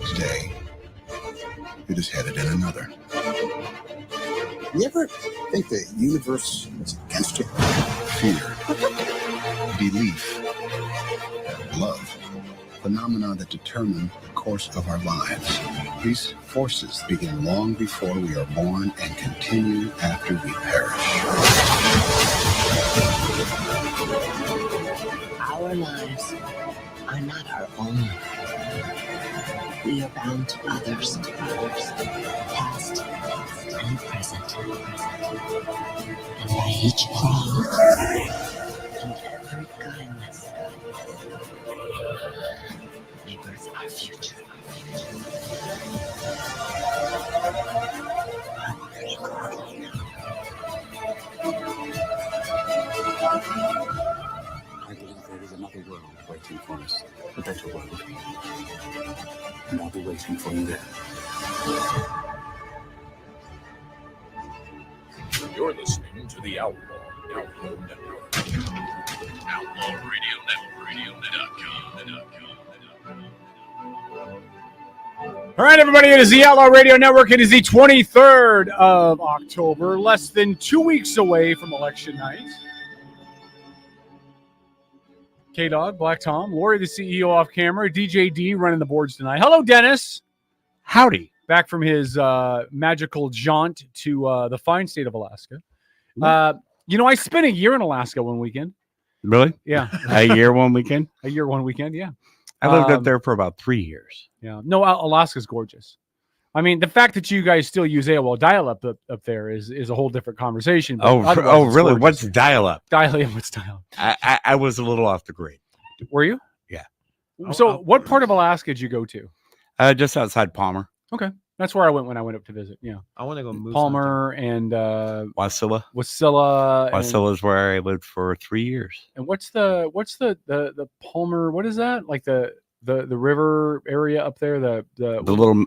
Today, it is headed in another. You ever think the universe is against you? Fear, belief, love, phenomena that determine the course of our lives. These forces begin long before we are born and continue after we perish. Our lives are not our own. We are bound to others, past and present. And by each wrong and every kindness, we birth our future. I believe there is another world waiting for us, a better world. And I'll be waiting for you there. You're listening to the Outlaw Network. Outlaw Radio Network. All right, everybody, it is the Outlaw Radio Network. It is the 23rd of October, less than 2 weeks away from election night. K-Dog, Black Tom, Lori, the CEO off camera, DJ D running the boards tonight. Hello, Dennis. Howdy. Back from his magical jaunt to the fine state of Alaska. I spent a year in Alaska one weekend. Really? Yeah. A year, 1 weekend? A year, 1 weekend, yeah. I lived up there for about 3 years. Yeah. No, Alaska's gorgeous. I mean, the fact that you guys still use AOL dial-up up there is a whole different conversation. Oh, really? Gorgeous. What's dial-up? What's dial-up? I was a little off the grid. Were you? Yeah. So what part of Alaska did you go to? Just outside Palmer. Okay. That's where I went when I went up to visit. Yeah. I want to go moose Palmer and Wasilla. Wasilla is where I lived for 3 years. And what's the Palmer? What is that? Like the river area up there? The little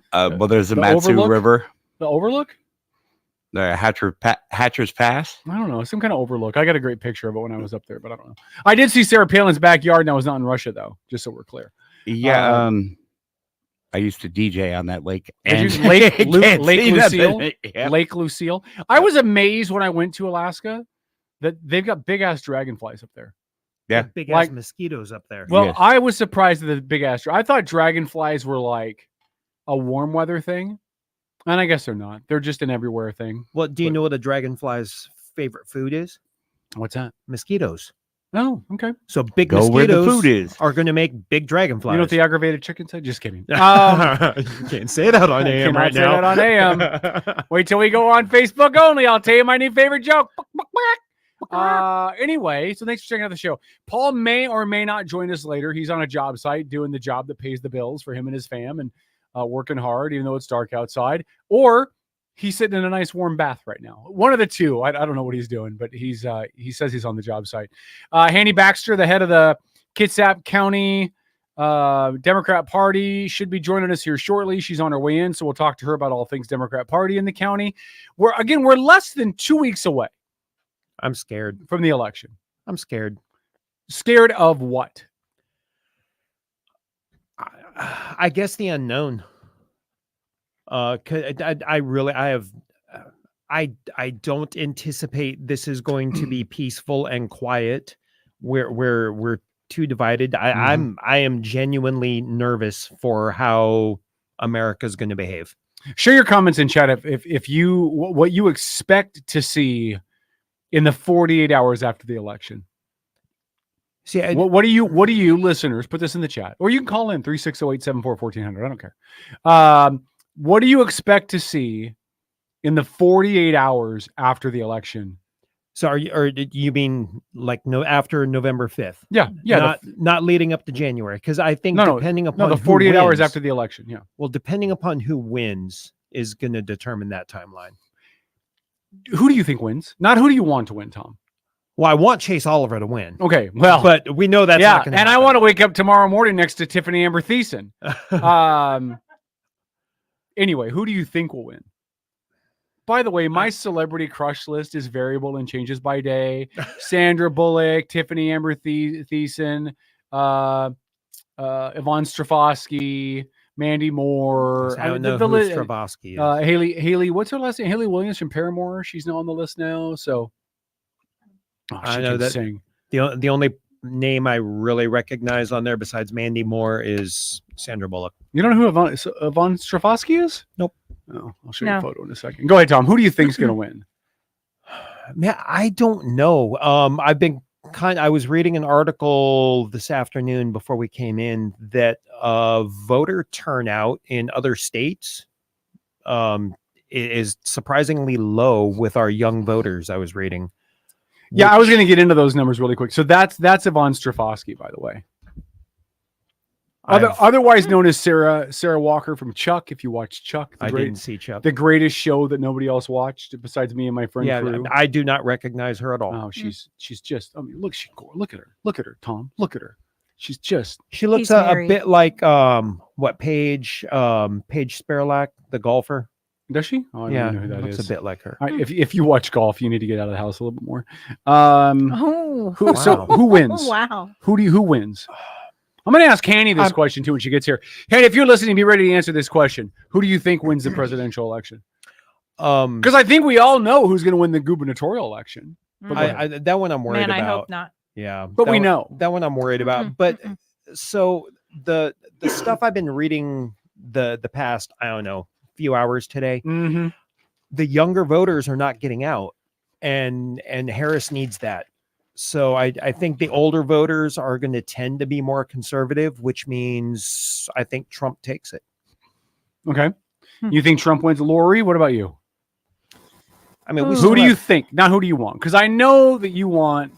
there's the Matsu overlook? River. The overlook? The Hatcher's Pass. I don't know. Some kind of overlook. I got a great picture of it when I was up there, but I don't know. I did see Sarah Palin's backyard, and I was not in Russia, though, just so we're clear. Yeah. I used to DJ on that lake. Lake Lucille? Yeah. Lake Lucille. I was amazed when I went to Alaska that they've got big-ass dragonflies up there. Yeah. Big-ass mosquitoes up there. Well, Yes. I was surprised at the big-ass. I thought dragonflies were like a warm weather thing. And I guess they're not. They're just an everywhere thing. Well, do you know what a dragonfly's favorite food is? What's that? Mosquitoes. Oh, okay. So big Go where mosquitoes the food is. are going to make big dragonflies. You know what the aggravated chicken said? Just kidding. You can't say that on AM right now. Say that on AM. Wait till we go on Facebook only. I'll tell you my new favorite joke. Anyway, so thanks for checking out the show. Paul may or may not join us later. He's on a job site doing the job that pays the bills for him and his fam, and working hard, even though it's dark outside. Or he's sitting in a nice warm bath right now. One of the two. I don't know what he's doing, but he says he's on the job site. Hannie Baxter, the head of the Kitsap County Democrat Party, should be joining us here shortly. She's on her way in, so we'll talk to her about all things Democrat Party in the county. We're less than 2 weeks away. I'm scared from the election. I'm scared. Scared of what? I guess the unknown. I don't anticipate this is going to be peaceful and quiet. We're too divided. I am genuinely nervous for how America's going to behave. Share your comments in chat if you what you expect to see in the 48 hours after the election. See, what do you listeners, put this in the chat, or you can call in 360-874-1400. I don't care. What do you expect to see in the 48 hours after the election? So you mean like after November 5th? Yeah. Not leading up to January, because I think depending upon the 48 hours after the election. Yeah. Well, depending upon who wins is going to determine that timeline. Who do you think wins? Not who do you want to win, Tom? Well, I want Chase Oliver to win. Okay, well, but we know that's not going to happen. I want to wake up tomorrow morning next to Tiffany Amber Thiessen. Anyway, who do you think will win? By the way, my celebrity crush list is variable and changes by day. Sandra Bullock, Tiffany Amber Thiessen, Yvonne Strafosky, Mandy Moore. I don't know the who li- Stravosky is. Haley, what's her last name? Haley Williams from Paramore. She's now on the list now. So she I know can that sing. the only name I really recognize on there besides Mandy Moore is Sandra Bullock. You don't know who Yvonne Strafosky is? Nope. Oh, I'll show you a photo in a second. Go ahead, Tom. Who do you think's going to win? Man, I don't know. I was reading an article this afternoon before we came in that voter turnout in other states is surprisingly low with our young voters. I was reading. Yeah, I was going to get into those numbers really quick. So that's Yvonne Strafosky, by the way. Otherwise known as Sarah Walker from Chuck. If you watch Chuck, didn't see Chuck. The greatest show that nobody else watched besides me and my friend crew. I do not recognize her at all. Oh, she's just. I mean, look at her, Tom. Look at her. She's just. She looks a bit like Paige Spurlock, the golfer. Does she? Oh, I don't even know who that looks is. A bit like her. If you watch golf, you need to get out of the house a little bit more. Wow. Who wins? Wow. Who wins? I'm going to ask Hannie this question too when she gets here. Hannie, if you're listening, be ready to answer this question. Who do you think wins the presidential election? Because I think we all know who's going to win the gubernatorial election. But that one I'm worried about. I hope not. Yeah, but we know that one I'm worried about. But so the stuff I've been reading the past, I don't know, few hours today, the younger voters are not getting out, and Harris needs that. So I think the older voters are going to tend to be more conservative, which means I think Trump takes it. Okay. You think Trump wins? Lori, what about you? I mean, who do you think? Not who do you want? Because I know that you want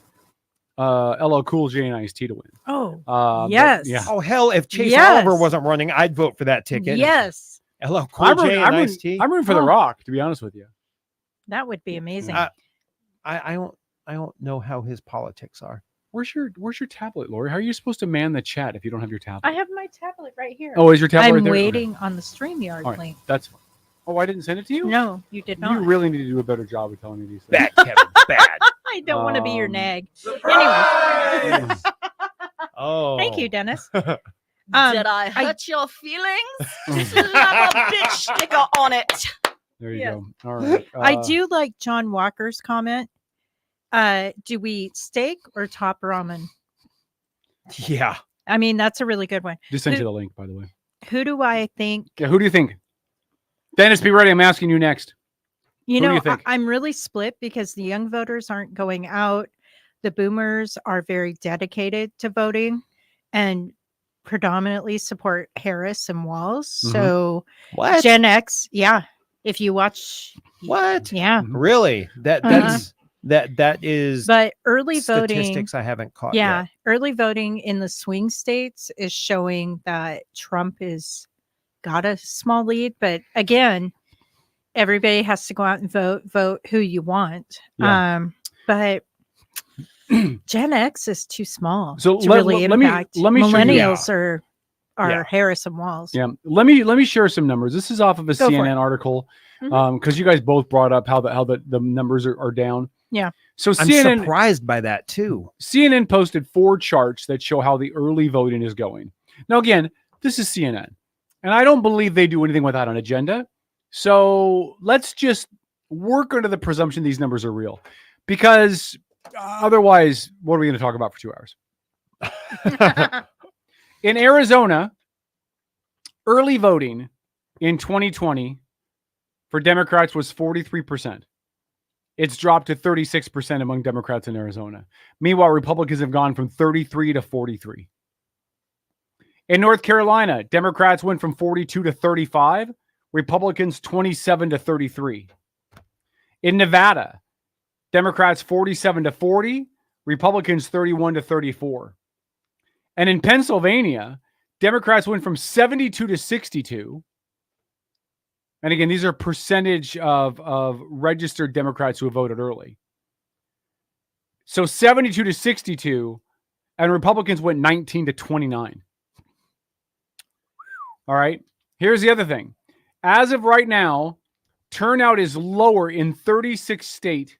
LL Cool J and Ice-T to win. Oh, yes. Yeah. Oh, hell, if Chase Oliver wasn't running, I'd vote for that ticket. Yes. LL Cool J and Ice-T. I'm rooting for The Rock, to be honest with you. That would be amazing. I don't know how his politics are. Where's your tablet, Lori? How are you supposed to man the chat if you don't have your tablet? I have my tablet right here. Oh, is your tablet right I'm there? waiting on the StreamYard link. That's fine. Oh, I didn't send it to you? No, you did not. You really need to do a better job of telling me these things. Bad, Kevin, bad. I don't want to be your nag. Anyway. Oh. Thank you, Dennis. Did I hurt your feelings? Slap a bitch sticker on it. There you go. All right. I do like John Walker's comment. Do we eat steak or top ramen? Yeah. I mean, that's a really good one. Just sent you the link, by the way. Who do I think? Yeah, who do you think? Dennis, be ready. I'm asking you next. You Who do know, you think? I'm really split because the young voters aren't going out. The boomers are very dedicated to voting and predominantly support Harris and Walz. So What? Gen X, yeah. If you watch, What? yeah. Really? That is But early voting, statistics I haven't caught. yeah, yet. early voting in the swing states is showing that Trump is got a small lead. But again, everybody has to go out and vote who you want. Yeah. But Gen X is too small So to let really me impact. show you- Millennials are Yeah. Harris and Walz. Yeah. Let me share some numbers. This is off of a Go for CNN it. article. Because you guys both brought up how the numbers are down. Yeah. So I'm CNN surprised by that too. CNN posted 4 charts that show how the early voting is going. Now, again, this is CNN, and I don't believe they do anything without an agenda. So let's just work under the presumption these numbers are real, because otherwise, what are we going to talk about for 2 hours? In Arizona, early voting in 2020 for Democrats was 43%. It's dropped to 36% among Democrats in Arizona. Meanwhile, Republicans have gone from 33 to 43. In North Carolina, Democrats went from 42 to 35, Republicans 27 to 33. In Nevada, Democrats 47 to 40, Republicans 31 to 34. And in Pennsylvania, Democrats went from 72 to 62. And again, these are percentage of registered Democrats who have voted early. So 72 to 62, and Republicans went 19 to 29. All right. Here's the other thing. As of right now, turnout is lower in 36 states,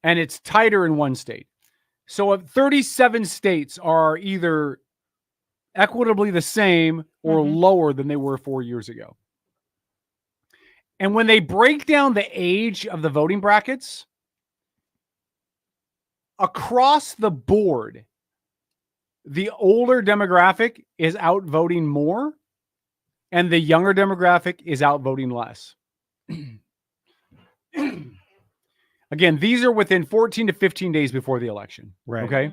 and it's tighter in 1 state. So 37 states are either equitably the same or lower than they were 4 years ago. And when they break down the age of the voting brackets, across the board, the older demographic is outvoting more, and the younger demographic is outvoting less. Again, these are within 14 to 15 days before the election. Right. Okay.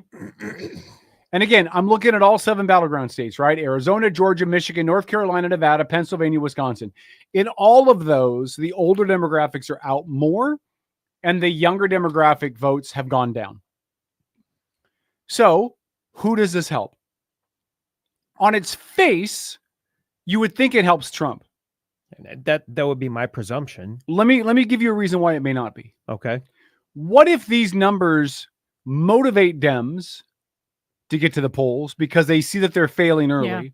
And again, I'm looking at all 7 battleground states, right? Arizona, Georgia, Michigan, North Carolina, Nevada, Pennsylvania, Wisconsin. In all of those, the older demographics are out more, and the younger demographic votes have gone down. So, who does this help? On its face, you would think it helps Trump. That would be my presumption. Let me give you a reason why it may not be. Okay. What if these numbers motivate Dems to get to the polls because they see that they're failing early,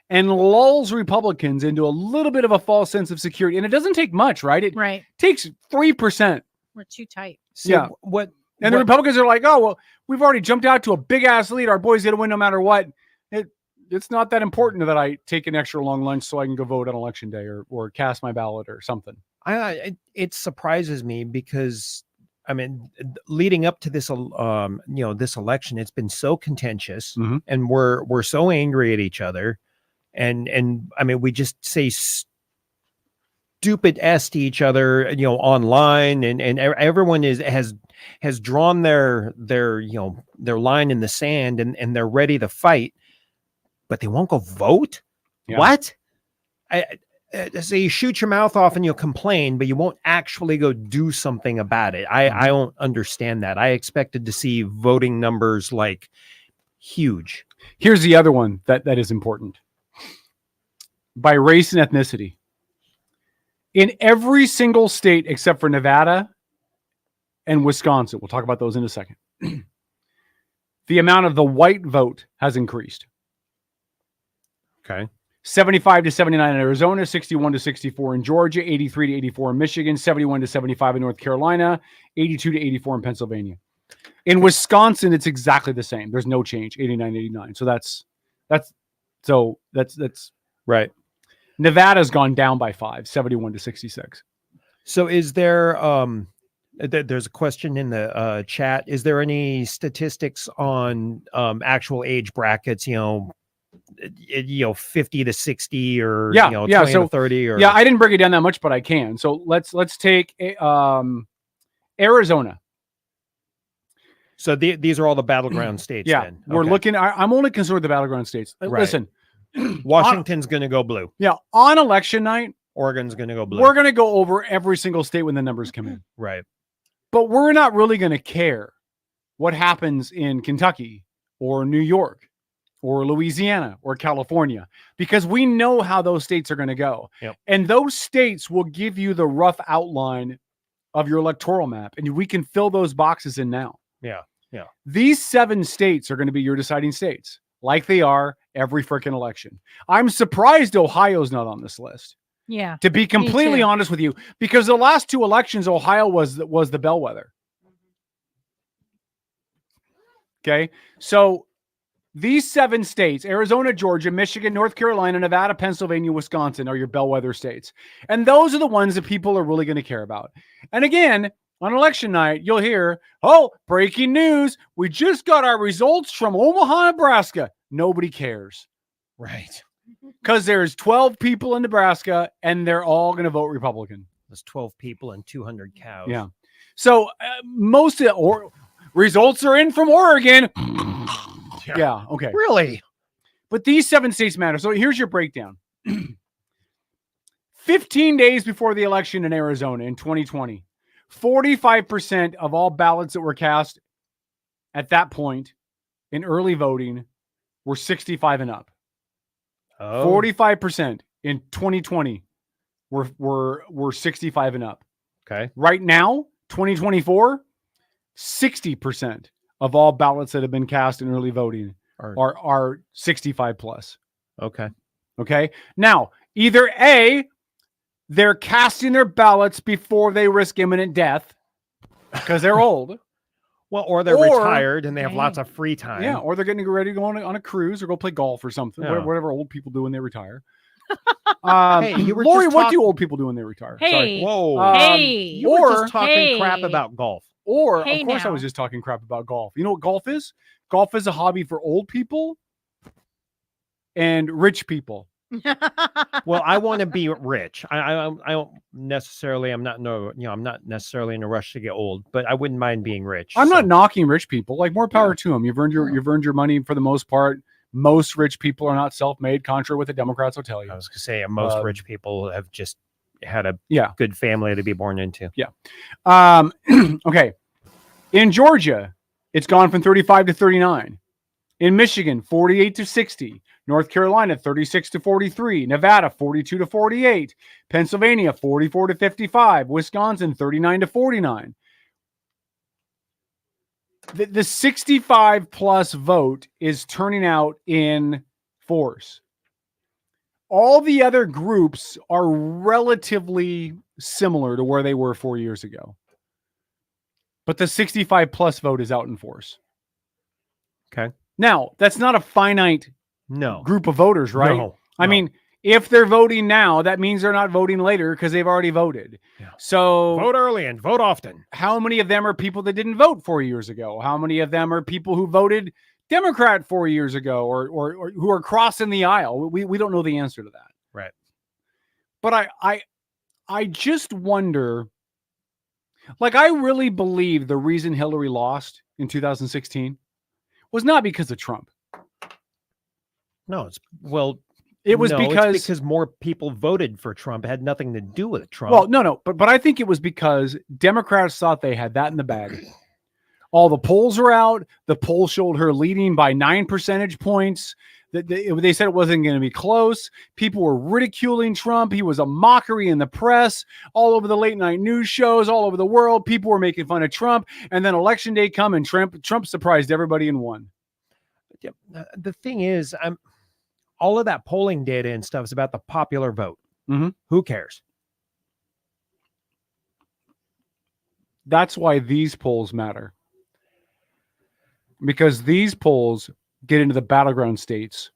and lulls Republicans into a little bit of a false sense of security? And it doesn't take much, right? It takes 3%. We're too tight. So the Republicans are like, oh, well, we've already jumped out to a big ass lead. Our boy's going to win no matter what. It's not that important that I take an extra long lunch so I can go vote on election day or cast my ballot or something. It surprises me because, I mean, leading up to this, this election, it's been so contentious, and we're so angry at each other, and I mean, we just say stupid s to each other, online, and everyone has drawn their line in the sand, and they're ready to fight, but they won't go vote. Yeah. What? So you shoot your mouth off and you'll complain, but you won't actually go do something about it. I don't understand that. I expected to see voting numbers like huge. Here's the other one that is important. By race and ethnicity. In every single state except for Nevada and Wisconsin, we'll talk about those in a second, the amount of the white vote has increased. Okay. 75 to 79 in Arizona, 61 to 64 in Georgia, 83 to 84 in Michigan, 71 to 75 in North Carolina, 82 to 84 in Pennsylvania. In Wisconsin, it's exactly the same. There's no change, 89, 89. So that's right. Nevada's gone down by 5, 71 to 66. So is there, there's a question in the chat. Is there any statistics on actual age brackets, 50 to 60 or 20 to 30 or I didn't break it down that much, but I can. So let's take Arizona. So these are all the battleground states. Then we're looking. I'm only concerned with the battleground states. Right. Listen, Washington's going to go blue. Yeah, on election night, Oregon's going to go blue. We're going to go over every single state when the numbers come in. Right. But we're not really going to care what happens in Kentucky or New York or Louisiana or California, because we know how those states are going to go. Yep. And those states will give you the rough outline of your electoral map, and we can fill those boxes in now. Yeah. These 7 states are going to be your deciding states, like they are every freaking election. I'm surprised Ohio's not on this list. Yeah. To be completely honest with you, because the last 2 elections, Ohio was the bellwether. Okay. So these 7 states, Arizona, Georgia, Michigan, North Carolina, Nevada, Pennsylvania, Wisconsin, are your bellwether states. And those are the ones that people are really going to care about. And again, on election night, you'll hear, oh, breaking news. We just got our results from Omaha, Nebraska. Nobody cares. Right. Because there's 12 people in Nebraska and they're all going to vote Republican. There's 12 people and 200 cows. Yeah. So most of the results are in from Oregon. Yeah. Okay. Really? But these 7 states matter. So here's your breakdown. 15 days before the election in Arizona in 2020, 45% of all ballots that were cast at that point in early voting were 65 and up. 45% in 2020 were 65 and up. Okay. Right now, 2024, 60% of all ballots that have been cast in early voting are 65 plus. Okay. Okay. Now, either A, they're casting their ballots before they risk imminent death because they're old. Well, or they're Or- retired and they have lots of free time. Yeah, or they're getting ready to go on a cruise or go play golf or something. Yeah. Whatever old people do when they retire. Hey, you were Lori, just what talk- do old people do when they retire? Sorry. Hey, Whoa. hey, You were or- just talking crap hey. about golf. Or, Hey of course, I now. was just talking crap about golf. You know what golf is? Golf is a hobby for old people and rich people. Well, I want to be rich. I don't necessarily. I'm not necessarily in a rush to get old, but I wouldn't mind being rich. I'm so- not knocking rich people. Like, more power to them. You've earned your money for the most part. Most rich people are not self-made, contrary to what the Democrats will tell you. I was gonna say most rich people have just had a good family to be born into. Okay. In Georgia, it's gone from 35 to 39. In Michigan, 48 to 60. North Carolina, 36 to 43. Nevada, 42 to 48. Pennsylvania, 44 to 55. Wisconsin, 39 to 49. The 65 plus vote is turning out in force. All the other groups are relatively similar to where they were 4 years ago. But the 65 plus vote is out in force. Okay. Now, that's not a finite group of voters, right? No, I mean, if they're voting now, that means they're not voting later because they've already voted. Yeah. So vote early and vote often. How many of them are people that didn't vote 4 years ago? How many of them are people who voted Democrat 4 years ago or who are crossing the aisle? We don't know the answer to that. Right. But I just wonder, like, I really believe the reason Hillary lost in 2016 was not because of Trump. No, it was it's because more people voted for Trump. It had nothing to do with Trump. Well, no, but I think it was because Democrats thought they had that in the bag. All the polls were out. The poll showed her leading by 9 percentage points. They said it wasn't going to be close. People were ridiculing Trump. He was a mockery in the press, all over the late night news shows, all over the world. People were making fun of Trump. And then election day come and Trump surprised everybody and won. The thing is, all of that polling data and stuff is about the popular vote. Mm-hmm. Who cares? That's why these polls matter. Because these polls get into the battleground states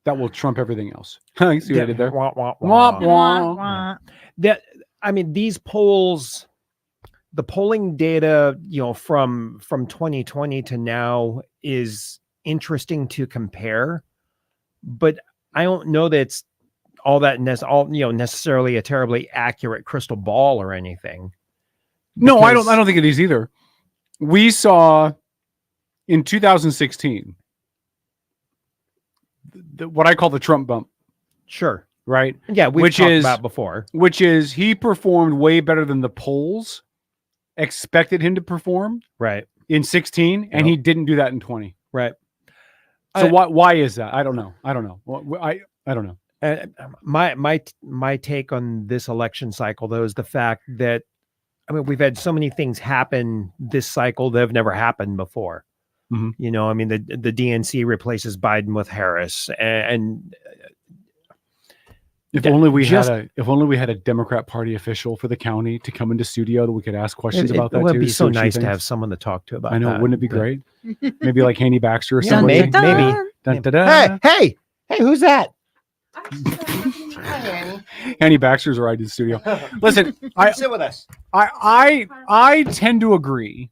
that will trump everything else. You see what I did there? Wah, wah, Wah, wah. wah. These polls, the polling data, from 2020 to now is interesting to compare, but I don't know that it's all that necessarily a terribly accurate crystal ball or anything. No, I don't think it is either. We saw in 2016 what I call the Trump bump. Sure. Right? Yeah, we've talked about before. Which is he performed way better than the polls expected him to perform. Right. In 16, and he didn't do that in 20. Right. So why is that? I don't know. I don't know. I don't know. My take on this election cycle, though, is the fact that we've had so many things happen this cycle that have never happened before. Mm-hmm. The DNC replaces Biden with Harris, and if only we had a Democrat Party official for the county to come into studio that we could ask questions about that. It would too, be so what she nice to thinks. have someone to talk to about. I know, that, wouldn't it be great? Maybe like Hannie Baxter or Yeah, somebody. maybe. Dun, da, da. Hey, who's that? Hannie Baxter's right in the studio. Listen, sit with us. I tend to agree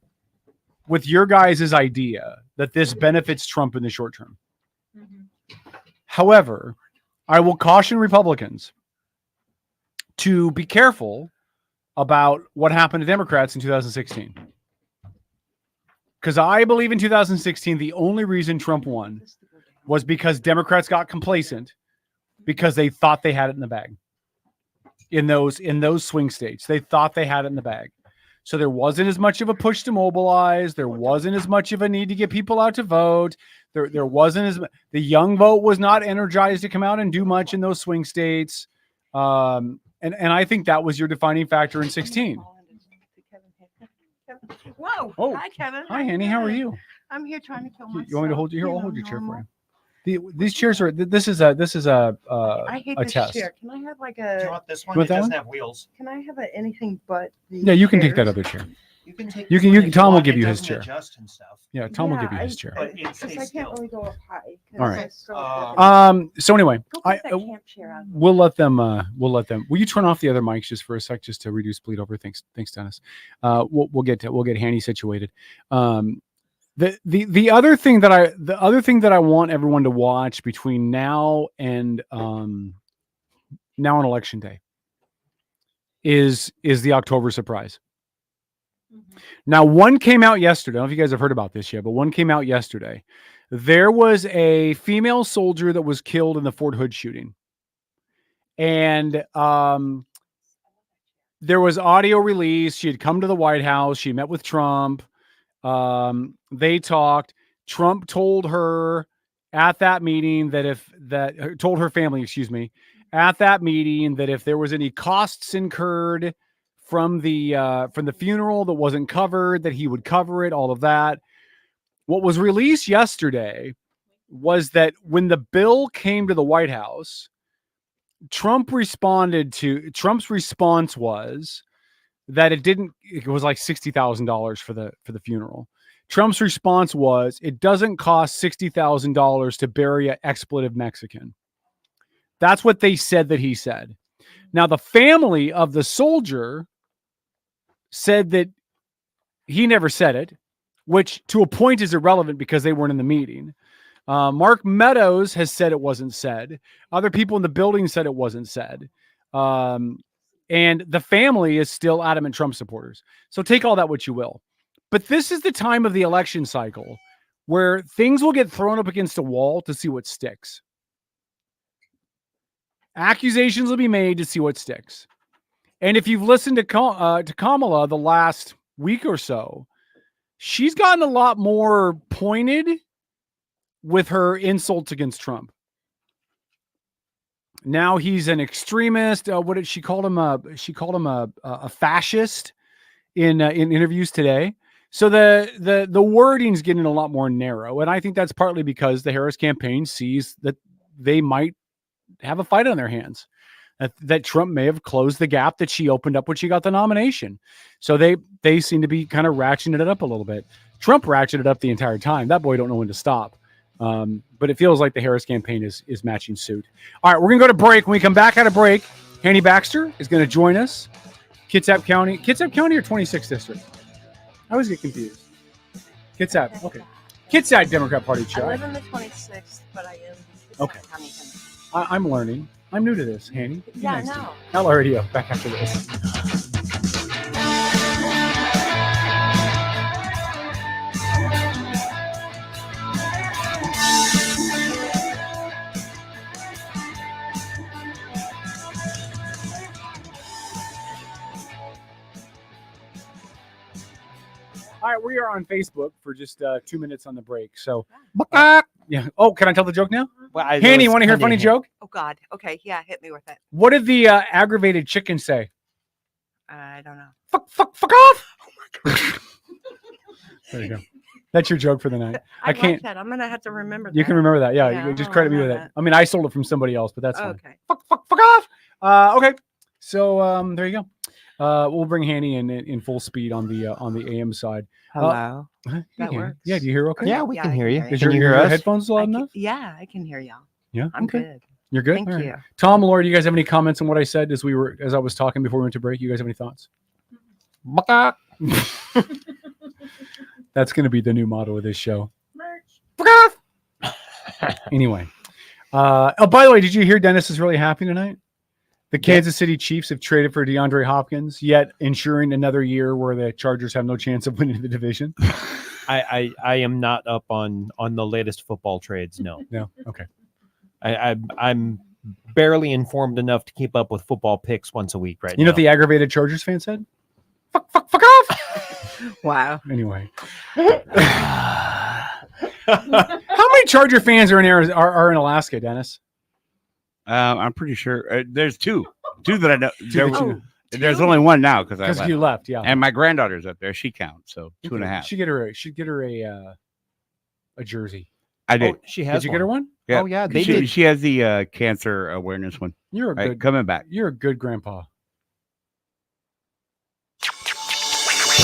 with your guys' idea that this benefits Trump in the short term. However, I will caution Republicans to be careful about what happened to Democrats in 2016. Because I believe in 2016, the only reason Trump won was because Democrats got complacent because they thought they had it in the bag. In those swing states, they thought they had it in the bag. So there wasn't as much of a push to mobilize. There wasn't as much of a need to get people out to vote. There wasn't the young vote was not energized to come out and do much in those swing states. And I think that was your defining factor in 16. Whoa. Oh, hi, Kevin. Hi, Hannie. How are you? I'm here trying to kill myself. You want me to hold you here? I'll hold your chair for you. These chairs are. This is a I hate a this test. chair. Can I have like Do you a? want this You one? want It that doesn't one? have wheels. Can I have anything but? Yeah, you can take that other chair. You can take. You this can- one you if can- Tom will want. give It you his doesn't chair. Adjust and stuff. Yeah, Tom will give you his chair. But it Because stays I can't still. really go up high. 'cause All right. it's so crooked. So anyway, Go I get that camp chair out. we'll let them. Will you turn off the other mics just for a sec, just to reduce bleed over? Thanks, Dennis. We'll get Hannie situated. The other thing that I want everyone to watch between now and election day is the October surprise. Now, one came out yesterday. I don't know if you guys have heard about this yet, but one came out yesterday. There was a female soldier that was killed in the Fort Hood shooting. And there was audio release. She had come to the White House. She met with Trump. They talked. Trump told her at that meeting told her family, at that meeting that if there was any costs incurred from the funeral that wasn't covered, that he would cover it, all of that. What was released yesterday was that when the bill came to the White House, Trump's response was that it was like $60,000 for the funeral. Trump's response was, it doesn't cost $60,000 to bury an expletive Mexican. That's what they said that he said. Now, the family of the soldier said that he never said it, which to a point is irrelevant because they weren't in the meeting. Mark Meadows has said it wasn't said. Other people in the building said it wasn't said. And the family is still adamant Trump supporters. So take all that what you will. But this is the time of the election cycle where things will get thrown up against a wall to see what sticks. Accusations will be made to see what sticks. And if you've listened to Kamala the last week or so, she's gotten a lot more pointed with her insults against Trump. Now he's an extremist. What did she call him? She called him a fascist in interviews today. So the wording's getting a lot more narrow, and I think that's partly because the Harris campaign sees that they might have a fight on their hands. That Trump may have closed the gap that she opened up when she got the nomination. So they seem to be kind of ratcheting it up a little bit. Trump ratcheted it up the entire time. That boy don't know when to stop. But it feels like the Harris campaign is matching suit. All right, we're going to go to break. When we come back out of break, Hannie Baxter is going to join us. Kitsap County or 26th District? I always get confused. Kitsap, okay. Kitsap Democrat Party chair. I live in the 26th, but I am Okay. County Democrat. I'm learning. I'm new to this, Hannie. Yeah, no. Outlaw Radio, back after this. All right, we are on Facebook for just 2 minutes on the break. So, yeah. Oh, can I tell the joke now? Well, Hannie, you want to hear a funny joke? Oh God. Okay. Yeah. Hit me with it. What did the aggravated chicken say? I don't know. Fuck off! There you go. That's your joke for the night. I can't. Like that. I'm gonna have to remember that. You can remember that. Yeah, Yeah, you just I'll credit me with remember it. that. I mean, I sold it from somebody else, but that's fine. Okay. Fuck off. Okay. So there you go. We'll bring Hannie in full speed on the AM side. Hello. That That works. Yeah, do you hear okay? Yeah, we Yeah, can I hear can you. hear you. Is Can you hear your us? headphones loud enough? Yeah, I can hear y'all. Yeah. I'm Okay. good. You're good? Thank All right. you. Tom, Laura, do you guys have any comments on what I said as I was talking before we went to break? You guys have any thoughts? That's going to be the new motto of this show. Anyway. Oh, by the way, did you hear Dennis is really happy tonight? The Kansas City Chiefs have traded for DeAndre Hopkins, yet ensuring another year where the Chargers have no chance of winning the division. I am not up on the latest football trades. No. No. Okay. I'm barely informed enough to keep up with football picks once a week right now. You know what the aggravated Chargers fan said? Fuck off. Wow. Anyway. How many Charger fans are in Alaska, Dennis? I'm pretty sure there's two that I know. Two. There's only one now because You left, yeah. and my granddaughter's up there. She counts, so 2.5. Should get her a jersey. I did. Oh, she has. Did you get her one? Yeah. Oh yeah, they she, did. she has the cancer awareness one. You're a good coming back. You're a good grandpa.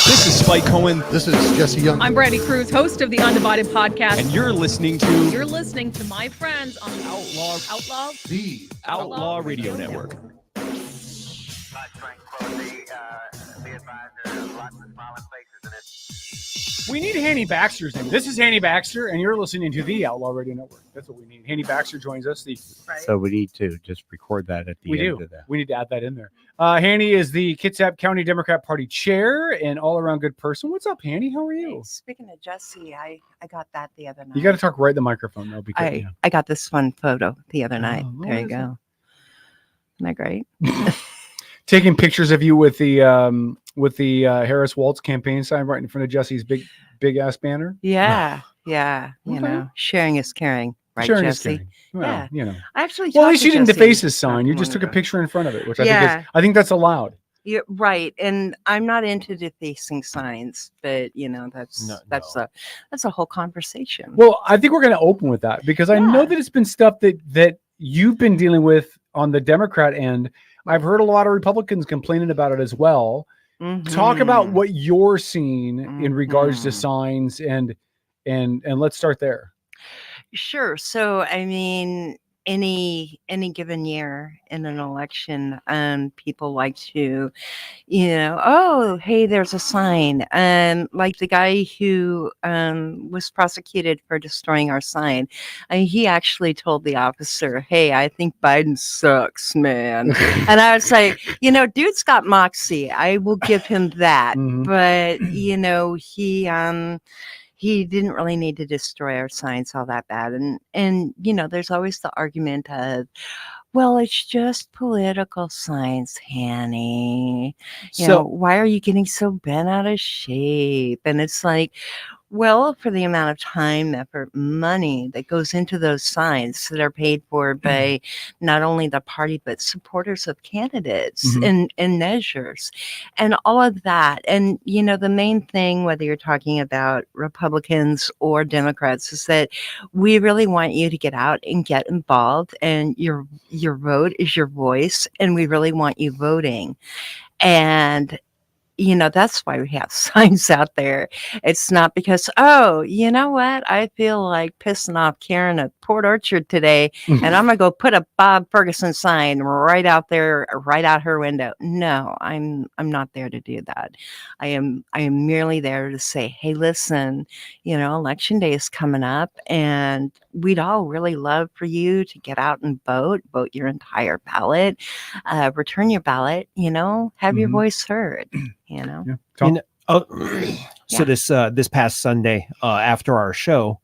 This is Spike Cohen. This is Jesse Young. I'm Brandy Cruz, host of the Undivided podcast. And you're listening to my friends on Outlaw. The Outlaw Radio Network. We need Hannie Baxter's name. This is Hannie Baxter, and you're listening to the Outlaw Radio Network. That's what we need. Hannie Baxter joins us. So we need to just record that at the end of that. We need to add that in there. Hannie is the Kitsap County Democrat Party chair and all-around good person. What's up, Hannie? How are you? Hey, speaking of Jesse, I got that the other night. You got to talk right in the microphone. That'll be good. I got this fun photo the other night. Oh, there you go. Isn't that great? Taking pictures of you with the Harris Waltz campaign sign right in front of Jesse's big ass banner. Yeah. Yeah. You Okay. know, sharing is caring. Right, Sharing is Jesse? caring. Well, Yeah. you know. I actually Well, at talked least to you didn't Jesse deface his not sign. You too just long took a ago. picture in front of it, which Yeah. I think that's allowed. You're right, and I'm not into defacing signs, but you know that's a whole conversation. Well, I think we're going to open with that because I know that it's been stuff that you've been dealing with on the Democrat end. I've heard a lot of Republicans complaining about it as well. Talk about what you're seeing in regards to signs and let's start there. Sure. So, I mean, any given year in an election, people like to, oh, hey, there's a sign. Like the guy who was prosecuted for destroying our sign, he actually told the officer, "Hey, I think Biden sucks, man." And I was like, dude's got moxie. I will give him that. But he didn't really need to destroy our signs all that bad. And there's always the argument of, well, it's just political signs, Hannie. Why are you getting so bent out of shape? And it's like, well, for the amount of time, effort, money that goes into those signs that are paid for by not only the party, but supporters of candidates and measures and all of that. And, the main thing, whether you're talking about Republicans or Democrats, is that we really want you to get out and get involved. And your vote is your voice. And we really want you voting. And that's why we have signs out there. It's not because, oh, you know what? I feel like pissing off Karen at Port Orchard today, and I'm gonna go put a Bob Ferguson sign right out there, right out her window. No, I'm not there to do that. I am merely there to say, hey, listen, election day is coming up, and we'd all really love for you to get out and vote your entire ballot, return your ballot, have your voice heard. So this past Sunday after our show,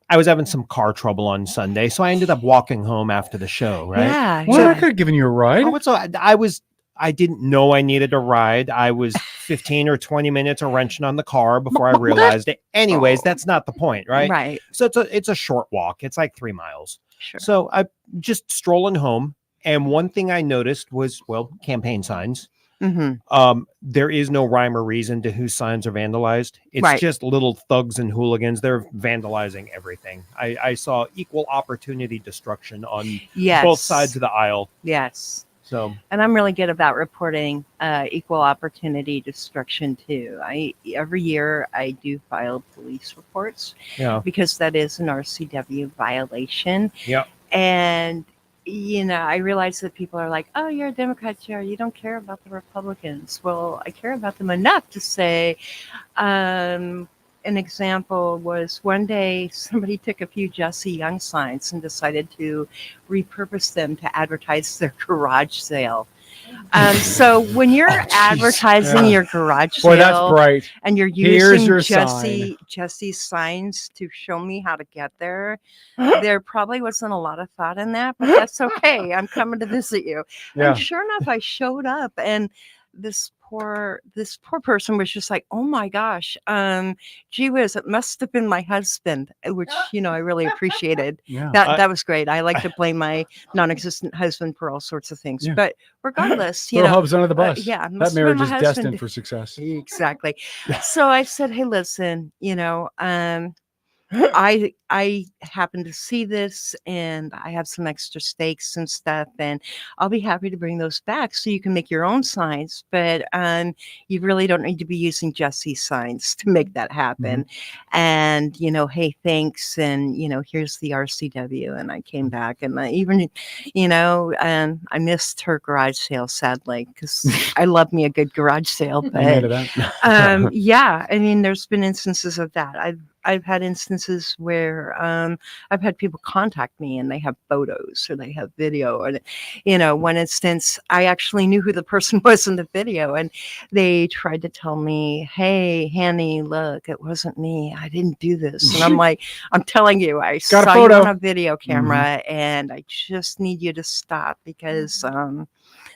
I was having some car trouble on Sunday, so I ended up walking home after the show. Right? Yeah. Well, I could have given you a ride. I didn't know I needed a ride. I was 15 or 20 minutes of wrenching on the car before I realized it. Anyways, that's not the point, right? Right. So it's a short walk. It's like 3 miles. Sure. So I'm just strolling home, and one thing I noticed was, campaign signs. There is no rhyme or reason to whose signs are vandalized. It's just little thugs and hooligans. They're vandalizing everything. I saw equal opportunity destruction on both sides of the aisle. Yes. So, and I'm really good about reporting equal opportunity destruction too. Every year I do file police reports because that is an RCW violation. Yeah. And I realize that people are like, oh, you're a Democrat chair. You don't care about the Republicans. Well, I care about them enough to say, an example was one day somebody took a few Jesse Young signs and decided to repurpose them to advertise their garage sale. So when you're advertising your garage sale, that's bright. And you're using Jesse's signs to show me how to get there, there probably wasn't a lot of thought in that, but that's okay. I'm coming to visit you. Yeah. And sure enough, I showed up, and this poor person was just like, oh my gosh, gee whiz, it must have been my husband, which I really appreciated. That was great. I like to blame my non-existent husband for all sorts of things, but regardless, throw Hubs under the bus. Must That have been marriage my is husband. destined for success. Exactly. So I said, hey, listen, I happen to see this and I have some extra stakes and stuff, and I'll be happy to bring those back so you can make your own signs. But you really don't need to be using Jesse's signs to make that happen. And hey, thanks, and here's the RCW. And I came back, and I even I missed her garage sale, sadly, because I love me a good garage sale. But yeah, I mean, there's been instances of that. I've had instances where I've had people contact me and they have photos or they have video. And, one instance, I actually knew who the person was in the video, and they tried to tell me, hey, Hannie, look, it wasn't me. I didn't do this. And I'm like, I'm telling you, I saw you on a video camera, and I just need you to stop because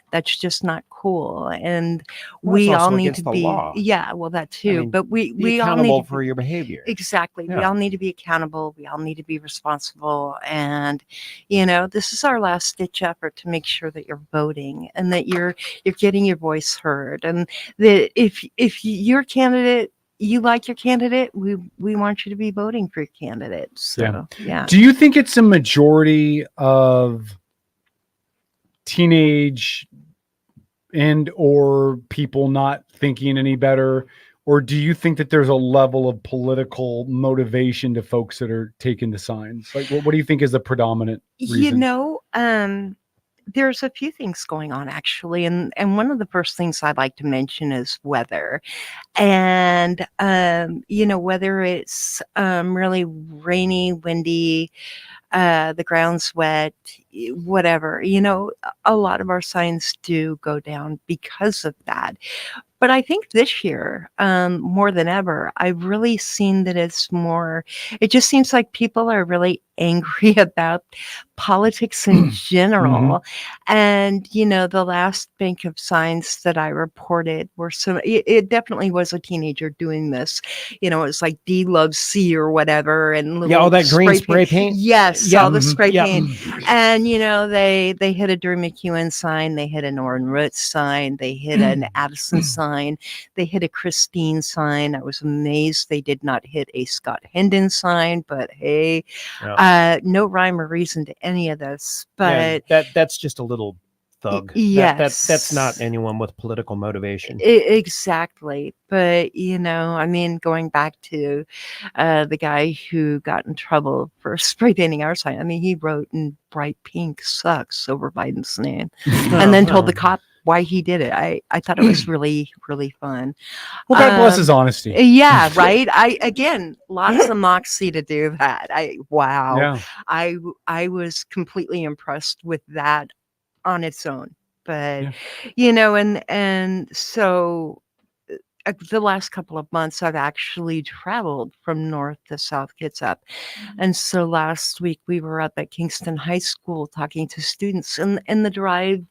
that's just not cool. And we all need to be that too. But we all need to for your behavior. Exactly. Yeah. We all need to be accountable. We all need to be responsible. And this is our last ditch effort to make sure that you're voting and that you're getting your voice heard. And that if your candidate, you like your candidate, we want you to be voting for your candidate. So yeah. Do you think it's a majority of teenage and or people not thinking any better, or do you think that there's a level of political motivation to folks that are taking the signs? Like, what do you think is the predominant reason? There's a few things going on, actually, and one of the first things I'd like to mention is weather. And whether it's really rainy, windy, the ground's wet, whatever, a lot of our signs do go down because of that. But I think this year, more than ever, I've really seen that it just seems like people are really angry about politics in general. And, the last bank of signs that I reported were it definitely was a teenager doing this. It was like D loves C or whatever. And all that green spray paint. Yes. All the spray paint. And, they hit a Drew McEwen sign. They hit a Norrin Roots sign. They hit an Addison sign. They hit a Christine sign. I was amazed they did not hit a Scott Hendon sign, but hey, no rhyme or reason to any of this. But that's just a little thug. Yes. That's not anyone with political motivation. Exactly. But, going back to the guy who got in trouble for spray painting our sign, I mean, he wrote in bright pink "sucks" over Biden's name and then told the cop why he did it. I thought it was really, really fun. Well, God bless his honesty. Yeah, right. Lots of moxie to do that. Wow. Yeah. I was completely impressed with that on its own. But and so the last couple of months I've actually traveled from north to south Kitsap. And so last week we were up at Kingston High School talking to students, and the drive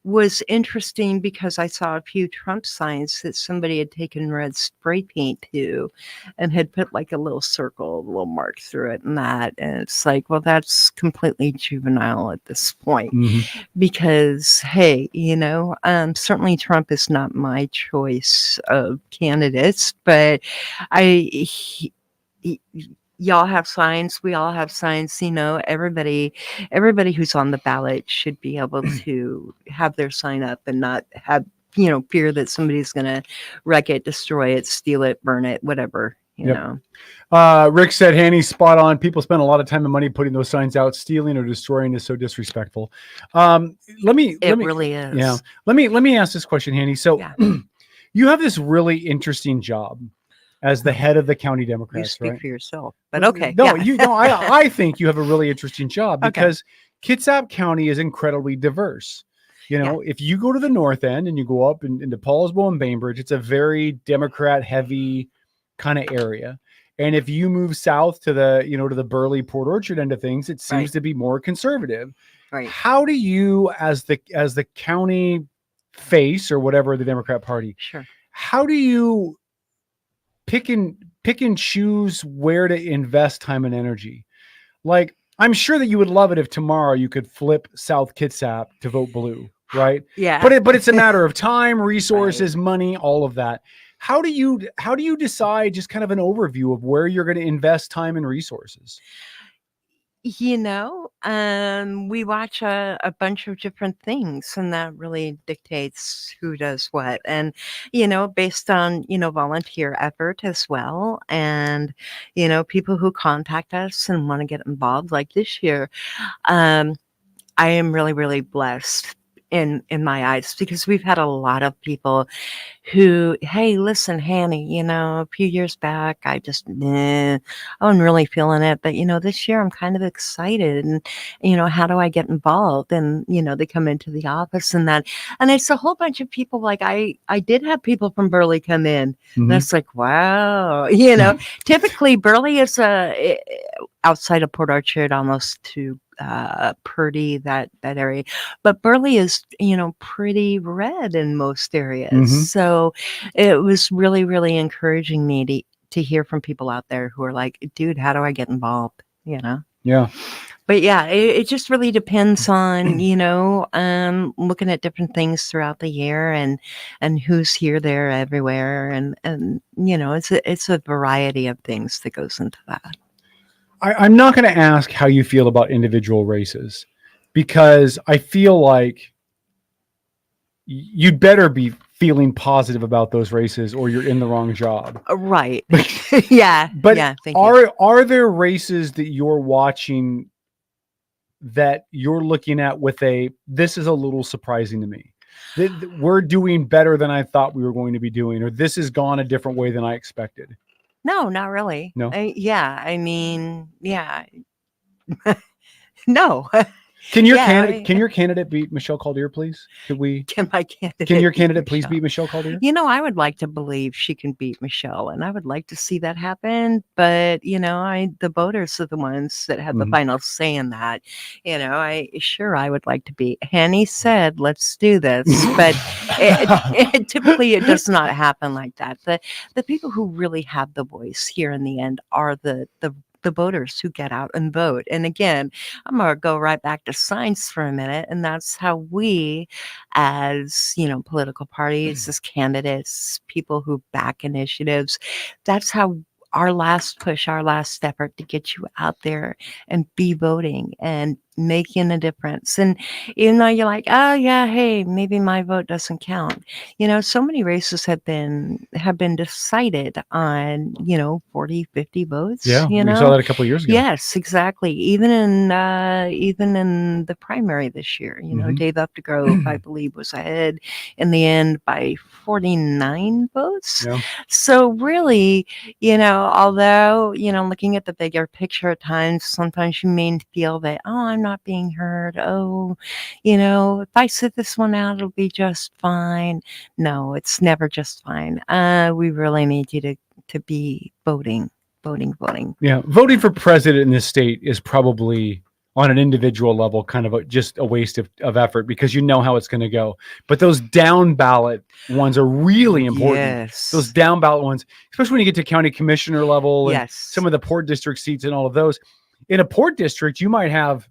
was interesting because I saw a few Trump signs that somebody had taken red spray paint to and had put like a little circle, a little mark through it and that. And it's like, well, that's completely juvenile at this point because, hey, certainly Trump is not my choice of candidates, but y'all have signs, we all have signs, everybody who's on the ballot should be able to have their sign up and not have fear that somebody's gonna wreck it, destroy it, steal it, burn it, whatever. Rick said Hannie's spot on. People spend a lot of time and money putting those signs out. Stealing or destroying is so disrespectful. Really is. Yeah. Let me ask this question, Hannie. So you have this really interesting job as the head of the county Democrats. You speak right? for yourself, but okay. I think you have a really interesting job because Kitsap County is incredibly diverse. If you go to the north end and you go up into Paulsbo and Bainbridge, it's a very Democrat heavy kind of area. And if you move south to the Burley Port Orchard end of things, it seems to be more conservative. Right. How do you, as the county face or whatever, the Democrat Party, how do you pick and choose where to invest time and energy? Like, I'm sure that you would love it if tomorrow you could flip South Kitsap to vote blue, right? Yeah. But it's a matter of time, resources, money, all of that. how do you decide just kind of an overview of where you're going to invest time and resources? We watch a bunch of different things, and that really dictates who does what. And, based on, volunteer effort as well. And, people who contact us and want to get involved, like this year, I am really, really blessed in my eyes, because we've had a lot of people who, hey, listen, Hannie, a few years back, I wasn't really feeling it, but this year I'm kind of excited, and how do I get involved? And they come into the office, and it's a whole bunch of people. Like I did have people from Burley come in. And that's like, wow, typically Burley is outside of Port Orchard, almost to Purdy, that area, but Burley is pretty red in most areas. So it was really, really encouraging me to hear from people out there who are like, dude, how do I get involved? Yeah. But yeah, it just really depends on looking at different things throughout the year, and who's here, there, everywhere, and it's a variety of things that goes into that. I'm not going to ask how you feel about individual races, because I feel like you'd better be feeling positive about those races, or you're in the wrong job. Right. Yeah. But yeah, thank you. Are there races that you're watching that you're looking at with this is a little surprising to me, that we're doing better than I thought we were going to be doing, or this has gone a different way than I expected? No, not really. No? Yeah. No. Can your candidate beat Michelle Caldier, please? Can your candidate please beat Michelle Caldier? I would like to believe she can beat Michelle, and I would like to see that happen. But the voters are the ones that have the final say in that. I would like to beat. Hannie said, "Let's do this," but typically it does not happen like that. The people who really have the voice here in the end are the voters who get out and vote. And again, I'm going to go right back to science for a minute. And that's how we, as, political parties, as candidates, people who back initiatives, that's how our last push, our last effort to get you out there and be voting and making a difference. And you're like, oh yeah, hey, maybe my vote doesn't count. So many races have been decided on 40, 50 votes. Yeah, we saw that a couple of years ago. Yes, exactly. Even in the primary this year, Dave Updegrove, I believe, was ahead in the end by 49 votes. Yeah. So really, although looking at the bigger picture at times, sometimes you may feel that, oh, I'm not being heard. Oh, if I sit this one out, it'll be just fine. No, it's never just fine. We really need you to be voting. Yeah. Voting for president in this state is probably on an individual level kind of just a waste of effort, because how it's going to go. But those down ballot ones are really important. Yes. Those down ballot ones, especially when you get to county commissioner level and some of the port district seats and all of those. In a port district, you might have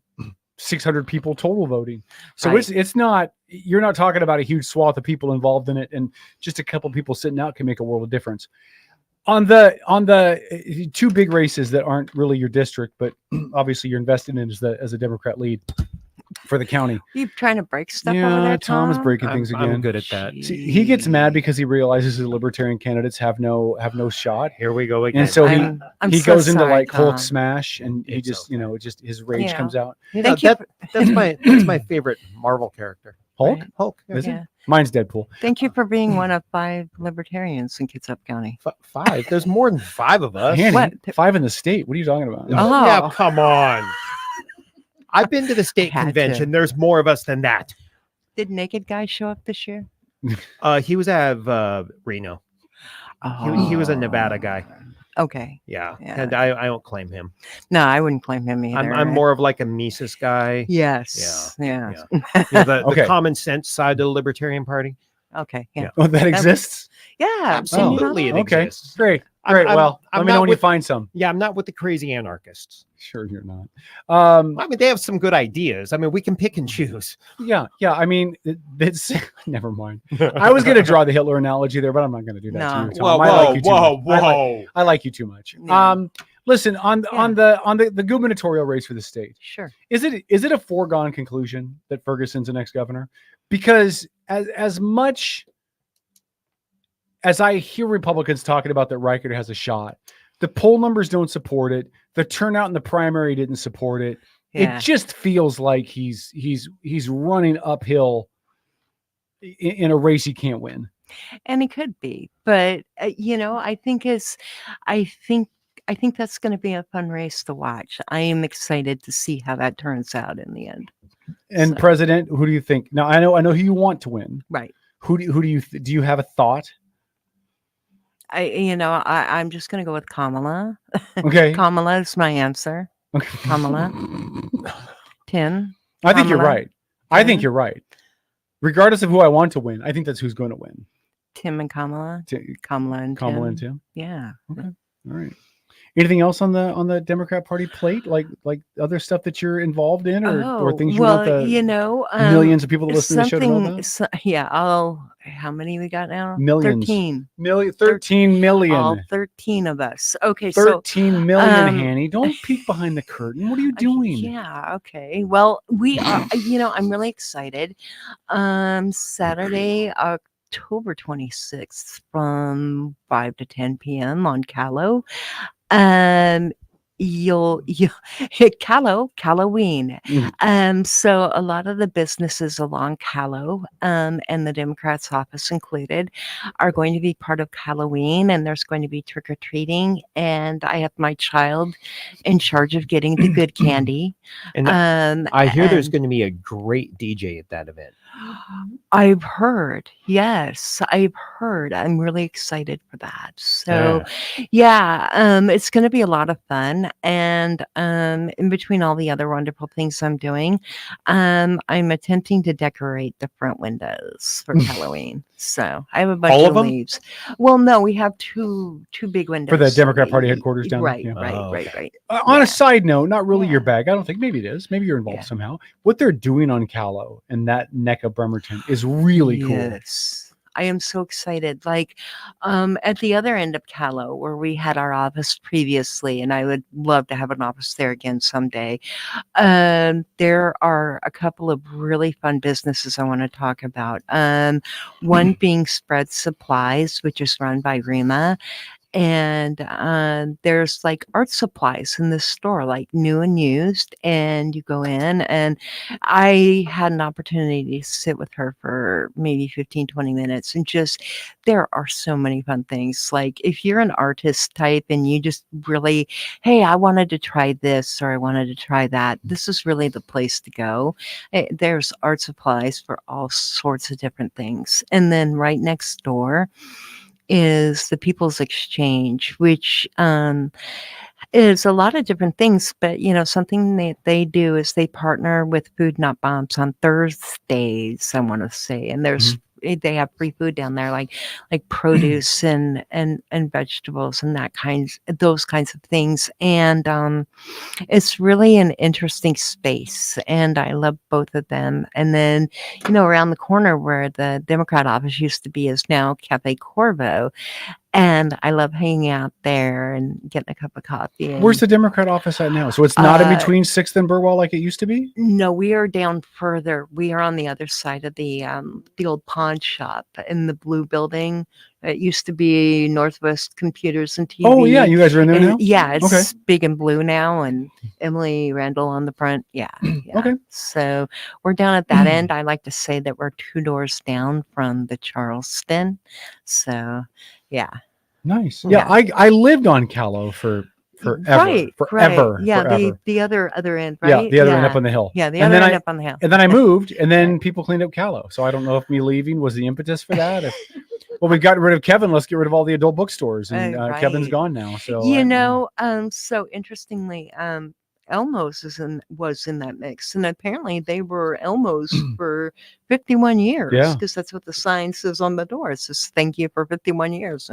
600 people total voting. So Right. it's not, you're not talking about a huge swath of people involved in it, and just a couple people sitting out can make a world of difference. On the two big races that aren't really your district, but obviously you're invested in as a Democrat lead for the county. You trying to break stuff Yeah, over there, Tom is Tom? breaking things again. I'm good at that. See, he gets mad because he realizes his libertarian candidates have no shot. Here we go again. And so I'm he so goes into sorry, like Hulk Tom. smash, and he just his rage Yeah. comes out. Thank you. That's my favorite Marvel character. Hulk? Right. Hulk. Is it? Yeah. Mine's Deadpool. Thank you for being one of 5 libertarians in Kitsap County. 5. There's more than 5 of us. Hannie, What? 5 in the state. What are you talking about? Oh. Yeah, come on. I've been to the state Had to. convention. There's more of us than that. Did Naked Guy show up this year? He was at Reno. He was a Nevada guy. Okay. Yeah. Yeah. And I don't claim him. No, I wouldn't claim him either. I'm more of like a Mises guy. Yes. Yeah. The Okay. common sense side of the Libertarian Party. Okay. Yeah. Oh, that exists? Yeah. Absolutely, it okay. exists. Great. Great. Well, let me know when you with- find some. Yeah, I'm not with the crazy anarchists. Sure, you're not. I mean, they have some good ideas. I mean, we can pick and choose. Yeah. I mean, it's never mind. I was going to draw the Hitler analogy there, but I'm not going to do that to you, Tom. I like you too much. I like you too much. Yeah. Listen, on the gubernatorial race for the state. Sure. Is it a foregone conclusion that Ferguson's the next governor? Because as much as I hear Republicans talking about that Reichert has a shot, the poll numbers don't support it. The turnout in the primary didn't support it. Yeah. It just feels like he's running uphill in a race he can't win. And it could be, but I think that's going to be a fun race to watch. I am excited to see how that turns out in the end. And president, who do you think? Now I know who you want to win. Right. Who do you do you have a thought? I'm just going to go with Kamala. Okay. Kamala is my answer. Okay. Kamala. Tim. I think you're Kamala. right. I think you're right. Regardless of who I want to win, I think that's who's going to win. Tim and Kamala. Kamala and Tim. Yeah. Okay. All right. Anything else on the Democrat Party plate, like other stuff that you're involved in, or things you want the millions of people that listen to the show to know about? How many we got now? Millions. 13 million. All 13 of us. Okay, 13 million, Hannie. Don't peek behind the curtain. What are you doing? Yeah. Okay. Well, we are. I'm really excited. Saturday, October 26th, from 5 to 10 p.m. on Callow. You'll Halloween. So a lot of the businesses along Callow, and the Democrats' office included, are going to be part of Halloween, and there's going to be trick-or-treating, and I have my child in charge of getting the good candy. And I hear there's going to be a great DJ at that event. I've heard. Yes, I've heard. I'm really excited for that. So, it's going to be a lot of fun. And in between all the other wonderful things I'm doing, I'm attempting to decorate the front windows for Halloween. So I have a bunch All of of them? leaves. Well, no, we have two big windows For the Democrat Party headquarters down right, there? Yeah. Right. On a side note, not really your bag. I don't think. Maybe it is. Maybe you're involved somehow. What they're doing on Callow and that neck of Bremerton is really cool. Yes. I am so excited. Like at the other end of Callow, where we had our office previously, and I would love to have an office there again someday. There are a couple of really fun businesses I want to talk about. One being Spread Supplies, which is run by Rima. And there's like art supplies in this store, like new and used, and you go in, and I had an opportunity to sit with her for maybe 15-20 minutes, and just there are so many fun things. Like if you're an artist type and you just really, hey, I wanted to try this or I wanted to try that, this is really the place to go. There's art supplies for all sorts of different things. And then right next door is the People's Exchange, which is a lot of different things, but something that they do is they partner with Food Not Bombs on Thursdays, I want to say, and there's they have free food down there, like produce and vegetables and those kinds of things. And it's really an interesting space, and I love both of them. And then, around the corner where the Democrat office used to be is now Cafe Corvo. And I love hanging out there and getting a cup of coffee. Where's the Democrat office at now? So it's not in between 6th and Burwell like it used to be? No, we are down further. We are on the other side of the old pawn shop in the blue building. It used to be Northwest Computers and TV. Oh, yeah. You guys are in there now? Yeah, it's big and blue now, and Emily Randall on the front. Yeah. Okay. So we're down at that end. I like to say that we're 2 doors down from the Charleston. So, yeah. Nice. Yeah. I lived on Callow forever. Right. Yeah, forever. the other end, right? Yeah, the other end up on the hill. Yeah, the other end up on the hill. And then I moved, and then people cleaned up Callow. So I don't know if me leaving was the impetus for that. Well, we got rid of Kevin. Let's get rid of all the adult bookstores, and Kevin's gone now. So so interestingly, Elmo's was in that mix, and apparently they were Elmo's for 51 years. Yeah, because that's what the sign says on the door. It says "Thank you for 51 years."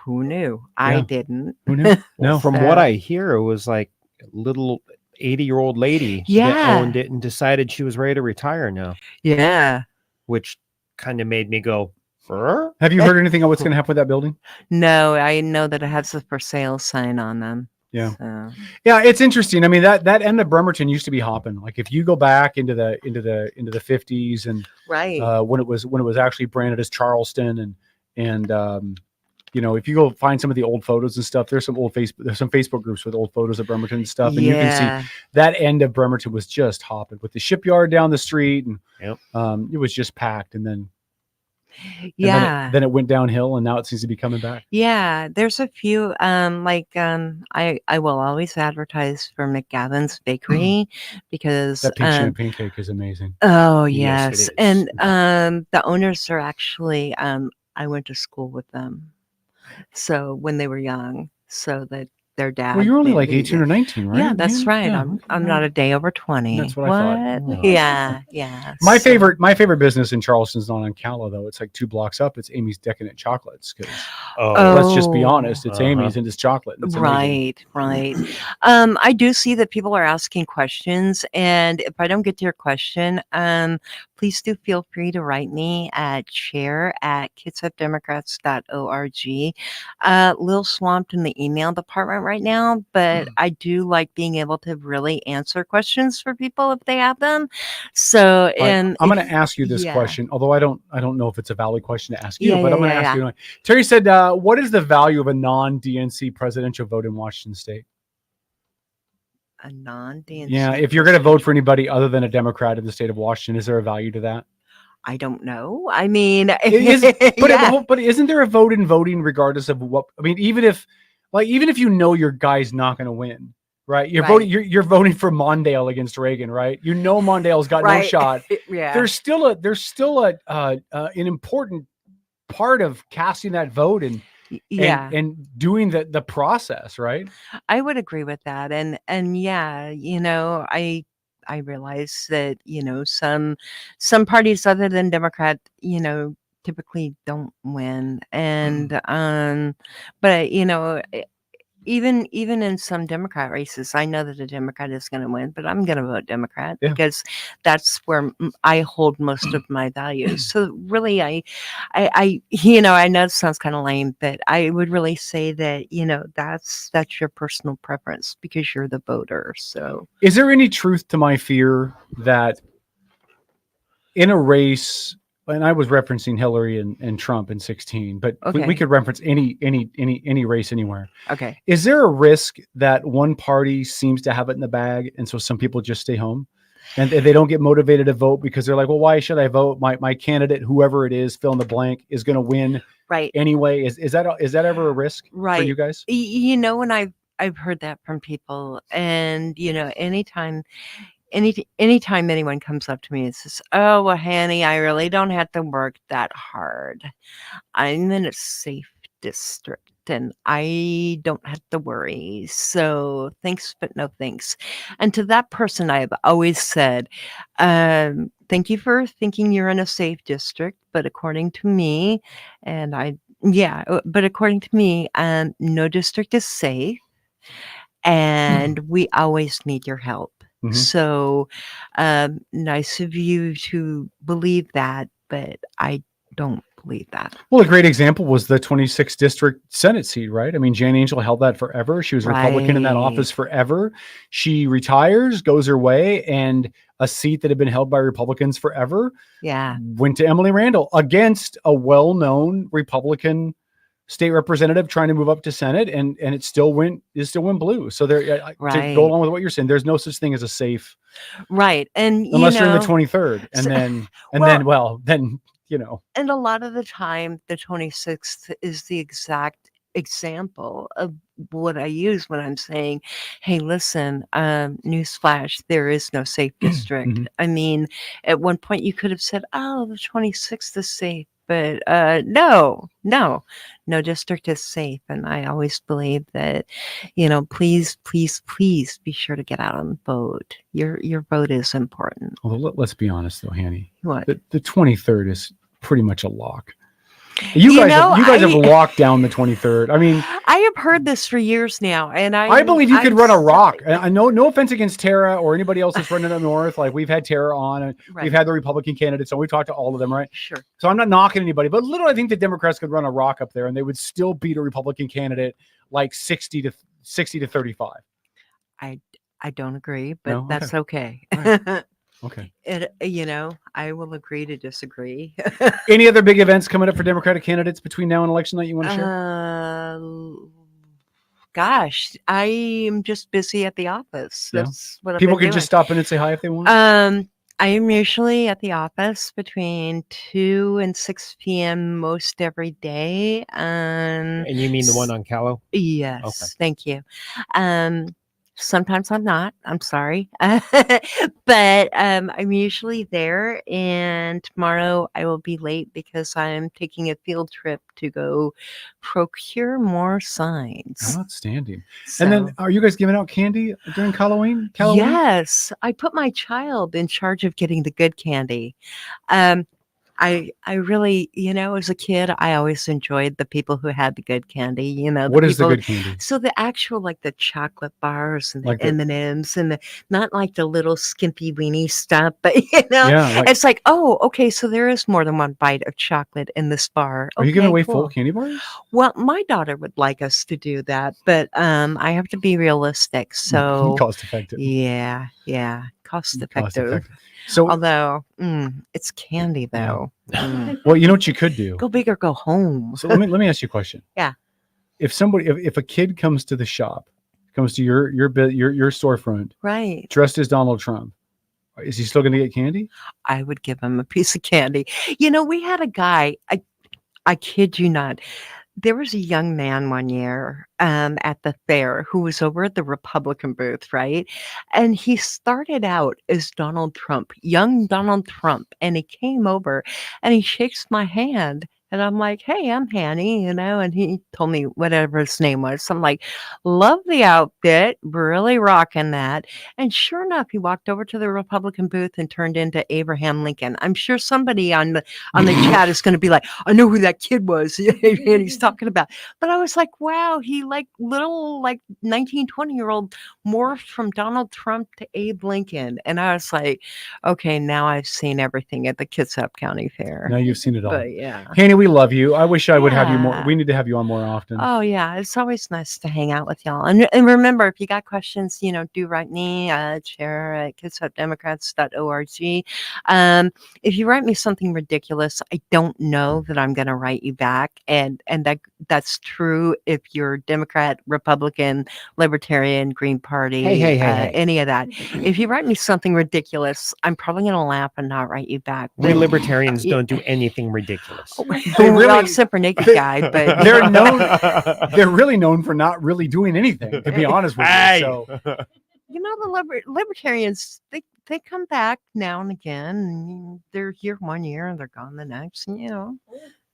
Who knew? I Yeah. didn't. Who knew? No. From what I hear, it was like a little 80-year-old lady that Yeah. owned it and decided she was ready to retire now, Yeah. which kind of made me go, "Huh?" Have you heard anything on what's going to happen with that building? No, I know that it has a for sale sign on them. Yeah. So. Yeah, it's interesting. I mean, that end of Bremerton used to be hopping. Like if you go back into the 50s and Right. when it was actually branded as Charleston and you know, if you go find some of the old photos and stuff, there's some Facebook groups with old photos of Bremerton and stuff, and you can see that end of Bremerton was just hopping with the shipyard down the street, and it was just packed. And then then it went downhill, and now it seems to be coming back. Yeah, there's a few I will always advertise for McGavin's Bakery because That pink champagne cake is amazing. Oh Yes, yes. it is. And the owners are actually I went to school with them. So when they were young, so that their dad. Well, you're only like 18 or 19, right? Yeah, that's right. Yeah, I'm not a day over 20. That's what I thought. What? Yeah. My favorite business in Charleston's not on Calla though. It's like 2 blocks up. It's Amy's Decadent Chocolates. Let's just be honest. It's Amy's and it's chocolate. It's amazing. Right. I do see that people are asking questions, and if I don't get to your question, please do feel free to write me at chair@kitsapdemocrats.org. A little swamped in the email department right now, but I do like being able to really answer questions for people if they have them. So, and I'm going to ask you this question, although I don't know if it's a valid question to ask you, but I'm going to ask you anyway. Terry said, what is the value of a non-DNC presidential vote in Washington State? A non-DNC? Yeah, if you're going to vote for anybody other than a Democrat in the state of Washington, is there a value to that? I don't know. I mean, but isn't there a vote in voting regardless of what? I mean, even if you know your guy's not going to win, right? You're voting. You're voting for Mondale against Reagan, right? You know Mondale's got no shot. Yeah. There's still an important part of casting that vote and doing the process, right? I would agree with that, and yeah, you know, I realize that, you know, some parties other than Democrat, you know, typically don't win, and but you know, even in some Democrat races, I know that a Democrat is going to win, but I'm going to vote Democrat because that's where I hold most of my values. So really, I you know, I know it sounds kind of lame, but I would really say that, you know, that's your personal preference because you're the voter. So is there any truth to my fear that in a race, and I was referencing Hillary and Trump in 2016, but we could reference any race anywhere. Okay. Is there a risk that one party seems to have it in the bag, and so some people just stay home, and they don't get motivated to vote because they're like, well, why should I vote? My candidate, whoever it is, fill in the blank, is going to win anyway. Is that ever a risk for you guys? You know, when I've heard that from people, and you know, anytime anyone comes up to me and says, oh, well, Hannie, I really don't have to work that hard. I'm in a safe district and I don't have to worry. So thanks, but no thanks. And to that person, I've always said, thank you for thinking you're in a safe district. But according to me, no district is safe. And we always need your help. Mm-hmm. So nice of you to believe that, but I don't believe that. Well, a great example was the 26th district Senate seat, right? I mean, Jan Angel held that forever. She was a Republican in that office forever. She retires, goes her way, and a seat that had been held by Republicans forever went to Emily Randall against a well-known Republican state representative trying to move up to Senate, and it still went blue. So there, to go along with what you're saying, there's no such thing as a safe, and unless you're in the 23rd, and then you know. And a lot of the time, the 26th is the exact example of what I use when I'm saying, hey, listen, newsflash, there is no safe district. Mm-hmm. I mean, at one point you could have said, oh, the 26th is safe. But no district is safe. And I always believe that, you know, please be sure to get out and vote. Your vote is important. Well, let's be honest, though, Hannie. What? The 23rd is pretty much a lock. You guys, know, have locked down the 23rd. I mean, I have heard this for years now, and I believe you could run a rock. I know, no offense against Tara or anybody else that's running up north. Like we've had Tara on, and Right. we've had the Republican candidates, so we've talked to all of them, right? Sure. So I'm not knocking anybody, but literally, I think the Democrats could run a rock up there, and they would still beat a Republican candidate like 60 to 35. I don't agree, but No? that's okay. Okay. I will agree to disagree. Any other big events coming up for Democratic candidates between now and election night you want to share? Gosh, I am just busy at the office. Yeah. That's what People I've been can just stop in and say hi if they want. I am usually at the office between 2 and 6 p.m. most every day. And you mean the one on Callow? Yes, Okay. thank you. Sometimes I'm not. I'm sorry. But I'm usually there. And tomorrow I will be late because I'm taking a field trip to go procure more signs. Outstanding. And then are you guys giving out candy during Halloween? Yes, I put my child in charge of getting the good candy. I really, as a kid, I always enjoyed the people who had the good candy. What is the good candy? So the actual, like the chocolate bars and the Like the- M&Ms and not like the little skimpy weenie stuff, but Yeah, it's like, oh, okay, so there is more than one bite of chocolate in this bar. Are you giving Okay, away cool. full candy bars? Well, my daughter would like us to do that, but I have to be realistic. So Cost effective. yeah, cost Cost effective. effective. So, Although it's candy though. well, you know what you could do? Go big or go home. So let me ask you a question. Yeah. If a kid comes to the shop, comes to your storefront, Right. dressed as Donald Trump, is he still going to get candy? I would give him a piece of candy. We had a guy, I kid you not. There was a young man one year at the fair who was over at the Republican booth, right? And he started out as Donald Trump, young Donald Trump. And he came over and he shakes my hand. And I'm like, hey, I'm Hannie, and he told me whatever his name was. So I'm like, love the outfit, really rocking that. And sure enough, he walked over to the Republican booth and turned into Abraham Lincoln. I'm sure somebody on the chat is going to be like, I know who that kid was and he's talking about. But I was like, wow, he little 19, 20-year-old morphed from Donald Trump to Abe Lincoln. And I was like, okay, now I've seen everything at the Kitsap County Fair. Now you've seen it all. But yeah. Hannie, we love you. I wish I would have you more. Yeah. We need to have you on more often. Oh yeah, it's always nice to hang out with y'all. And remember, if you got questions, do write me, chair at kitsapdemocrats.org. If you write me something ridiculous, I don't know that I'm going to write you back, and that's true if you're Democrat, Republican, Libertarian, Green Party, Hey. any of that. If you write me something ridiculous, I'm probably going to laugh and not write you back. We But- libertarians don't do anything ridiculous. They well, really- except for Naked Guy, but They're known. They're really known for not really doing anything. To be honest with you, so the libertarians, they come back now and again. And they're here one year and they're gone the next. And,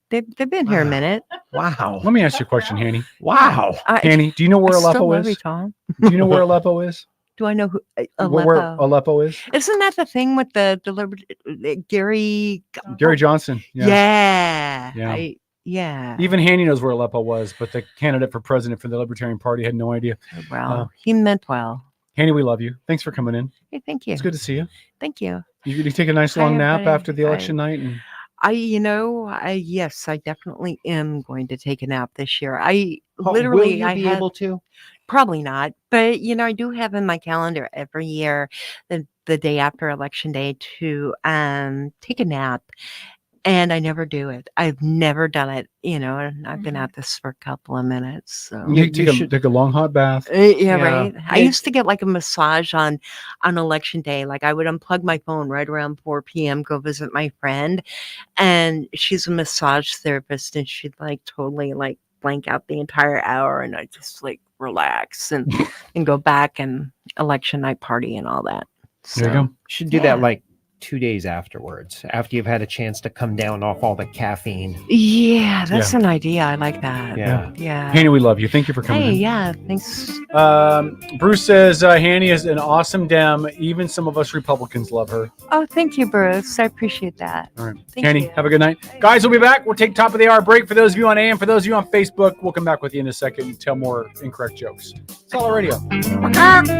they've been here a minute. Wow. let me ask you a question, Hannie. Wow. Hannie, do you know where I still Aleppo love you, is? Tom. Do you know where Aleppo is? Do I know who Where Aleppo? Aleppo is? Isn't that the thing with the Gary? Gary Johnson. Yeah. Yeah. Even Hannie knows where Aleppo was, but the candidate for president for the Libertarian Party had no idea. Well, he meant well. Hannie, we love you. Thanks for coming in. Hey, thank you. It's good to see you. Thank you. You take a nice Hi, long nap everybody. after the election night, and Yes, I definitely am going to take a nap this year. I Will literally, you I be have, able to? probably not, but I do have in my calendar every year the day after election day to take a nap. And I never do it. I've never done it, and I've been at this for a couple of minutes. So you take a long hot bath. yeah, right. I used to get like a massage on election day. Like I would unplug my phone right around 4 p.m., go visit my friend, and she's a massage therapist, and she'd totally blank out the entire hour, and I just relax and go back and election night party and all that. So, There you go. Should do that 2 days afterwards, after you've had a chance to come down off all the caffeine. Yeah, that's an idea. I like that. Yeah. Yeah. Hannie, we love you. Thank you for coming Hey, in. yeah. Thanks. Bruce says Hannie is an awesome Dem. Even some of us Republicans love her. Oh, thank you, Bruce. I appreciate that. All right. Thank Hannie, you. have a good night. Guys, we'll be back. We'll take top of the hour break for those of you on AM. For those of you on Facebook, we'll come back with you in a second and tell more incorrect jokes. It's Outlaw Radio.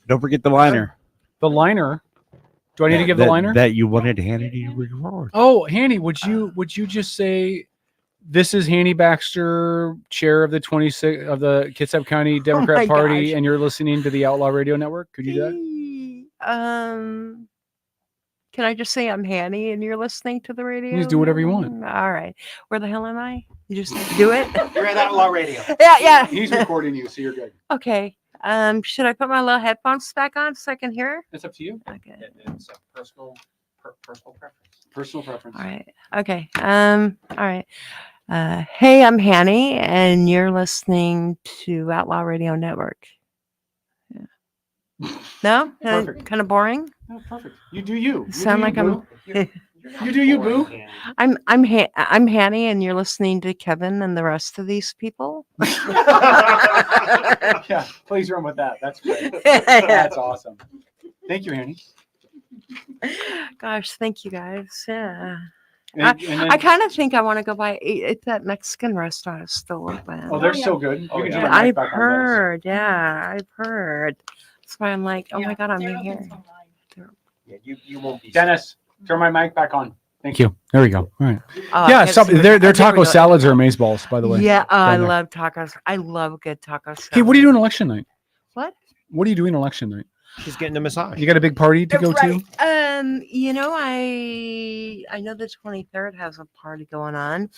Don't forget the liner. The liner. Do I need to give the liner? That you wanted Hannie to record. Oh, Hannie, would you just say this is Hannie Baxter, chair of the 26 of the Kitsap County Democrat my Party, gosh. and you're listening to the Outlaw Radio Network? Could you do that? Can I just say I'm Hannie and you're listening to the radio? You just do whatever you want. All right. Where the hell am I? You just do it? You're at Outlaw Radio. Yeah. He's recording you, so you're good. Okay. Should I put my little headphones back on so I can hear? It's up to you. Okay. It's a personal preference. Personal preference. All right. Okay. All right. Hey, I'm Hannie, and you're listening to Outlaw Radio Network. Yeah. No? Perfect. Kind of boring? No, perfect. You do you. Sound like I'm. You do you, boo. I'm Hannie, and you're listening to Kevin and the rest of these people. Yeah, please run with that. That's great. That's awesome. Thank you, Hannie. Gosh, thank you guys. Yeah. And then- I kind of think I want to go by. It's that Mexican restaurant is still open. Oh, they're so good. You can turn the mic I've back on, heard. Yeah, I've heard. That's why I'm like, oh my God, I'm here. Yeah, you won't be. Dennis, turn my mic back on. Thank you. There we go. All right. Oh, Yeah, I can't see their there taco we go. salads are amazeballs, by the way. Yeah, I down there. love tacos. I love good tacos. Hey, what are you doing election night? What? What are you doing election night? She's getting a massage. You got a big party to go to? You know, I know the 23rd has a party going on.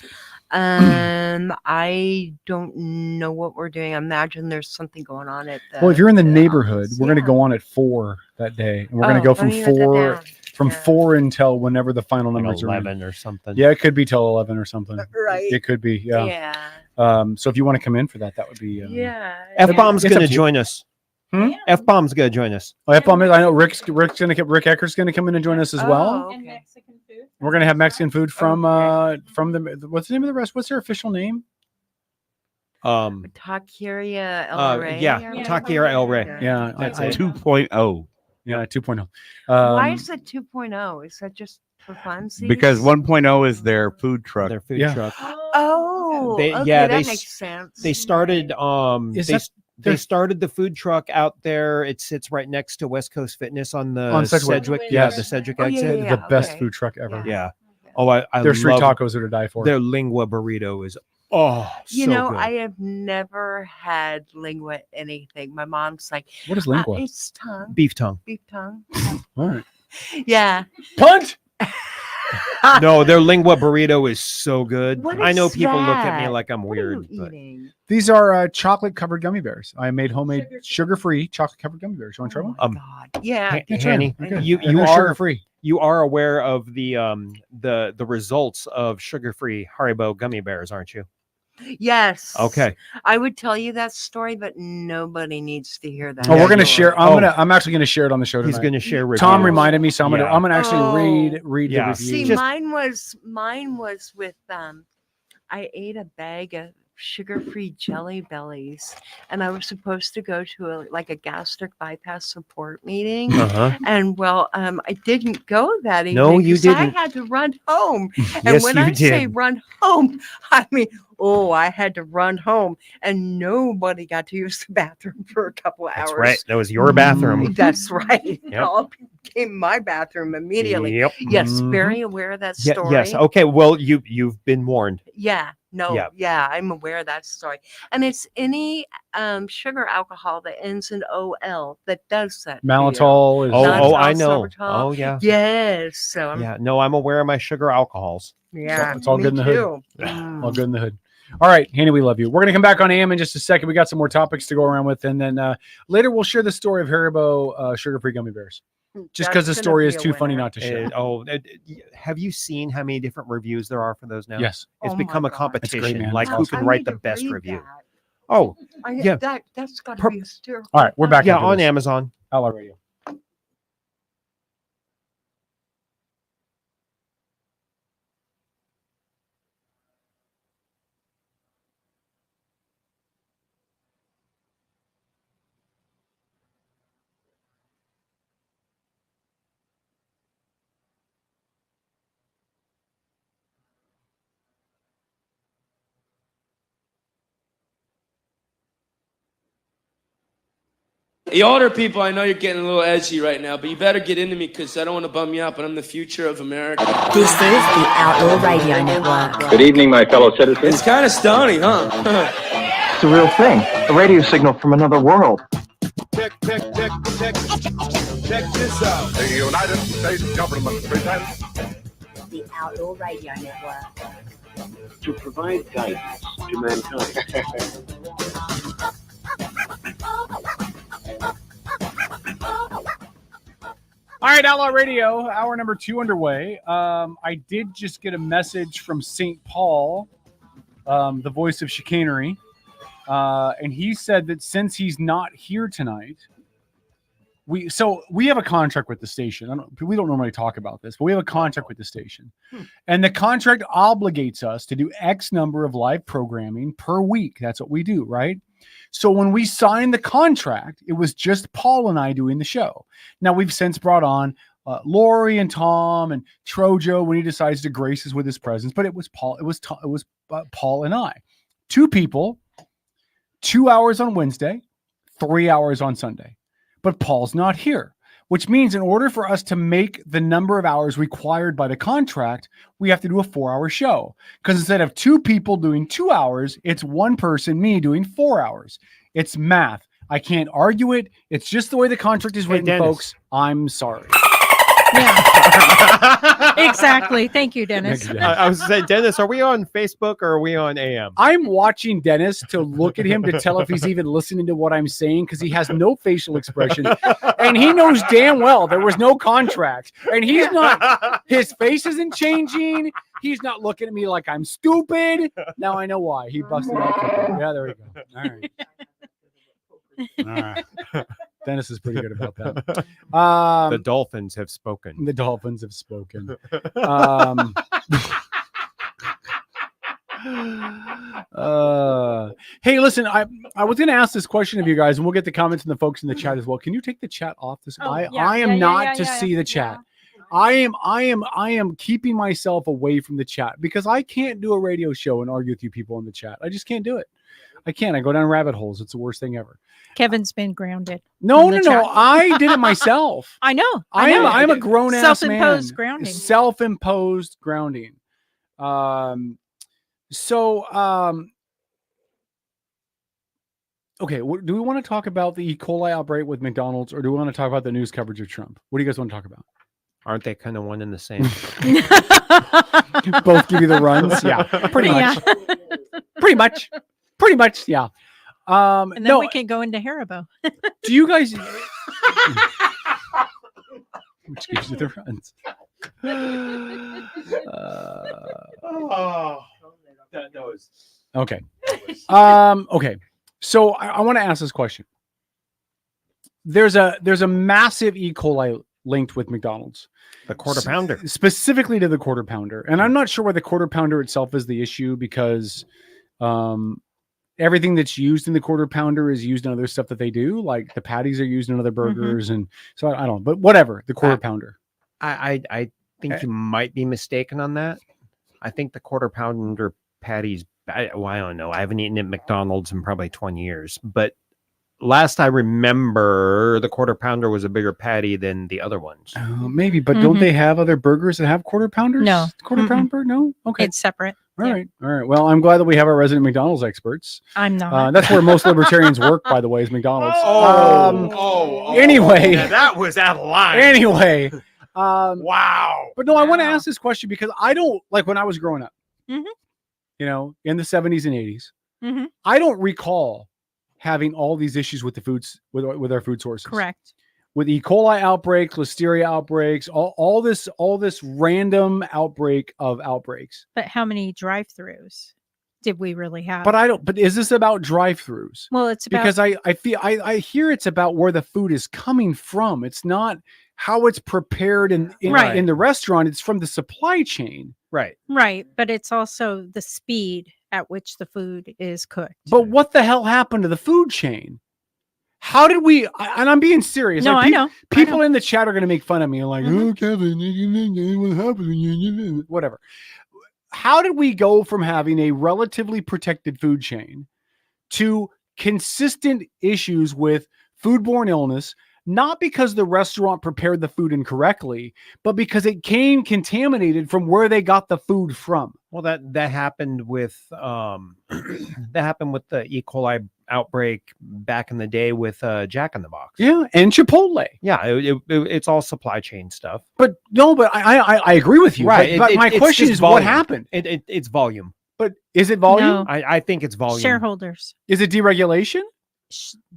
I don't know what we're doing. I imagine there's something going on at the. Well, if you're in the neighborhood, office. we're going to Yeah. go on at 4 that day, and we're going to Oh, go let from me write that 4 down. from Yeah. 4 until whenever the final Like numbers are in. 11 or something. Yeah, it could be till 11 or something. Right. It could be. Yeah. Yeah. So if you want to come in for that, that would be. Yeah. F bomb's It's up going to to you. join us. Hmm? F bomb's going to join us. Oh, F-bomb, I know Rick Ecker's going to come in and join us as well. Oh, And okay. Mexican food. We're going to have Mexican food from Okay. the what's the name of the rest? What's their official name? Taqueria El Rey. Yeah, Yeah. Taqueria El Rey. Yeah, That's I- it. 2.0. Yeah, 2.0. Why is it 2.0? Is that just for fun? Because 1.0 is their food truck. Their food Yeah. truck. Oh, They- okay, yeah, that they makes sense. They started Is they, that they their- started the food truck out there. It sits right next to West Coast Fitness on the On Sedgwick. Sedgwick. Yes. Yeah, the Sedgwick Oh, yeah, exit. yeah, the best okay. food truck ever. Yeah. Oh, I Their street love tacos are to die for. their lingua burrito is You so know, good. I have never had lingua anything. My mom's like, What is lingua? it's tongue, beef tongue. beef tongue. All right. Yeah. Punt. No, their lingua burrito is so good. What I know is people look at me that? like I'm What are weird, you but eating? These are chocolate covered gummy bears. I made homemade sugar-free chocolate covered gummy bears. You want to try one? God. Yeah. Ha- Hannie, Okay. you And they're are sugar-free. you are aware of the results of sugar-free Haribo gummy bears, aren't you? Yes. Okay. I would tell you that story, but nobody needs to hear that. Oh, we're gonna story. share. Oh. I'm actually gonna share it on the show tonight. He's going to share reviews. Tom reminded me, so I'm Yeah. gonna actually Oh. read Yeah. the See, review. Just- mine was with I ate a bag of sugar-free jelly bellies, and I was supposed to go to a gastric bypass support meeting. Uh-huh. And well, I didn't go that evening. No, you 'cause I didn't. had to run home. And Yes, when you I say did. run home, I mean, I had to run home, and nobody got to use the bathroom for a couple of That's hours. right. That was your bathroom. That's right. It Yep. all became my bathroom immediately. Yep. Yes, Mhm. very aware of that Yeah, story. yes. Okay. Well, you've been warned. Yeah, no, Yeah. yeah, I'm aware of that story. And it's any sugar alcohol that ends in OL that does that. Malitol is. I know. Sorbitol. Oh, yeah. Yes. So Yeah. No, I'm aware of my sugar alcohols. yeah, It's all me good in the too. hood. All good in the hood. All right, Hannie, we love you. We're going to come back on AM in just a second. We got some more topics to go around with. And then later we'll share the story of Haribo sugar-free gummy bears. Just because the That's story gonna is be a too funny winner. not to share. Have you seen how many different reviews there are for those now? Yes. It's Oh my become a God. competition. man. Like It's who awesome. can I write need the to best read review. that. Oh, yeah. That's got to Per- be hysterical. All right, we're back. yeah, after on this. Amazon. Outlaw Radio. The older people, I know you're getting a little edgy right now, but you better get into me because I don't want to bum you out, but I'm the future of America. This is the Outlaw Radio Network. Good evening, my fellow citizens. It's kind of stony, huh? It's a real thing. A radio signal from another world. Check this out. The United States government presents The Outlaw Radio Network. To provide guidance to mankind. All right, Outlaw Radio, hour number 2 underway. I did just get a message from St. Paul, the voice of chicanery, and he said that since he's not here tonight, we have a contract with the station. We don't normally talk about this, but we have a contract with the station, and the contract obligates us to do X number of live programming per week. That's what we do, right? So when we signed the contract, it was just Paul and I doing the show. Now we've since brought on Lori and Tom and Trojo when he decides to grace us with his presence, but it was Paul. It was Paul and I, 2 people, 2 hours on Wednesday, 3 hours on Sunday. But Paul's not here, which means in order for us to make the number of hours required by the contract, we have to do a 4-hour show. Because instead of 2 people doing 2 hours, it's 1 person, me, doing 4 hours. It's math. I can't argue it. It's just the way the contract is written, Dennis. folks. I'm sorry. Yeah. Exactly. Thank you, Dennis. Thank you, Dennis. I was saying, Dennis, are we on Facebook or are we on AM? I'm watching Dennis to look at him to tell if he's even listening to what I'm saying because he has no facial expression. And he knows damn well there was no contract. And he's not, his face isn't changing. He's not looking at me like I'm stupid. Now I know why. He busted out. Yeah, there we go. All right. All right. Dennis is pretty good about that. The Dolphins have spoken. The Dolphins have spoken. Hey, listen, I was going to ask this question of you guys, and we'll get the comments and the folks in the chat as well. Can you take the chat off this? I am not to see the chat. I am keeping myself away from the chat because I can't do a radio show and argue with you people in the chat. I just can't do it. I can't. I go down rabbit holes. It's the worst thing ever. Kevin's been grounded. No. I did it myself. I know. I'm a grown ass man. Self-imposed grounding. Self-imposed grounding. Okay. Do we want to talk about the E. coli outbreak with McDonald's, or do we want to talk about the news coverage of Trump? What do you guys want to talk about? Aren't they kind of one and the same? Both give you the runs. Yeah, pretty much. Pretty much. Yeah. And then we can go into Haribo. Do you guys? Which gives you the runs. That was okay. Okay. So I want to ask this question. There's a massive E. coli linked with McDonald's. the quarter pounder. Specifically to the quarter pounder. And I'm not sure why the quarter pounder itself is the issue because everything that's used in the quarter pounder is used in other stuff that they do. Like the patties are used in other burgers. And so I don't know, but whatever, the quarter pounder. I think you might be mistaken on that. I think the quarter pounder patties, I don't know. I haven't eaten at McDonald's in probably 20 years, but last I remember, the quarter pounder was a bigger patty than the other ones. Maybe, but don't they have other burgers that have quarter pounders? No. Quarter pounder? No? Okay. It's separate. All right. Well, I'm glad that we have our resident McDonald's experts. I'm not. That's where most libertarians work, by the way, is McDonald's. Anyway, that was out of line. Anyway, wow. But no, I want to ask this question because I don't like when I was growing up. Mhm. You know, in the 70s and 80s, Mhm. I don't recall having all these issues with the foods with our food sources. Correct. With E. coli outbreaks, Listeria outbreaks, all this random outbreak of outbreaks. But how many drive-throughs did we really have? But is this about drive-throughs? Well, it's about Because I hear it's about where the food is coming from. It's not how it's prepared in the restaurant. It's from the supply chain. Right. right, but it's also the speed at which the food is cooked. But what the hell happened to the food chain? How did we? And I'm being serious. No, I know. People in the chat are going to make fun of me, like, "Oh, Kevin, what happened?" Whatever. How did we go from having a relatively protected food chain to consistent issues with foodborne illness? Not because the restaurant prepared the food incorrectly, but because it came contaminated from where they got the food from. Well, that happened with that happened with the E. coli outbreak back in the day with Jack in the Box. Yeah, and Chipotle. Yeah, it's all supply chain stuff. But I agree with you. Right. But my question is, what happened? It's volume. But is it volume? No. I think it's volume. Shareholders. Is it deregulation?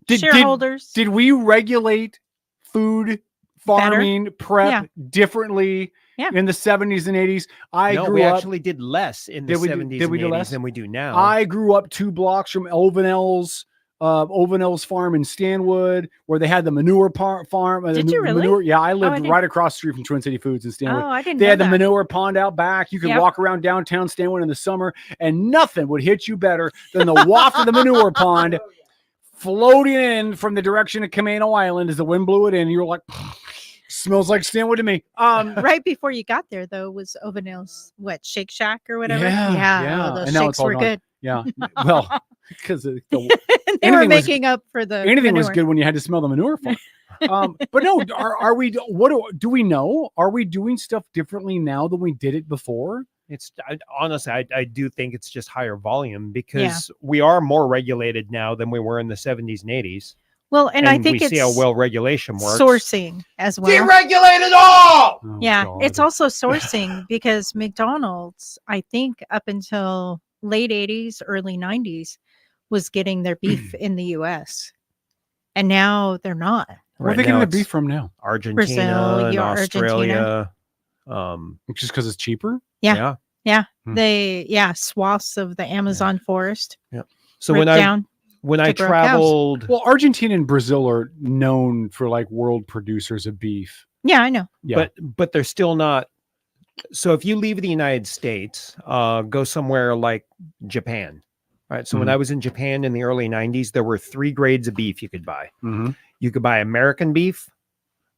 Shareholders. Did we regulate food farming prep differently in the 70s and 80s? We actually did less in the 70s and 80s than we do now. I grew up 2 blocks from Ovenel's farm in Stanwood, where they had the manure farm. Did you really? Manure, yeah, I lived didn't- right across the street from Twin City Foods in Stanwood. Oh, I didn't They know had the that. manure pond out back. You could Yep. walk around downtown Stanwood in the summer, and nothing would hit you better than the waft of the manure pond floating in from the direction of Camano Island as the wind blew it in. You were like, smells like Stanwood to me. Right before you got there, though, was Ovenel's Shake Shack or whatever. Yeah. Oh, those And now shakes it's all were gone. good. Yeah. Well, because They were anything was- making up for the anything was manure. good when you had to smell the manure farm. But no, are we? Do we know? Are we doing stuff differently now than we did it before? Honestly, I do think it's just higher volume because we are more regulated now than we were in the 70s and 80s. Well, and I think we it's see how well regulation works. sourcing as well. Deregulate it all. Yeah, God. it's also sourcing because McDonald's, I think up until late 80s, early 90s, was getting their beef in the US. And now they're not. Where are they getting the beef from now? Argentina Brazil, and Argentina. Australia. Just because it's cheaper? Yeah. Swaths of the Amazon forest. Yeah. So right when I to grow traveled, Well, Argentina and Brazil are known for like world producers of beef. Yeah, I know. Yeah. but they're still not. So if you leave the United States, go somewhere like Japan. Right. So when I was in Japan in the early 90s, there were 3 grades of beef you could buy. Mm-hmm. You could buy American beef,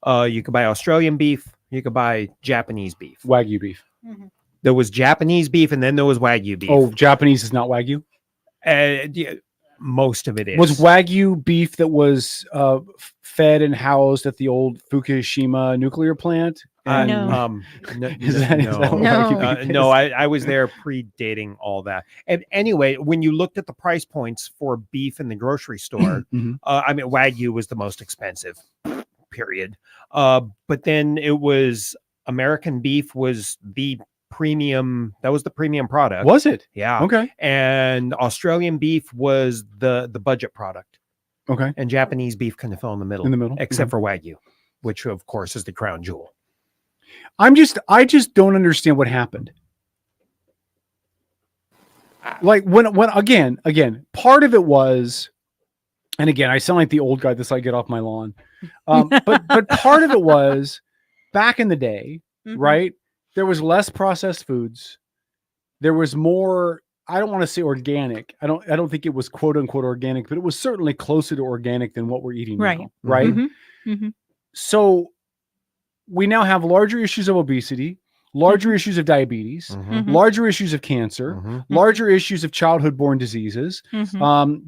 you could buy Australian beef, you could buy Japanese beef. Wagyu beef. There was Japanese beef, and then there was Wagyu beef. Oh, Japanese is not Wagyu? Yeah, most of it is. Was Wagyu beef that was fed and housed at the old Fukushima nuclear plant? No. Is that what Wagyu beef is? No, I was there predating all that. And anyway, when you looked at the price points for beef in the grocery store, I mean, Wagyu was the most expensive, period. But then it was American beef was the premium. That was the premium product. Was it? Yeah. Okay. And Australian beef was the budget product. Okay. And Japanese beef kind of fell in the middle. In the middle. Except for Wagyu, which of course is the crown jewel. I just don't understand what happened. Like when again, part of it was, and again, I sound like the old guy. This I get off my lawn. But part of it was back in the day, right? There was less processed foods. There was more. I don't want to say organic. I don't think it was quote unquote organic, but it was certainly closer to organic than what we're eating now. Right. So we now have larger issues of obesity, larger issues of diabetes, larger issues of cancer, larger issues of childhood-borne diseases,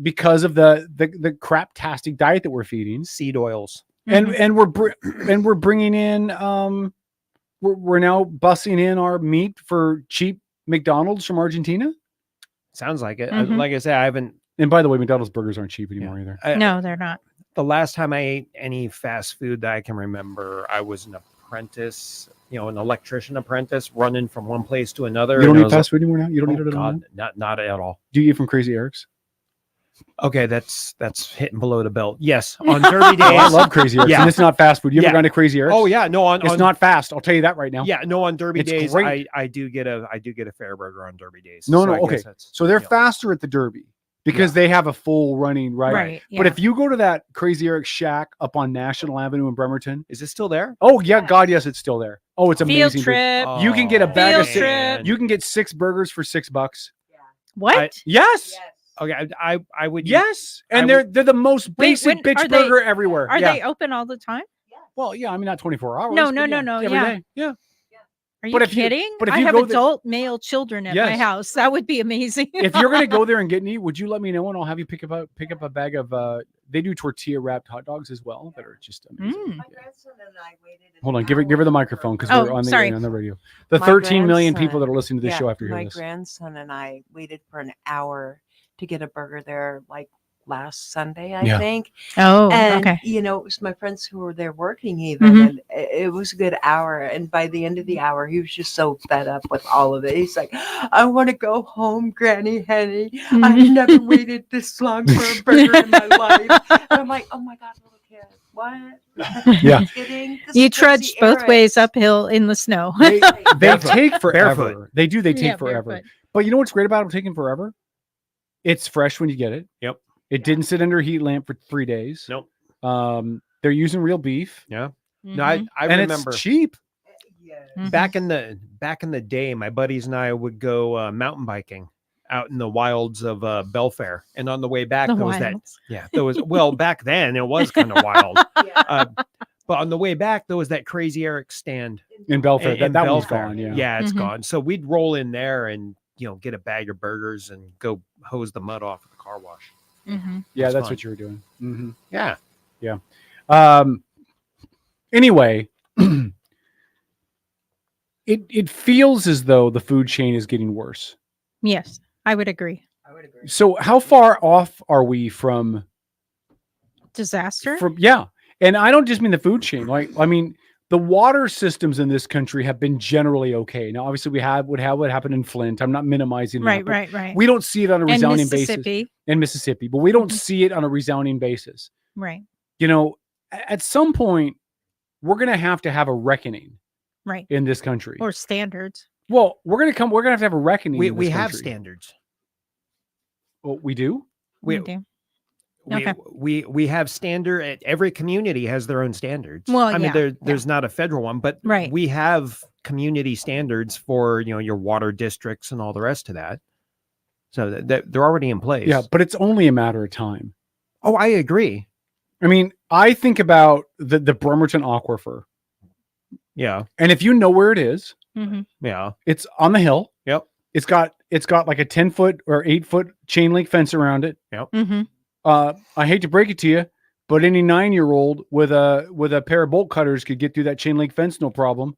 because of the craptastic diet that we're feeding, seed oils, and we're bringing in we're now bussing in our meat for cheap McDonald's from Argentina? Sounds like it. Mhm. Like I said, I haven't. And by the way, McDonald's burgers aren't cheap anymore either. No, they're not. The last time I ate any fast food that I can remember, I was an apprentice, an electrician apprentice running from one place to another. You don't and I eat was fast food anymore now? You don't oh eat it at all? God, not at all. Do you eat from Crazy Eric's? Okay, that's hitting below the belt. Yes, on Derby days. Oh, I love Crazy Eric's. Yeah. And it's not fast food. You ever Yeah. gone to Crazy Eric's? Oh yeah, no, it's not fast. I'll tell you that right now. Yeah, no, on Derby It's days, great. I do get a fair burger on Derby days. No, So no, I guess okay. that's, So they're faster at the Derby because they have a full running right. Right, But yeah. if you go to that Crazy Eric's shack up on National Avenue in Bremerton, is it still there? Oh yeah, God, yes, it's still there. Oh, it's amazing. Field trip. You can get a bag of Field trip. You can get 6 burgers for $6. What? Yes. Okay, I would. Yes, and they're the most basic bitch burger everywhere. Are Yeah. they open all the time? Well, yeah, I mean not 24 hours. No, but no, yeah, no, every yeah. day. Yeah. Are you But if you- kidding? but if I you have go there- adult male children at my Yes. house. That would be amazing. If you're gonna go there and get any, would you let me know and I'll have you pick up a bag of they do tortilla wrapped hot dogs as well that are just amazing. Mm. Hold on, give her the microphone because Oh, we're on sorry. the radio. The My 13 million grandson- people that are listening to this yeah, show after my hearing this. grandson and I waited for an hour to get a burger there, like last Sunday, I Yeah. think. Oh, and okay. it was my friends who were there working even, Mhm. and it was a good hour. And by the end of the hour, he was just so fed up with all of it. He's like, "I want to go home, Granny Hannie. I've never waited this long for a burger in my life." And I'm like, "Oh my God, little kid, what?" Yeah. Kidding? This You is trudged Crazy both Eric. ways uphill in the snow. They Barefoot. take forever. Barefoot. They do. They take Yeah, forever. barefoot. But you know what's great about them taking forever? It's fresh when you get it. Yep. It didn't sit under a heat lamp for 3 days. Nope. They're using real beef. Yeah. Mhm. No, I And remember it's cheap. Mhm. back in the day, my buddies and I would go mountain biking out in the wilds of Belfair, and on the way back The there was that. wilds. Yeah, there was. Well, back then it was kind of wild. But on the way back there was that Crazy Eric stand In Belfair. in That one's Belfair. gone. Yeah. Yeah, it's Mhm. gone. So we'd roll in there and get a bag of burgers and go hose the mud off at the car wash. Mhm. Yeah, It's that's fun. what you were doing. Mm-hmm. Yeah. Anyway, it feels as though the food chain is getting worse. Yes, I would agree. So how far off are we from Disaster. yeah? And I don't just mean the food chain. Like, I mean, the water systems in this country have been generally okay. Now, obviously, we have what happened in Flint. I'm not minimizing that, Right, but right, right. We don't see it on a And resounding basis Mississippi. in Mississippi, but we don't see it on a resounding basis. Right, At some point, we're going to have a reckoning right. in this country. Or standards. Well, we're going to have a reckoning. in We this have country. standards. Well, we do. We do. we, Okay. we have standard. Every community has their own standards. Well, I mean, yeah, there's not a federal one, but Right. we have community standards for your water districts and all the rest of that. So that they're already in place. Yeah, but it's only a matter of time. Oh, I agree. I mean, I think about the Bremerton Aquifer, Yeah. and if you know where it is, Mm-hmm. Yeah. it's on the hill. Yep. It's got like a 10-foot or 8-foot chain link fence around it. Yep. Mm-hmm. I hate to break it to you, but any 9-year-old with a pair of bolt cutters could get through that chain link fence, no problem.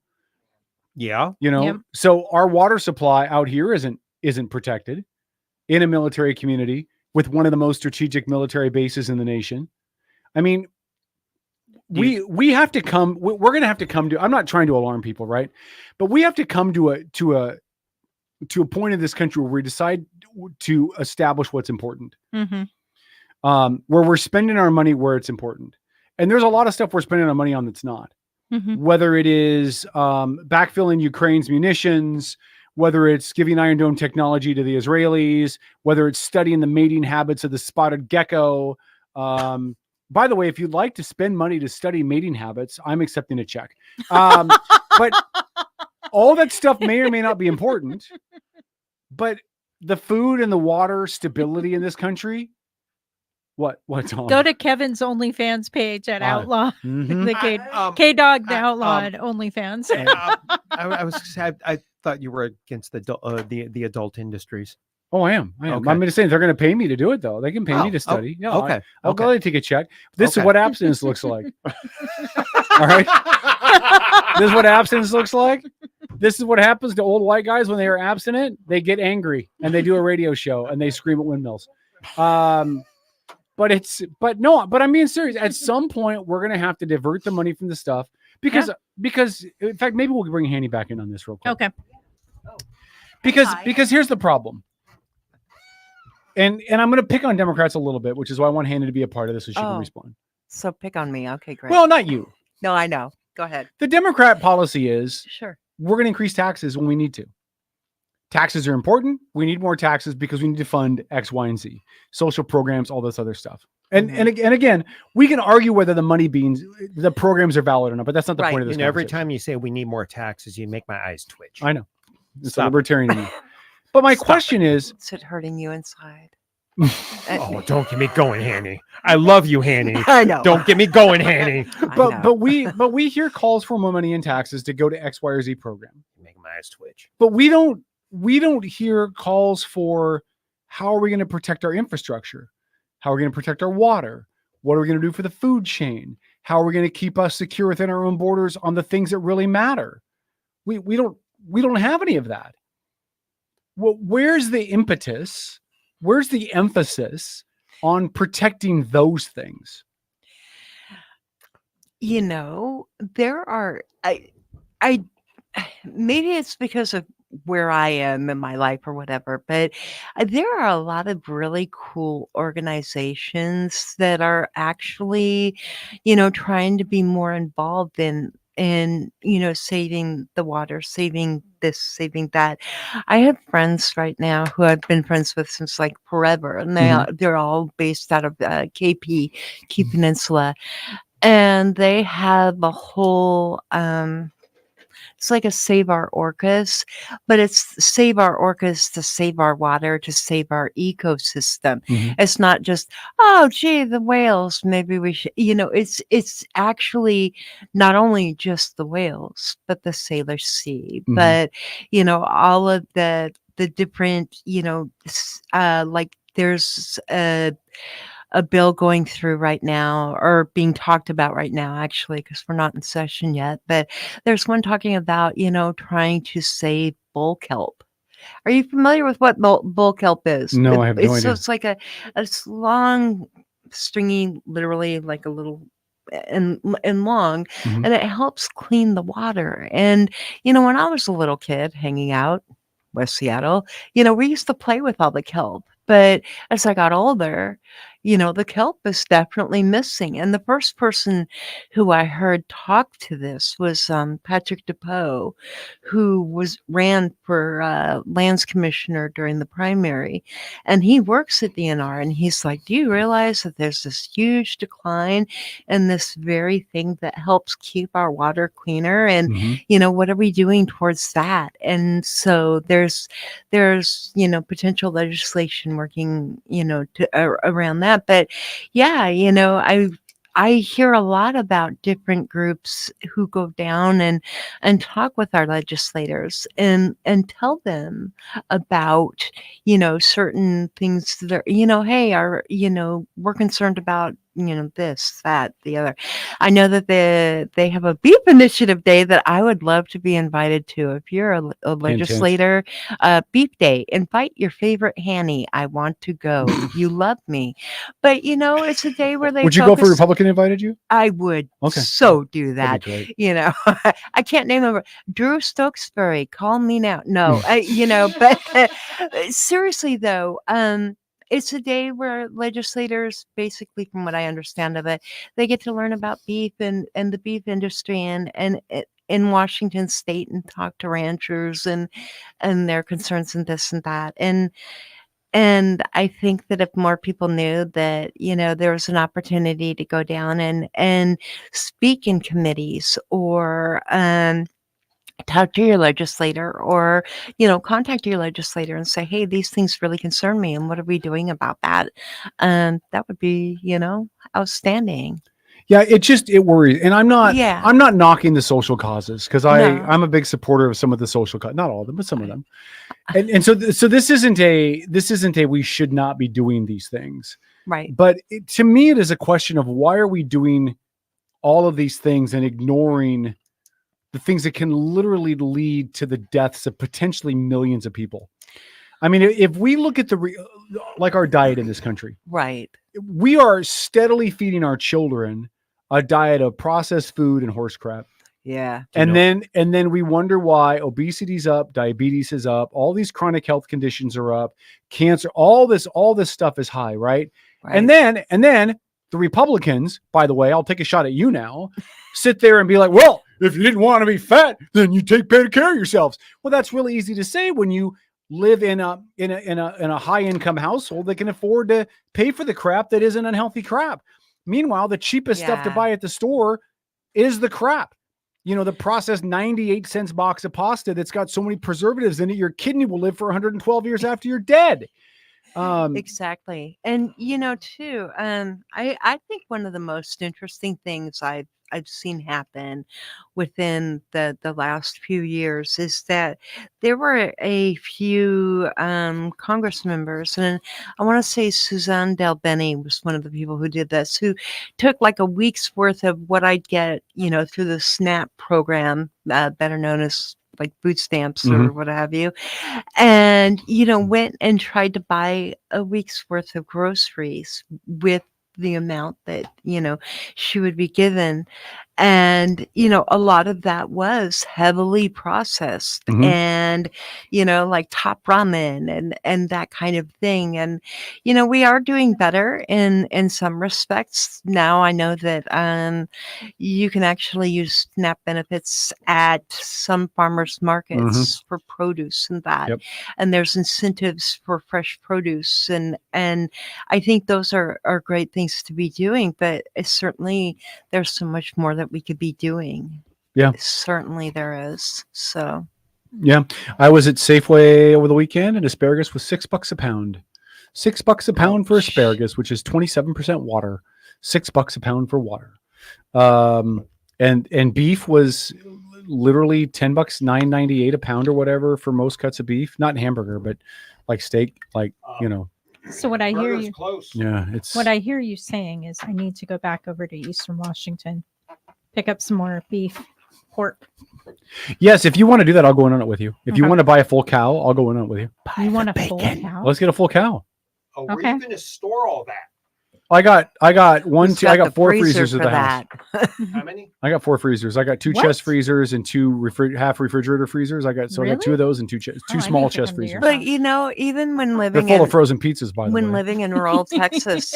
Yeah. Yep. So our water supply out here isn't protected in a military community with one of the most strategic military bases in the nation. I mean, we have to come. We're going to have to come to. I'm not trying to alarm people, right? But we have to come to a point in this country where we decide to establish what's important. Mm-hmm. Where we're spending our money where it's important. And there's a lot of stuff we're spending our money on that's not. Mm-hmm. Whether it is backfilling Ukraine's munitions, whether it's giving Iron Dome technology to the Israelis, whether it's studying the mating habits of the spotted gecko. By the way, if you'd like to spend money to study mating habits, I'm accepting a check. But all that stuff may or may not be important. But the food and the water stability in this country, what's on? Go to Kevin's OnlyFans page at Outlaw. Mhm. The K-Dog the Outlaw at OnlyFans. I thought you were against the adult industries. Oh, I am. Okay. I'm just saying they're going to pay me to do it, though. They can pay me to study. Yeah, okay. I'll gladly take a check. This is Okay. what abstinence looks like. All right. This is what abstinence looks like. This is what happens to old white guys when they are abstinent. They get angry and they do a radio show and they scream at windmills. But I'm being serious. At some point, we're gonna have to divert the money from the stuff because in fact, maybe we'll bring Hannie back in on this real quick. Okay. Because here's the problem. And I'm gonna pick on Democrats a little bit, which is why I want Hannie to be a part of this so she can respond. So pick on me. Okay, great. Well, not you. No, I know. Go ahead. The Democrat policy is Sure. We're gonna increase taxes when we need to. Taxes are important. We need more taxes because we need to fund X, Y, and Z, social programs, all this other stuff. And again, we can argue whether the programs are valid or not, but that's not the point of this. Every time you say we need more taxes, you make my eyes twitch. I know. It's a libertarian in me. But my question is, is it hurting you inside? Oh, don't get me going, Hannie. I love you, Hannie. I know. Don't get me going, Hannie. But we hear calls for more money in taxes to go to X, Y, or Z program. Make my eyes twitch. But we don't hear calls for how are we going to protect our infrastructure? How are we going to protect our water? What are we going to do for the food chain? How are we going to keep us secure within our own borders on the things that really matter? We don't have any of that. Well, where's the impetus? Where's the emphasis on protecting those things? There are I maybe it's because of where I am in my life or whatever, but there are a lot of really cool organizations that are actually, trying to be more involved in saving the water, saving this, saving that. I have friends right now who I've been friends with since like forever, and they're all based out of KP, Key Peninsula, and they have a whole it's like a Save Our Orcas, but it's Save Our Orcas to save our water, to save our ecosystem. It's not just, oh, gee, the whales, maybe we should, it's actually not only just the whales, but the Sailor Sea, but, all of the different, like there's a bill going through right now, or being talked about right now, actually, because we're not in session yet. But there's one talking about, trying to save bull kelp. Are you familiar with what bull kelp is? No, I have no idea. So it's like a long, stringy, literally like a little and long, and it helps clean the water. And when I was a little kid hanging out West Seattle, we used to play with all the kelp. But as I got older, the kelp is definitely missing. And the first person who I heard talk to this was Patrick DePoe, who ran for lands commissioner during the primary. And he works at DNR. And he's like, do you realize that there's this huge decline in this very thing that helps keep our water cleaner? And, what are we doing towards that? And so there's potential legislation working, around that. But yeah, I hear a lot about different groups who go down and talk with our legislators and tell them about, certain things that are, hey, we're concerned about, this, that, the other. I know that they have a beef initiative day that I would love to be invited to. If you're a legislator, beef day, invite your favorite Hannie. I want to go. You love me. But, it's a day where they Would you go for Republican invited you? I would so do that. I can't name them. Drew Stokesbury, call me now. No, but seriously though, it's a day where legislators, basically from what I understand of it, they get to learn about beef and the beef industry and in Washington state and talk to ranchers and their concerns and this and that. And I think that if more people knew that, there was an opportunity to go down and speak in committees or talk to your legislator or, contact your legislator and say, hey, these things really concern me. And what are we doing about that? That would be, outstanding. Yeah, it worries. And I'm not knocking the social causes because I'm a big supporter of some of the social causes, not all of them, but some of them. And so this isn't a we should not be doing these things. Right. But to me, it is a question of why are we doing all of these things and ignoring the things that can literally lead to the deaths of potentially millions of people. I mean, if we look at like our diet in this country, Right. we are steadily feeding our children a diet of processed food and horse crap. Yeah. And then we wonder why obesity's up, diabetes is up, all these chronic health conditions are up, cancer, all this stuff is high, right? And then the Republicans, by the way, I'll take a shot at you now, sit there and be like, well, if you didn't want to be fat, then you take better care of yourselves. Well, that's really easy to say when you live in a high income household that can afford to pay for the crap that isn't unhealthy crap. Meanwhile, the cheapest stuff to buy at the store is the crap. The processed 98 cents box of pasta that's got so many preservatives in it, your kidney will live for 112 years after you're dead. Exactly. And too, I think one of the most interesting things I've seen happen within the last few years is that there were a few Congress members, and I want to say Suzanne Delbene was one of the people who did this, who took like a week's worth of what I'd get, through the SNAP program, better known as like food stamps or what have you, and went and tried to buy a week's worth of groceries with the amount that she would be given. And a lot of that was heavily processed and like top ramen and that kind of thing. And we are doing better in some respects now. I know that you can actually use SNAP benefits at some farmers markets for produce and that. And there's incentives for fresh produce, and I think those are great things to be doing, but certainly there's so much more that we could be doing. Yeah, certainly there is. So yeah, I was at Safeway over the weekend, and asparagus was $6 a pound. $6 a pound for asparagus, which is 27% water. $6 a pound for water. And beef was literally $10, $9.98 a pound or whatever for most cuts of beef, not hamburger, but like steak, like So what I hear you, what I hear you saying is, I need to go back over to Eastern Washington, pick up some more beef, pork. Yes, if you want to do that, I'll go in on it with you. If you want to buy a full cow, I'll go in on it with you. You want a full cow? Let's get a full cow. Oh, where are you going to store all that? I got four freezers at the house. How many? I got 4 freezers. I got 2 chest freezers and 2 half refrigerator freezers. I got 2 of those and 2 small chest freezers. But even when living they're full of frozen pizzas, by the way. When living in rural Texas,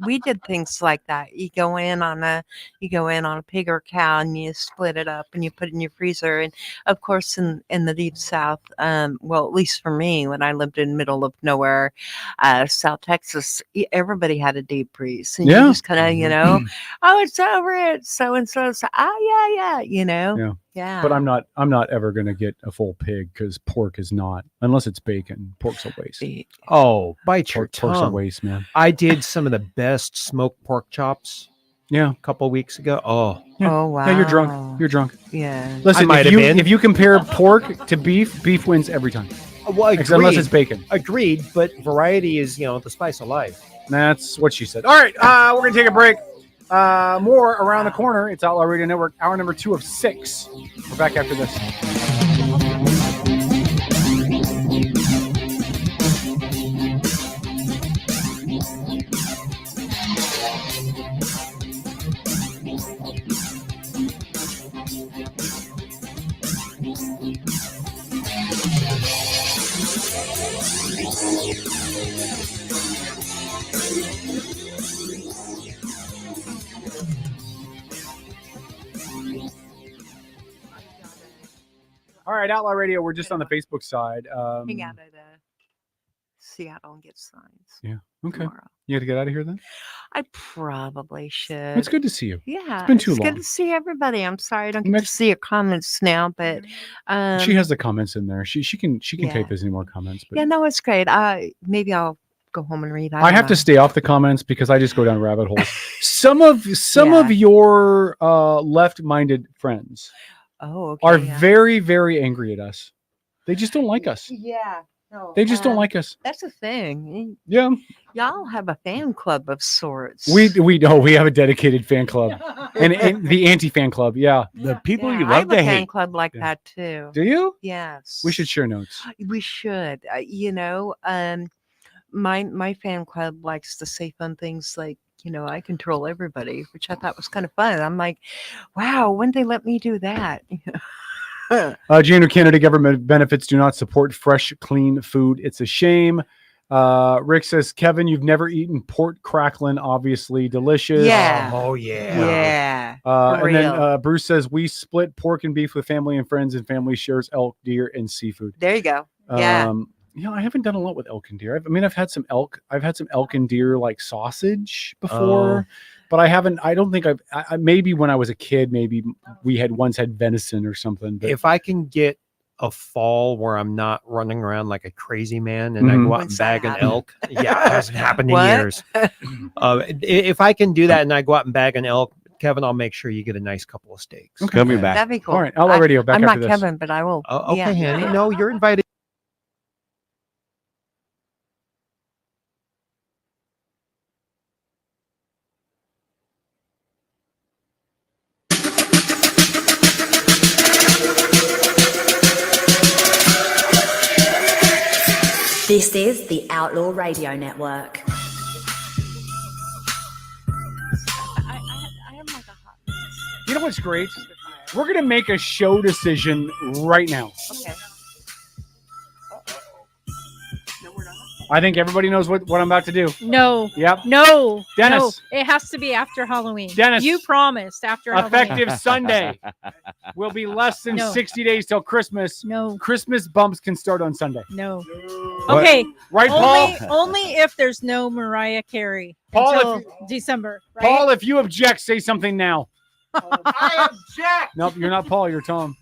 we did things like that. You go in on a pig or cow and you split it up and you put it in your freezer. And of course, in the deep South, well, at least for me, when I lived in the middle of nowhere, South Texas, everybody had a deep freeze, and you just kind of, oh, it's over it. So and so, yeah. But I'm not ever gonna get a full pig because pork is not, unless it's bacon. Pork's a waste. Oh, bite your tongue. Pork's a waste, man. I did some of the best smoked pork chops. Yeah, a couple of weeks ago. Oh, yeah. Oh wow. Yeah, you're drunk. You're drunk. Yeah. Listen, if you compare pork to beef wins every time. Well, unless it's bacon. Agreed, but variety is the spice of life. That's what she said. All right, we're going to take a break. More around the corner. It's Outlaw Radio Network, hour number 2 of 6. We're back after this. All right, Outlaw Radio. We're just on the Facebook side. Hang out at Seattle and get signs. Yeah. Okay. Tomorrow. You got to get out of here then? I probably should. It's good to see you. Yeah. It's been too long. It's good to see everybody. I'm sorry I don't get to see your comments now, but she has the comments in there. She can type as any more comments. But yeah, no, it's great. Maybe I'll go home and read. I have to stay off the comments because I just go down rabbit holes. Some of your left-minded friends are very, very angry at us. They just don't like us. Yeah. They just don't like us. That's a thing. Yeah. Y'all have a fan club of sorts. We know we have a dedicated fan club and the anti-fan club. Yeah. The people you I love have a to fan hate. club like that too. Do you? Yes. We should share notes. We should. My fan club likes to say fun things like, I control everybody, which I thought was kind of fun. I'm like, wow, when they let me do that? Junior Canada government benefits do not support fresh, clean food. It's a shame. Rick says, Kevin, you've never eaten pork cracklin. Obviously delicious. Yeah. Oh yeah. Yeah. And then Bruce says, we split pork and beef with family and friends, and family shares elk, deer, and seafood. There you go. Yeah. I haven't done a lot with elk and deer. I've had some elk. I've had some elk and deer like sausage before, but I haven't. I don't think I maybe when I was a kid, maybe we had once had venison or something. But If I can get a fall where I'm not running around like a crazy man and I go out and bag an elk, yeah, it hasn't happened in years. If I can do that and I go out and bag an elk, Kevin, I'll make sure you get a nice couple of steaks. Okay. Coming back. That'd be cool. All right, Outlaw Radio back I'm after not this. Kevin, but I will. Okay, yeah. Hannie. No, you're invited. This is the Outlaw Radio Network. You know what's great? We're going to make a show decision right now. Okay. I think everybody knows what I'm about to do. No. Yep. No. Dennis. No. It has to be after Halloween. Dennis. You promised after Effective Halloween. Sunday. Will be less than No. 60 days till Christmas. No. Christmas bumps can start on Sunday. No. What? Okay. Right, Paul? Only if there's no Mariah Carey Paul, until if December. Right? Paul, if you object, say something now. I object. Nope, you're not Paul, you're Tom.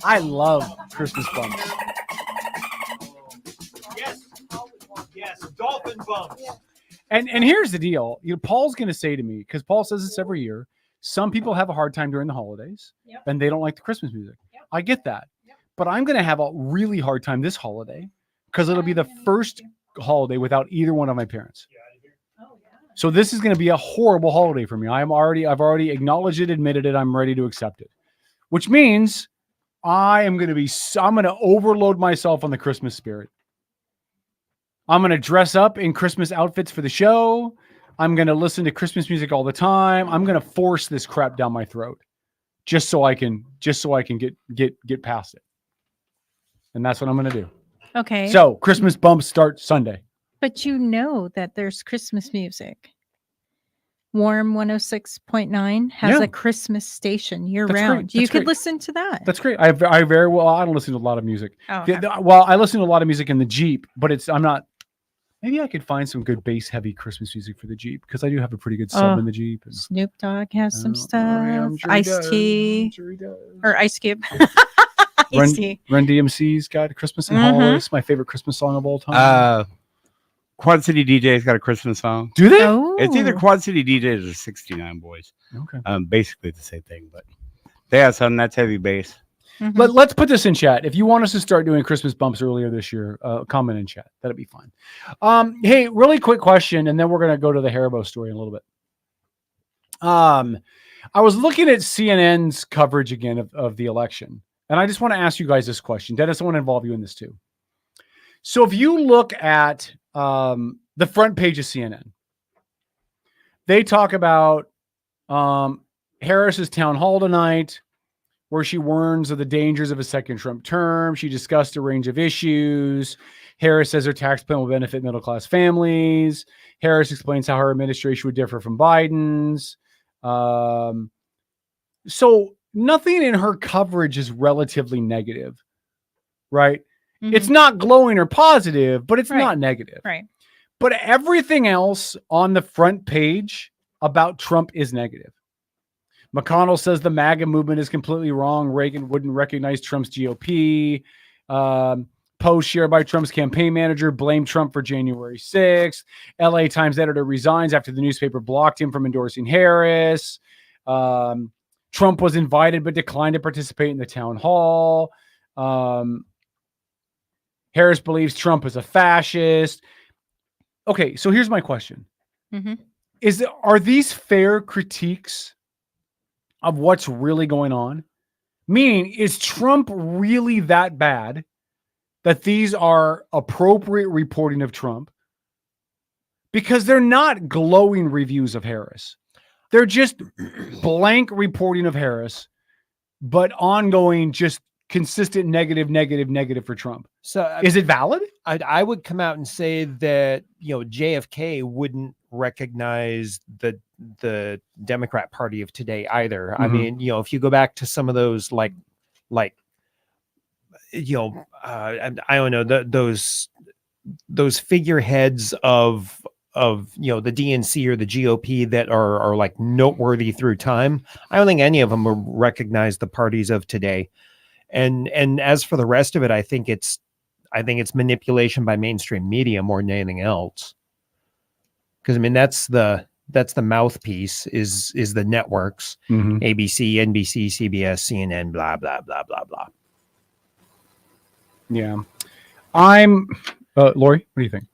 I love Christmas bumps. Yes, dolphin bump. And here's the deal. Paul's going to say to me, because Paul says this every year, some people have a hard time during the holidays and they don't like the Christmas music. I get that. But I'm going to have a really hard time this holiday because it'll be the first holiday without either one of my parents. So this is going to be a horrible holiday for me. I've already acknowledged it, admitted it. I'm ready to accept it, which means I'm going to overload myself on the Christmas spirit. I'm going to dress up in Christmas outfits for the show. I'm going to listen to Christmas music all the time. I'm going to force this crap down my throat just so I can get past it. And that's what I'm going to do. Okay. So Christmas bumps start Sunday. But you know that there's Christmas music. Warm 106.9 has a Christmas station year round. You could listen to that. That's great. I don't listen to a lot of music. Oh, Well, I listen to a lot of music in the Jeep, but maybe I could find some good bass heavy Christmas music for the Jeep because I do have a pretty good sub in the Jeep. And, Snoop Dogg has some stuff. I'm sure he Ice does. T I'm sure he does. or Ice Cube. Run DMC's got Christmas in Hollis, my favorite Christmas song of all time. Quad City DJ's got a Christmas song. Do they? Oh. It's either Quad City DJs or 69 Boys. Okay. Basically the same thing, but they have something that's heavy bass. Mm-hmm. But let's put this in chat. If you want us to start doing Christmas bumps earlier this year, comment in chat. That'd be fine. Hey, really quick question, and then we're going to go to the Haribo story in a little bit. I was looking at CNN's coverage again of the election, and I just want to ask you guys this question. Dennis, I want to involve you in this too. So if you look at the front page of CNN, they talk about Harris's town hall tonight, where she warns of the dangers of a second Trump term. She discussed a range of issues. Harris says her tax plan will benefit middle-class families. Harris explains how her administration would differ from Biden's. So nothing in her coverage is relatively negative, right? Mm-hmm. It's not glowing or positive, but it's not negative. Right. But everything else on the front page about Trump is negative. McConnell says the MAGA movement is completely wrong. Reagan wouldn't recognize Trump's GOP. Post shared by Trump's campaign manager blamed Trump for January 6th. LA Times editor resigns after the newspaper blocked him from endorsing Harris. Trump was invited but declined to participate in the town hall. Harris believes Trump is a fascist. Okay, so here's my question. Are these fair critiques of what's really going on? Meaning, is Trump really that bad that these are appropriate reporting of Trump? Because they're not glowing reviews of Harris. They're just blank reporting of Harris, but ongoing, just consistent negative for Trump. So is it valid? I would come out and say that, JFK wouldn't recognize the Democrat Party of today either. I mean, if you go back to some of those I don't know, those figureheads of the DNC or the GOP that are like noteworthy through time, I don't think any of them will recognize the parties of today. And as for the rest of it, I think it's manipulation by mainstream media more than anything else. Because I mean, that's the mouthpiece is the networks, ABC, NBC, CBS, CNN, blah blah blah blah blah. Yeah, I'm Lori. What do you think?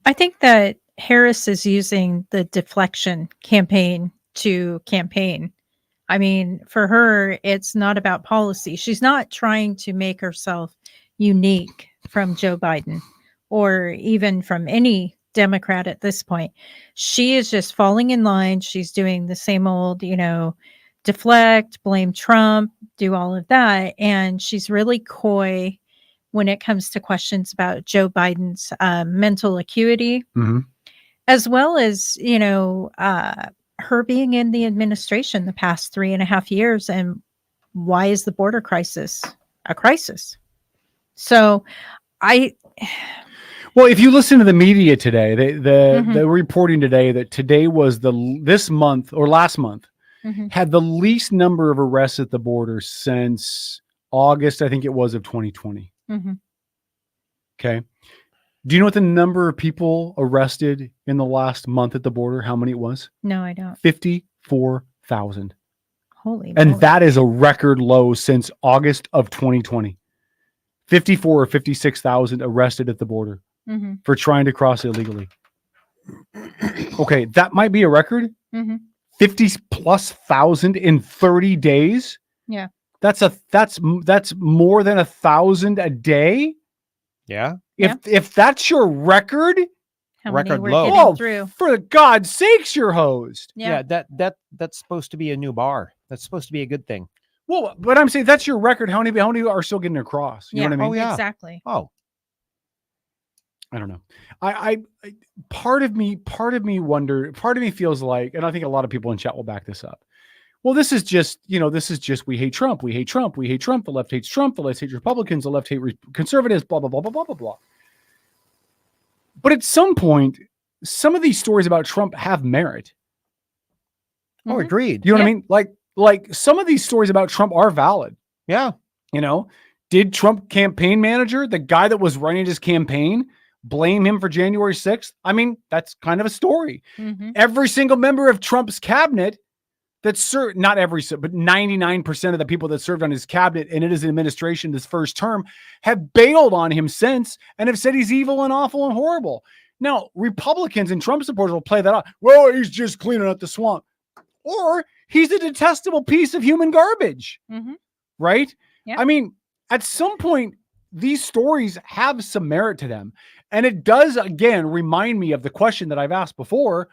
I think that Harris is using the deflection campaign to campaign. I mean, for her, it's not about policy. She's not trying to make herself unique from Joe Biden or even from any Democrat at this point. She is just falling in line. She's doing the same old, deflect, blame Trump, do all of that. And she's really coy when it comes to questions about Joe Biden's mental acuity, as well as, her being in the administration the past 3.5 years. And why is the border crisis a crisis? So well, if you listen to the media today, the reporting today that today was last month had the least number of arrests at the border since August, I think it was, of 2020. Okay. Do you know what the number of people arrested in the last month at the border? How many it was? No, I don't. 54,000. Holy And moly. that is a record low since August of 2020. 54 or 56,000 arrested at the border for trying to cross illegally. Okay, that might be a record. 50 plus thousand in 30 days. Yeah. That's more than 1,000 a day. Yeah. If that's your record, How record many we're low. getting oh, through. for God's sakes, you're hosed. Yeah. That's supposed to be a new bar. That's supposed to be a good thing. Well, but I'm saying that's your record. How many are still getting across? You know what I mean? Oh, yeah. Exactly. Oh, I don't know. I part of me feels like, and I think a lot of people in chat will back this up. Well, this is just, we hate Trump. We hate Trump. We hate Trump. The left hates Trump. The left hates Republicans. The left hate conservatives, blah, blah, blah, blah, blah, blah, blah. But at some point, some of these stories about Trump have merit. Oh, agreed. You know what I mean? Like some of these stories about Trump are valid. Yeah. Did Trump campaign manager, the guy that was running his campaign, blame him for January 6th? I mean, that's kind of a story. Every single member of Trump's cabinet not every, but 99% of the people that served on his cabinet and in his administration this first term have bailed on him since and have said he's evil and awful and horrible. Now, Republicans and Trump supporters will play that out. Well, he's just cleaning up the swamp. Or he's a detestable piece of human garbage. Right? Yeah. I mean, at some point, these stories have some merit to them. And it does, again, remind me of the question that I've asked before.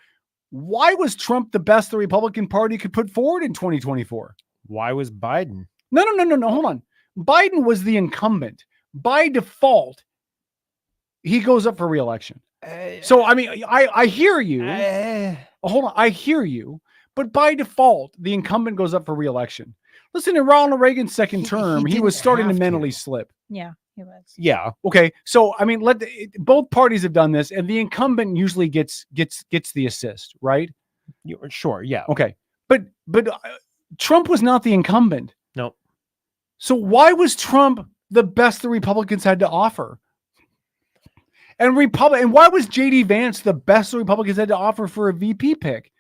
Why was Trump the best the Republican Party could put forward in 2024? Why was Biden? No. Hold on. Biden was the incumbent. By default, he goes up for re-election. So, I mean, I hear you. Hold on. I hear you. But by default, the incumbent goes up for re-election. Listen, in Ronald Reagan's second term, he was starting to mentally slip. Yeah, he was. Yeah. Okay. So, I mean, both parties have done this, and the incumbent usually gets the assist, right? Sure. Yeah. Okay. But Trump was not the incumbent. No. So why was Trump the best the Republicans had to offer? And why was J.D. Vance the best the Republicans had to offer for a VP pick?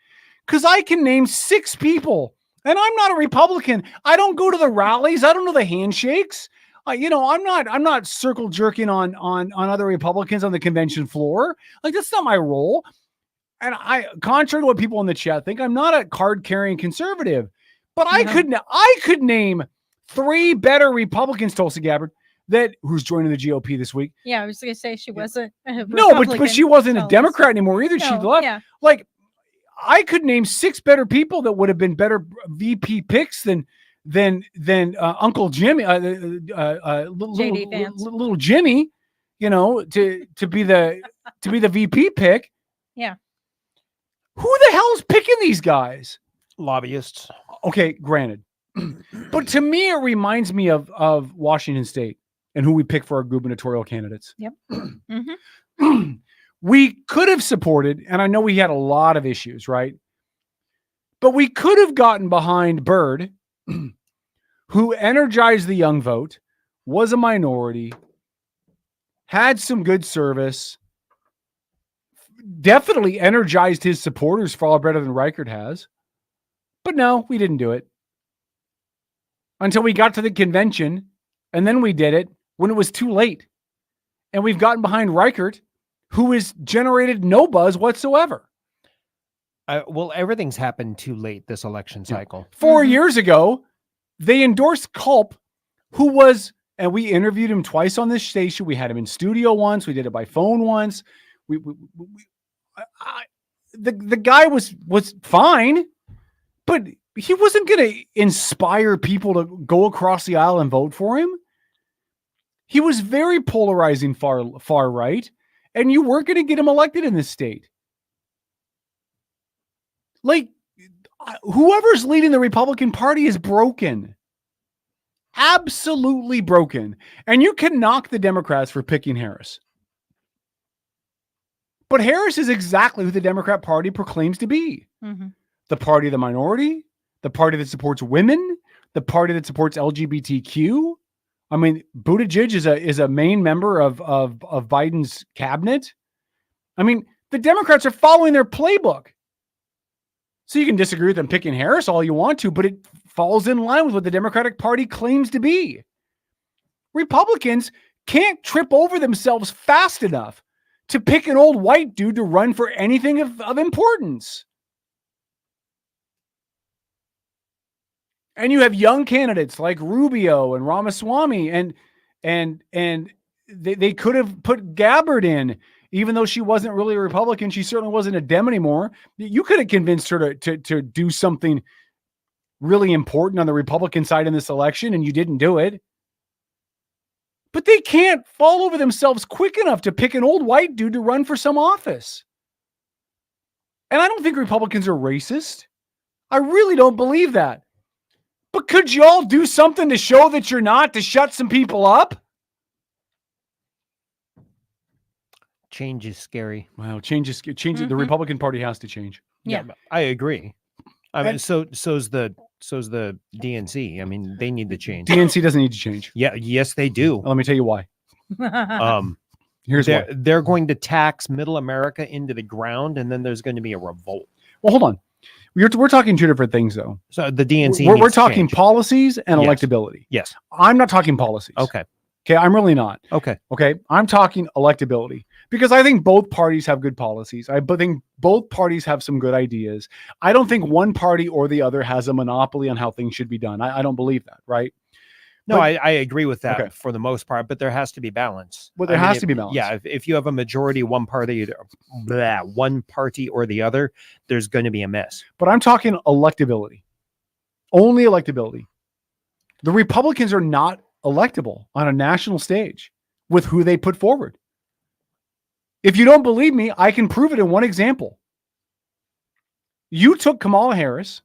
Because I can name 6 people, and I'm not a Republican. I don't go to the rallies. I don't know the handshakes. I'm not circle jerking on other Republicans on the convention floor. Like, that's not my role. And contrary to what people in the chat think, I'm not a card carrying conservative, but I could name 3 better Republicans, Tulsi Gabbard, who's joining the GOP this week. Yeah, I was going to say she wasn't. No, but she wasn't a Democrat anymore either. She left. Yeah. Like, I could name 6 better people that would have been better VP picks than Uncle Jimmy, little Jimmy, to be the VP pick. Yeah. Who the hell's picking these guys? Lobbyists. Okay, granted. But to me, it reminds me of Washington State and who we pick for our gubernatorial candidates. Yep. We could have supported, and I know we had a lot of issues, right? But we could have gotten behind Byrd, who energized the young vote, was a minority, had some good service, definitely energized his supporters far better than Reichert has. But no, we didn't do it. Until we got to the convention, and then we did it when it was too late. And we've gotten behind Reichert, who has generated no buzz whatsoever. Well, everything's happened too late this election cycle. 4 years ago, they endorsed Culp, who was, and we interviewed him twice on this station. We had him in studio once. We did it by phone once. The guy was fine, but he wasn't going to inspire people to go across the aisle and vote for him. He was very polarizing, far right, and you weren't going to get him elected in this state. Like, whoever's leading the Republican Party is broken. Absolutely broken. And you can knock the Democrats for picking Harris. But Harris is exactly who the Democrat Party proclaims to be. Mm-hmm. The party of the minority, the party that supports women, the party that supports LGBTQ. I mean, Buttigieg is a main member of Biden's cabinet. I mean, the Democrats are following their playbook. So you can disagree with them picking Harris all you want to, but it falls in line with what the Democratic Party claims to be. Republicans can't trip over themselves fast enough to pick an old white dude to run for anything of importance. And you have young candidates like Rubio and Ramaswamy, and they could have put Gabbard in, even though she wasn't really a Republican. She certainly wasn't a Dem anymore. You could have convinced her to do something really important on the Republican side in this election, and you didn't do it. But they can't fall over themselves quick enough to pick an old white dude to run for some office. And I don't think Republicans are racist. I really don't believe that. But could you all do something to show that you're not, to shut some people up? Change is scary. Wow, change. The Republican Party has to change. Yeah, I agree. I mean, so's the DNC. I mean, they need to change. DNC doesn't need to change. Yeah, yes, they do. Let me tell you why. Here's why. They're going to tax middle America into the ground, and then there's going to be a revolt. Well, hold on. We're talking two different things, though. So the DNC. We're talking policies and electability. Yes. I'm not talking policies. Okay. I'm really not. Okay. I'm talking electability, because I think both parties have good policies. I think both parties have some good ideas. I don't think one party or the other has a monopoly on how things should be done. I don't believe that, right? No, I agree with that for the most part, but there has to be balance. Well, there has to be balance. Yeah, if you have a majority, one party or the other, there's going to be a mess. But I'm talking electability. Only electability. The Republicans are not electable on a national stage with who they put forward. If you don't believe me, I can prove it in one example. You took Kamala Harris,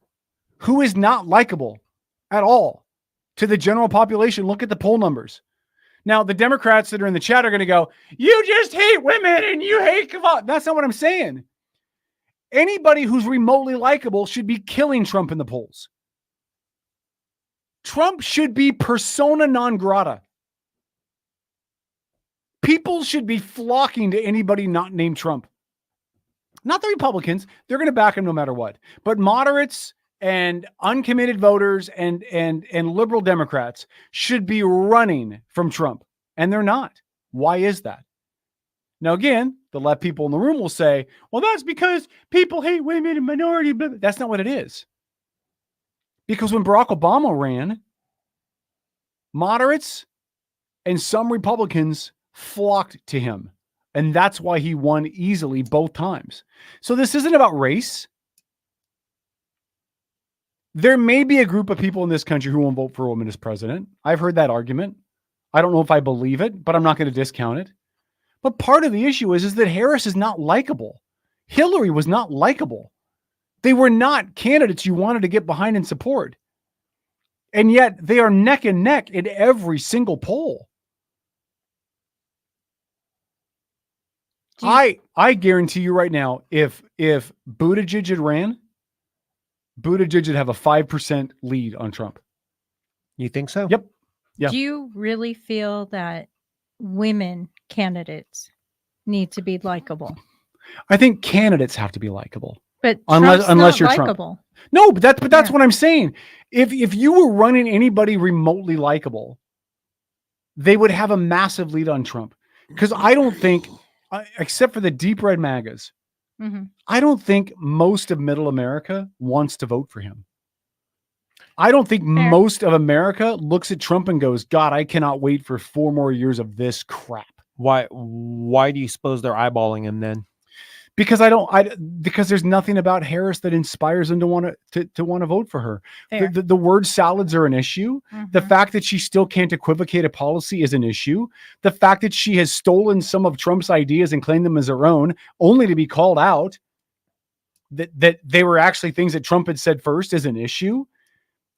who is not likable at all to the general population. Look at the poll numbers. Now, the Democrats that are in the chat are going to go, you just hate women and you hate Kamala. That's not what I'm saying. Anybody who's remotely likable should be killing Trump in the polls. Trump should be persona non grata. People should be flocking to anybody not named Trump. Not the Republicans. They're going to back him no matter what. But moderates and uncommitted voters and liberal Democrats should be running from Trump, and they're not. Why is that? Now, again, the left people in the room will say, well, that's because people hate women and minority. Blah, blah. That's not what it is. Because when Barack Obama ran, moderates and some Republicans flocked to him. And that's why he won easily both times. So this isn't about race. There may be a group of people in this country who won't vote for a woman as president. I've heard that argument. I don't know if I believe it, but I'm not going to discount it. But part of the issue is that Harris is not likable. Hillary was not likable. They were not candidates you wanted to get behind and support. And yet they are neck and neck in every single poll. I guarantee you right now, if Buttigieg had ran, Buttigieg would have a 5% lead on Trump. You think so? Yep. Yeah. Do you really feel that women candidates need to be likable? I think candidates have to be likable. But unless you're likable. Trump. No, but that's what I'm saying. If you were running anybody remotely likable, they would have a massive lead on Trump. Because I don't think, except for the deep red MAGAs, I don't think most of middle America wants to vote for him. I don't think most of America looks at Trump and goes, God, I cannot wait for 4 more years of this crap. Why do you suppose they're eyeballing him then? Because because there's nothing about Harris that inspires them to want to vote for her. The word salads are an issue. The fact that she still can't equivocate a policy is an issue. The fact that she has stolen some of Trump's ideas and claimed them as her own, only to be called out that they were actually things that Trump had said first, is an issue.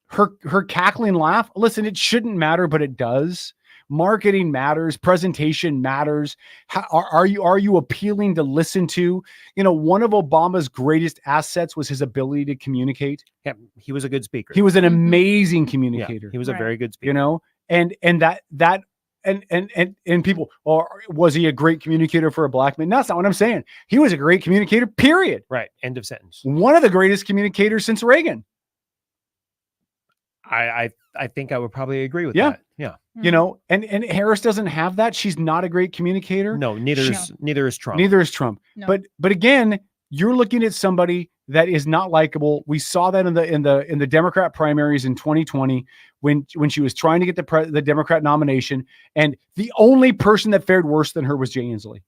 Her cackling laugh, listen, it shouldn't matter, but it does. Marketing matters. Presentation matters. Are you appealing to listen to? You know, one of Obama's greatest assets was his ability to communicate. Yeah, he was a good speaker. He was an amazing communicator. Yeah, he was a very good speaker. You know, and people, or was he a great communicator for a black man? That's not what I'm saying. He was a great communicator, period. Right. End of sentence. One of the greatest communicators since Reagan. I think I would probably agree with that. Yeah. You know, and Harris doesn't have that. She's not a great communicator. No, neither is Trump. Neither is Trump. No. But again, you're looking at somebody that is not likable. We saw that in the Democrat primaries in 2020 when she was trying to get the Democrat nomination, and the only person that fared worse than her was Jay Inslee.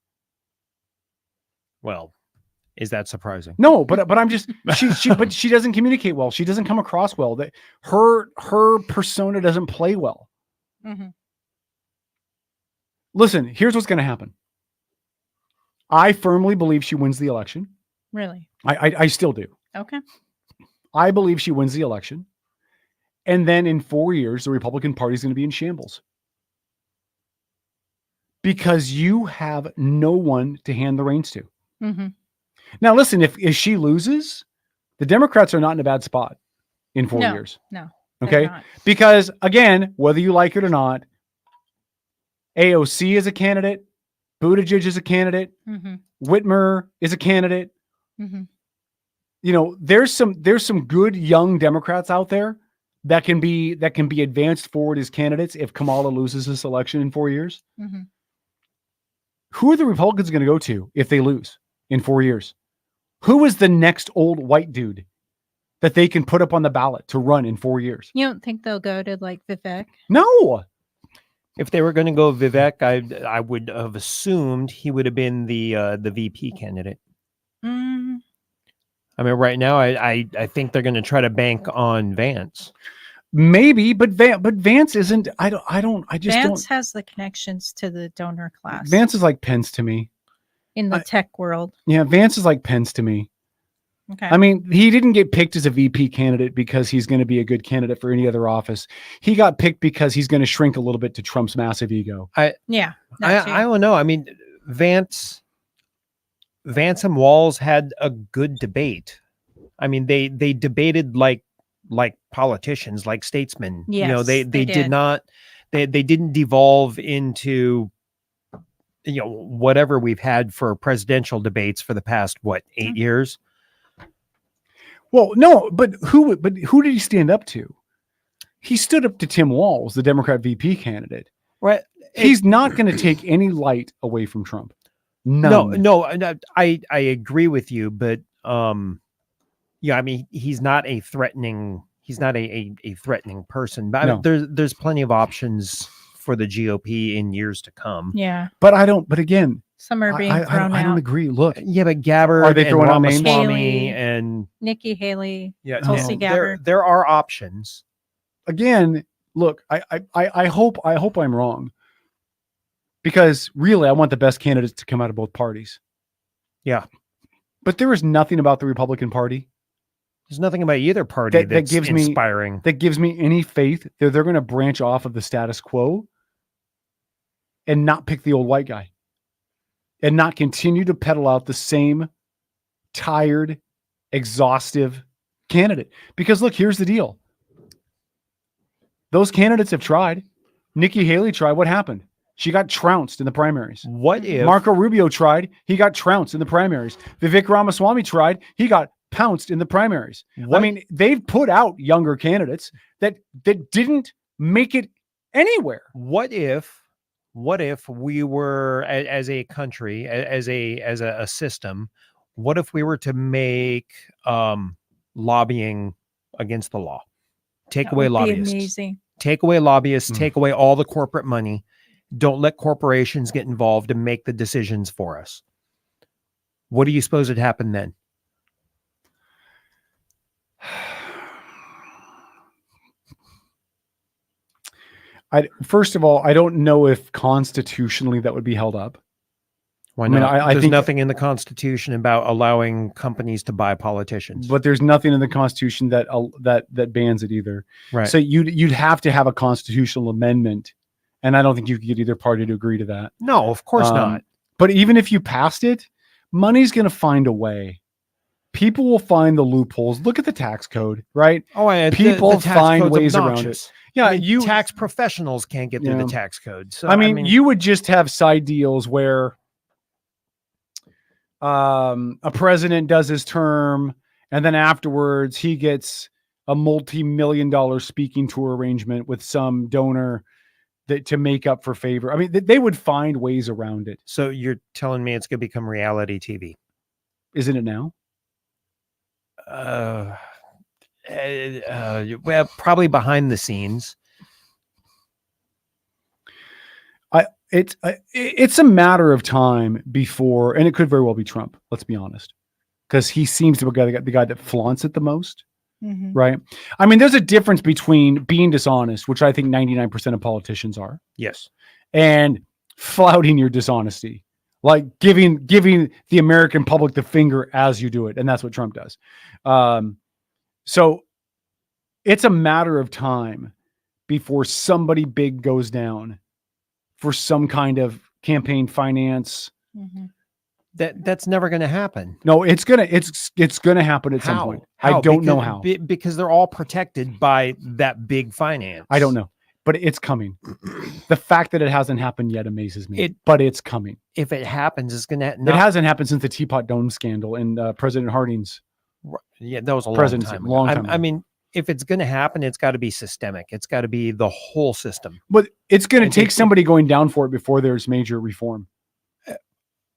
Well, is that surprising? No, but I'm just but she doesn't communicate well. She doesn't come across well. That her persona doesn't play well. Listen, here's what's going to happen. I firmly believe she wins the election. Really? I still do. Okay. I believe she wins the election. And then in 4 years, the Republican Party is going to be in shambles. Because you have no one to hand the reins to. Now, listen, if she loses, the Democrats are not in a bad spot in 4 years. No. Okay. Because again, whether you like it or not, AOC is a candidate. Buttigieg is a candidate. Whitmer is a candidate. You know, there's some good young Democrats out there that can be advanced forward as candidates if Kamala loses this election in 4 years. Who are the Republicans going to go to if they lose in 4 years? Who is the next old white dude that they can put up on the ballot to run in 4 years? You don't think they'll go to like Vivek? No. If they were going to go Vivek, I would have assumed he would have been the VP candidate. I mean, right now, I think they're going to try to bank on Vance. Maybe, but Vance isn't. I just Vance don't. has the connections to the donor class. Vance is like Pence to me. In the tech world. Yeah, Vance is like Pence to me. Okay. I mean, he didn't get picked as a VP candidate because he's going to be a good candidate for any other office. He got picked because he's going to shrink a little bit to Trump's massive ego. I don't know. I mean, Vance and Walz had a good debate. I mean, they debated like politicians, like statesmen. Yes, you know, they did. did not. They didn't devolve into, you know, whatever we've had for presidential debates for the past 8 years. Well, no, but who did he stand up to? He stood up to Tim Walz, the Democrat VP candidate. Right. He's not going to take any light away from Trump. None. No, I agree with you, but yeah, I mean, he's not a threatening person. But No. there's plenty of options for the GOP in years to come. Yeah. But again, Some are being thrown I don't out. agree. Look, Yeah, but Gabbard Are they throwing out and names? Ramaswamy Haley. and Nikki Haley. yeah, Tulsi Gabbard. there are options. again, look, I hope I'm wrong, because really I want the best candidates to come out of both parties. Yeah. But there is nothing about the Republican Party There's nothing about either party that that's gives inspiring. that gives me any faith that they're going to branch off of the status quo and not pick the old white guy and not continue to peddle out the same tired, exhaustive candidate. Because look, here's the deal. Those candidates have tried. Nikki Haley tried. What happened? She got trounced in the primaries. What if Marco Rubio tried? He got trounced in the primaries. Vivek Ramaswamy tried. He got pounced in the primaries. What- I mean, they've put out younger candidates that didn't make it anywhere. What if we were as a country, as a system, what if we were to make lobbying against the law? Take That away would be lobbyists. amazing. Take away lobbyists, take away all the corporate money. Don't let corporations get involved and make the decisions for us. What do you suppose would happen then? First of all, I don't know if constitutionally that would be held up. Why I mean, not? I There's think- nothing in the Constitution about allowing companies to buy politicians. But there's nothing in the Constitution that bans it either. Right. So you'd have to have a constitutional amendment, and I don't think you could get either party to agree to that. No, of course not. But even if you passed it, money's going to find a way. People will find the loopholes. Look at the tax code, right? Oh, and People the tax find code's ways around it. obnoxious. Yeah, I mean, tax professionals can't get through Yeah. the tax code. So I mean, you would just have side deals where a president does his term, and then afterwards he gets a multi-million-dollar speaking tour arrangement with some donor that to make up for favor. I mean, they would find ways around it. So you're telling me it's going to become reality TV? Isn't it now? Well, probably behind the scenes. It's a matter of time before, and it could very well be Trump. Let's be honest, because he seems to be the guy that flaunts it the most, Mhm. right? I mean, there's a difference between being dishonest, which I think 99% of politicians are, Yes. and flouting your dishonesty, like giving the American public the finger as you do it, and that's what Trump does. So it's a matter of time before somebody big goes down for some kind of campaign finance. Mhm. That's never going to happen. No, it's gonna happen at some point. I don't know how. Because they're all protected by that big finance. I don't know, but it's coming. The fact that it hasn't happened yet amazes me. But it's coming. If it happens, it's going to. It hasn't happened since the Teapot Dome scandal and President Harding's. Yeah, that was a long presidency. time. Long I time I ago. mean, if it's going to happen, it's got to be systemic. It's got to be the whole system. But it's going to And take they- somebody going down for it before there's major reform.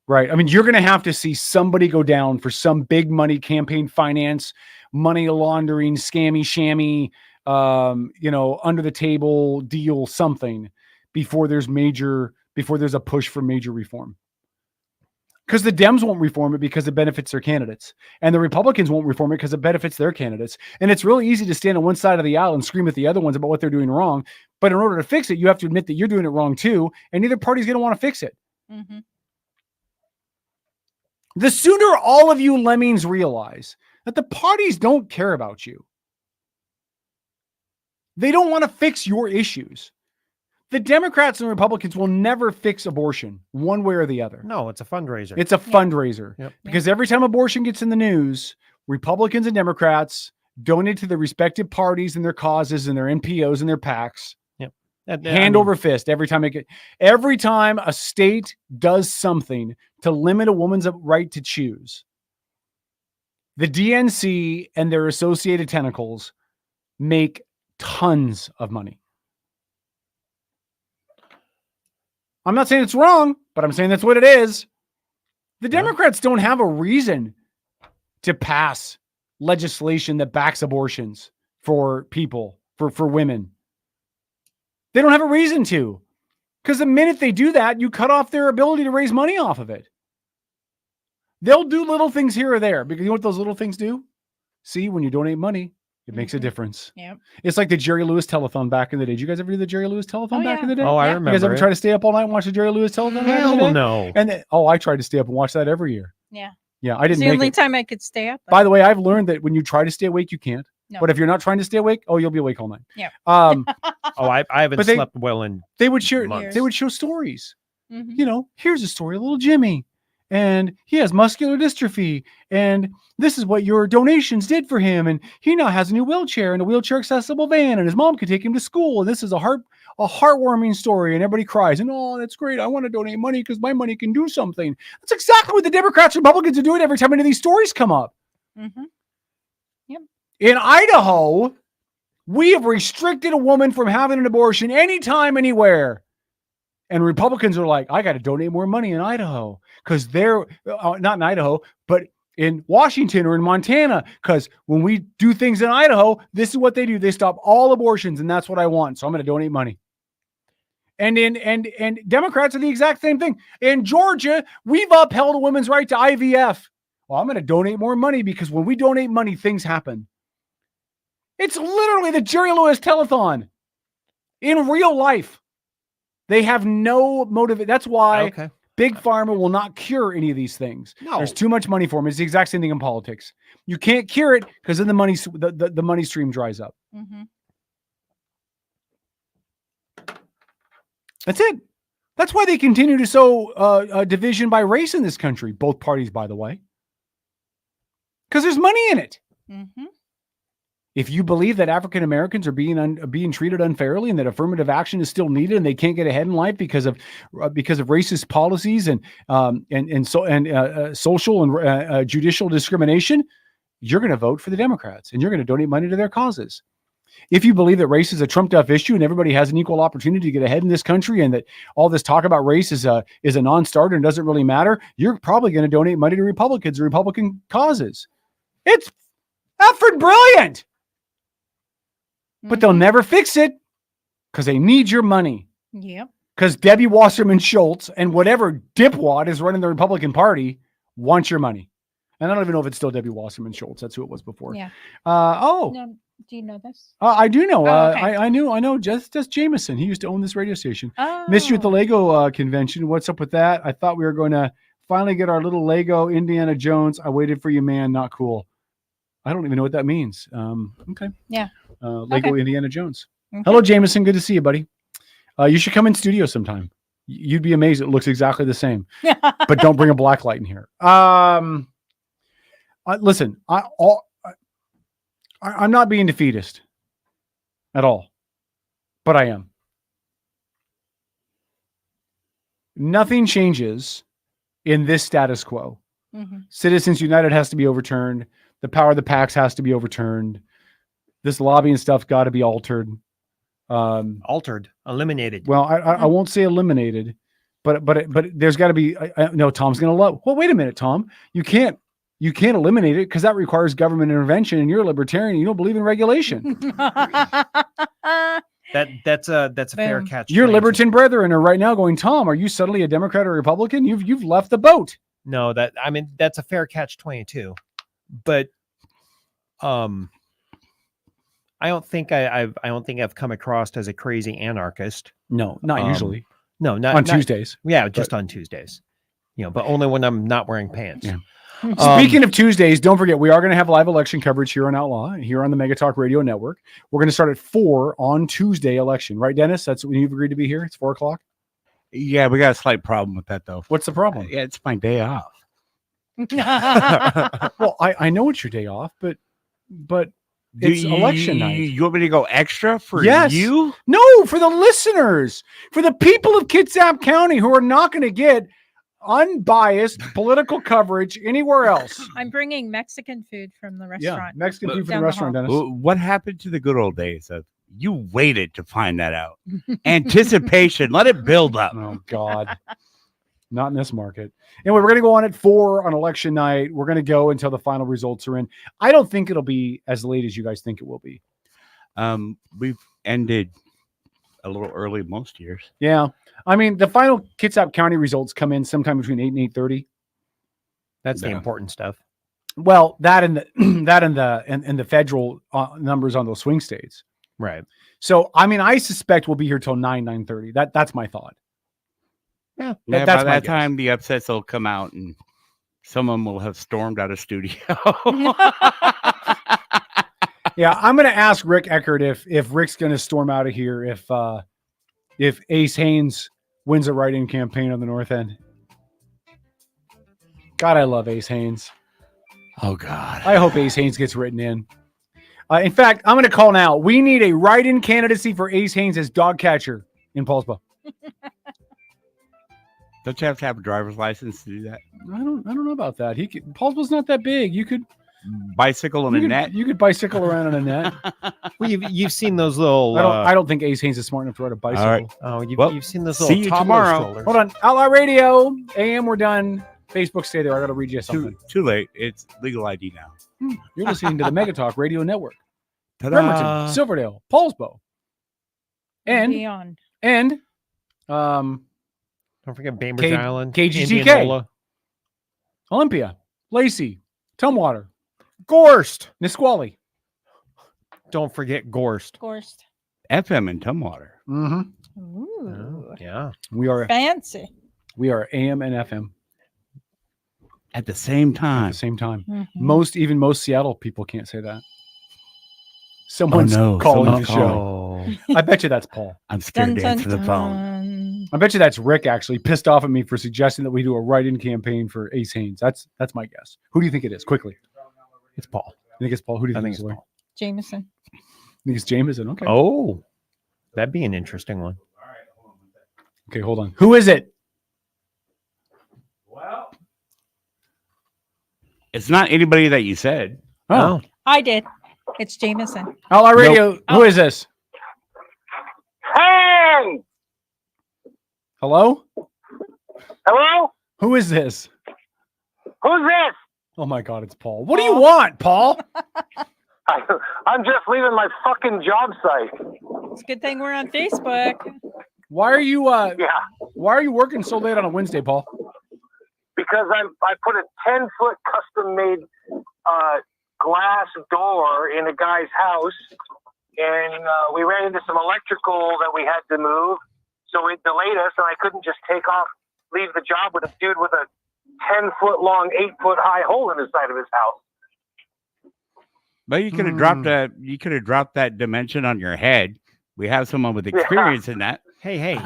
Right. I mean, you're going to have to see somebody go down for some big money campaign finance, money laundering, scammy, shammy, under the table deal, something before there's a push for major reform. Because the Dems won't reform it because it benefits their candidates. And the Republicans won't reform it because it benefits their candidates. And it's really easy to stand on one side of the aisle and scream at the other ones about what they're doing wrong. But in order to fix it, you have to admit that you're doing it wrong too. And neither party's going to want to fix it. Mhm. The sooner all of you lemmings realize that the parties don't care about you, they don't want to fix your issues. The Democrats and Republicans will never fix abortion one way or the other. No, it's a fundraiser. It's a fundraiser. Yep. Because every time abortion gets in the news, Republicans and Democrats donate to their respective parties and their causes and their NPOs and their PACs. Yep. Hand over fist every time a state does something to limit a woman's right to choose. The DNC and their associated tentacles make tons of money. I'm not saying it's wrong, but I'm saying that's what it is. The Democrats don't have a reason to pass legislation that backs abortions for people, for women. They don't have a reason to. Because the minute they do that, you cut off their ability to raise money off of it. They'll do little things here or there, because you know what those little things do? See, when you donate money, it makes a difference. Yep. It's like the Jerry Lewis telethon back in the day. Did you guys ever do the Jerry Lewis telethon back in the day? Oh, I remember. You guys ever try to stay up all night and watch the Jerry Lewis telethon? back in the day? No. And then, I tried to stay up and watch that every year. Yeah. Yeah, I didn't It's the make only it. time I could stay up. By the way, I've learned that when you try to stay awake, you can't. No. But if you're not trying to stay awake, you'll be awake all night. Yeah. I haven't slept well in They would share. months. They would show stories. Mhm. You know, here's a story of little Jimmy, and he has muscular dystrophy, and this is what your donations did for him, and he now has a new wheelchair and a wheelchair accessible van, and his mom could take him to school, and this is a heartwarming story, and everybody cries, and that's great. I want to donate money because my money can do something. That's exactly what the Democrats and Republicans are doing every time any of these stories come up. Mm-hmm. Yep. In Idaho, we have restricted a woman from having an abortion anytime, anywhere. And Republicans are like, I got to donate more money in Idaho because they're not in Idaho, but in Washington or in Montana. Because when we do things in Idaho, this is what they do. They stop all abortions, and that's what I want. So I'm going to donate money. And Democrats are the exact same thing. In Georgia, we've upheld a woman's right to IVF. Well, I'm going to donate more money because when we donate money, things happen. It's literally the Jerry Lewis telethon in real life. They have no motive. That's why Big Pharma will not cure any of these things. No. There's too much money for them. It's the exact same thing in politics. You can't cure it because then the money stream dries up. Mm-hmm. That's it. That's why they continue to sow division by race in this country. Both parties, by the way. Because there's money in it. Mm-hmm. If you believe that African Americans are being treated unfairly and that affirmative action is still needed and they can't get ahead in life because of racist policies and social and judicial discrimination, you're going to vote for the Democrats and you're going to donate money to their causes. If you believe that race is a trumped-up issue and everybody has an equal opportunity to get ahead in this country and that all this talk about race is a non-starter and doesn't really matter, you're probably going to donate money to Republicans or Republican causes. It's effing brilliant. But they'll never fix it because they need your money. Yep. Because Debbie Wasserman Schultz and whatever dipwad is running the Republican Party wants your money. And I don't even know if it's still Debbie Wasserman Schultz. That's who it was before. Yeah. No, do you know this? I do know. Okay. I know. Just Jameson. He used to own this radio station. Oh. Missed you at the Lego convention. What's up with that? I thought we were going to finally get our little Lego Indiana Jones. I waited for you, man. Not cool. I don't even know what that means. Okay. Yeah. Lego Indiana Jones. Okay. Hello, Jameson. Good to see you, buddy. You should come in studio sometime. You'd be amazed. It looks exactly the same. But don't bring a black light in here. Listen, I'm not being defeatist at all, but I am. Nothing changes in this status quo. Mm-hmm. Citizens United has to be overturned. The power of the PACs has to be overturned. This lobbying stuff got to be altered. Eliminated. Well, I won't say eliminated, but there's got to be. No, Tom's going to love. Well, wait a minute, Tom. You can't eliminate it because that requires government intervention, and you're a libertarian. You don't believe in regulation. That's a fair catch. Your libertarian brethren are right now going, Tom, are you suddenly a Democrat or Republican? You've left the boat. No, that's a fair catch 22. But I don't think I've come across as a crazy anarchist. No, not usually. No, not on Tuesdays. Yeah, just on Tuesdays. But only when I'm not wearing pants. Yeah. Speaking of Tuesdays, don't forget, we are going to have live election coverage here on Outlaw, here on the Mega Talk Radio Network. We're going to start at 4 on Tuesday election. Right, Dennis? That's when you've agreed to be here? It's 4 o'clock? Yeah, we got a slight problem with that, though. What's the problem? Yeah, it's my day off. Well, I know it's your day off, but it's election night. You want me to go extra for you? No, for the listeners, for the people of Kitsap County who are not going to get unbiased political coverage anywhere else. I'm bringing Mexican food from the Yeah, restaurant. Mexican food from down the restaurant, hall. Dennis. What happened to the good old days of you waited to find that out? Anticipation, let it build up. Oh God. Not in this market. Anyway, we're going to go on at 4 on election night. We're going to go until the final results are in. I don't think it'll be as late as you guys think it will be. We've ended a little early most years. Yeah. I mean, the final Kitsap County results come in sometime between 8 and 8:30. That's the important stuff. Well, that and the federal numbers on those swing states. Right. So, I mean, I suspect we'll be here till 9:30. That's my thought. Yeah. Yeah, that's by my that guess. time, the upsets will come out and some of them will have stormed out of studio. Yeah, I'm going to ask Rick Eckert if Rick's going to storm out of here if Ace Haynes wins a write-in campaign on the North End. God, I love Ace Haynes. Oh, God. I hope Ace Haynes gets written in. In fact, I'm going to call now. We need a write-in candidacy for Ace Haynes as dog catcher in Paulsbo. Don't you have to have a driver's license to do that? I don't know about that. Paulsbo's not that big. You could bicycle on a net. You could bicycle around on a net. Well, you've seen those little. I don't think Ace Haynes is smart enough to ride a bicycle. All right. Oh, you've seen those see little you toddler tomorrow. strollers. Hold on. Outlaw Radio, AM, we're done. Facebook, stay there. I got to read you something. Too late. It's legal ID now. You're listening to the Mega Talk Radio Network. Ta-da. Bremerton, Silverdale, Paulsbo, and Beyond. Don't forget Bainbridge Island, KGTK, Indianola. Olympia, Lacey, Tumwater, Gorst, Nisqually. Don't forget Gorst. Gorst. FM and Tumwater. Mm-hmm. Ooh. Yeah. We are Fancy. AM and FM At the same at time. the same time. Mhm. Most Seattle people can't say that. Someone's no, calling someone's the show. I bet you that's Paul. I'm scared to Dun, answer the dun, phone. dun. I bet you that's Rick actually pissed off at me for suggesting that we do a write-in campaign for Ace Haynes. That's my guess. Who do you think it is? Quickly. It's Paul. You think it's Paul? Who do you I think, think it's it's Paul. Jameson. You think it's Jameson? Okay. Oh, that'd be an interesting one. Okay, hold on. Who is it? It's not anybody that you said. Oh. I did. It's Jameson. Outlaw Radio. Who is this? Hey! Hello? Hello? Who is this? Who's this? Oh my God, it's Paul. What do you want, Paul? I'm just leaving my fucking job site. It's a good thing we're on Facebook. Why are you Yeah, why are you working so late on a Wednesday, Paul? because I put a 10-foot custom-made glass door in a guy's house, and we ran into some electrical that we had to move, so it delayed us, and I couldn't just leave the job with a dude with a 10-foot long, 8-foot high hole in the side of his house. But you could have dropped that. You could have dropped that dimension on your head. We have someone with experience in that. Hey.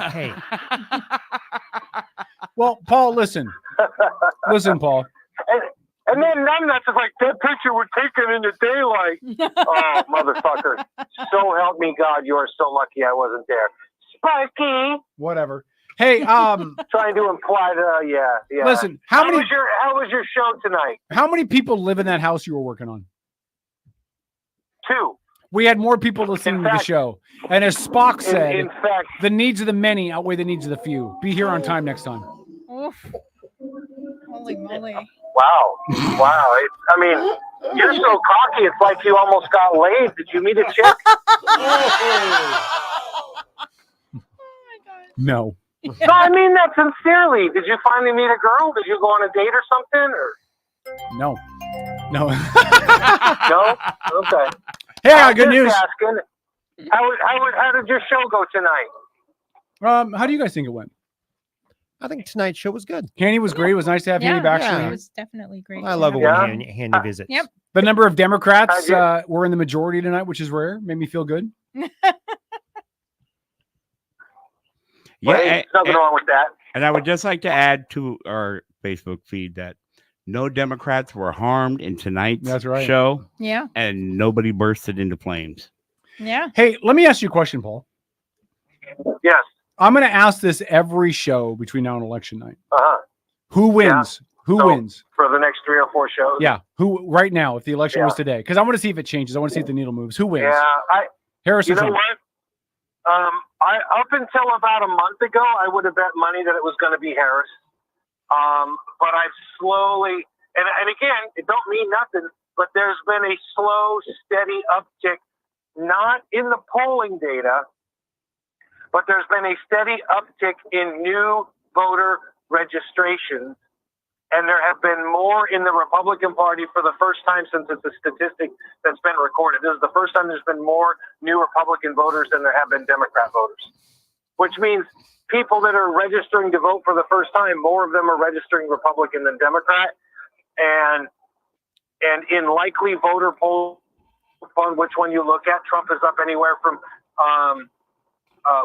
Well, Paul, listen. Listen, Paul. And then numbnuts is like, that picture was taken in the daylight. Oh, motherfucker. So help me God, you are so lucky I wasn't there. Sparky! Whatever. Hey, trying to imply that, yeah. Listen, how was your show tonight? How many people live in that house you were working on? 2. We had more people listening to the show. And as Spock said, in fact, the needs of the many outweigh the needs of the few. Be here on time next time. Oof. Holy moly. Wow. I mean, you're so cocky, it's like you almost got laid. Did you meet a chick? No. No, I mean that sincerely. Did you finally meet a girl? Did you go on a date or something? Or No. no? Okay. Hey, I got good Just news. asking, how did your show go tonight? How do you guys think it went? I think tonight's show was good. Hannie was great. It was nice to have Hannie Baxter. It here. was definitely great. I love it Yeah. when Handy visits. Yep. The number of Democrats were in the majority tonight, which is rare. Made me feel good. Well, hey, nothing wrong with that. And I would just like to add to our Facebook feed that no Democrats were harmed in tonight's show. Yeah. And nobody bursted into flames. Yeah. Hey, let me ask you a question, Paul. Yes. I'm going to ask this every show between now and election night. Uh-huh. Who wins? Who So, wins? for the next 3 or 4 shows? Yeah. Who right now, if the election was Yeah. today? Because I want to see if it changes. I want to see if the needle moves. Who wins? Yeah, Harris or you know Trump? what? I up until about a month ago, I would have bet money that it was going to be Harris. But I've slowly, and again, it don't mean nothing, but there's been a slow, steady uptick, not in the polling data, but there's been a steady uptick in new voter registrations. And there have been more in the Republican Party for the first time since it's a statistic that's been recorded. This is the first time there's been more new Republican voters than there have been Democrat voters, which means people that are registering to vote for the first time, more of them are registering Republican than Democrat. And in likely voter polls, on which one you look at, Trump is up anywhere from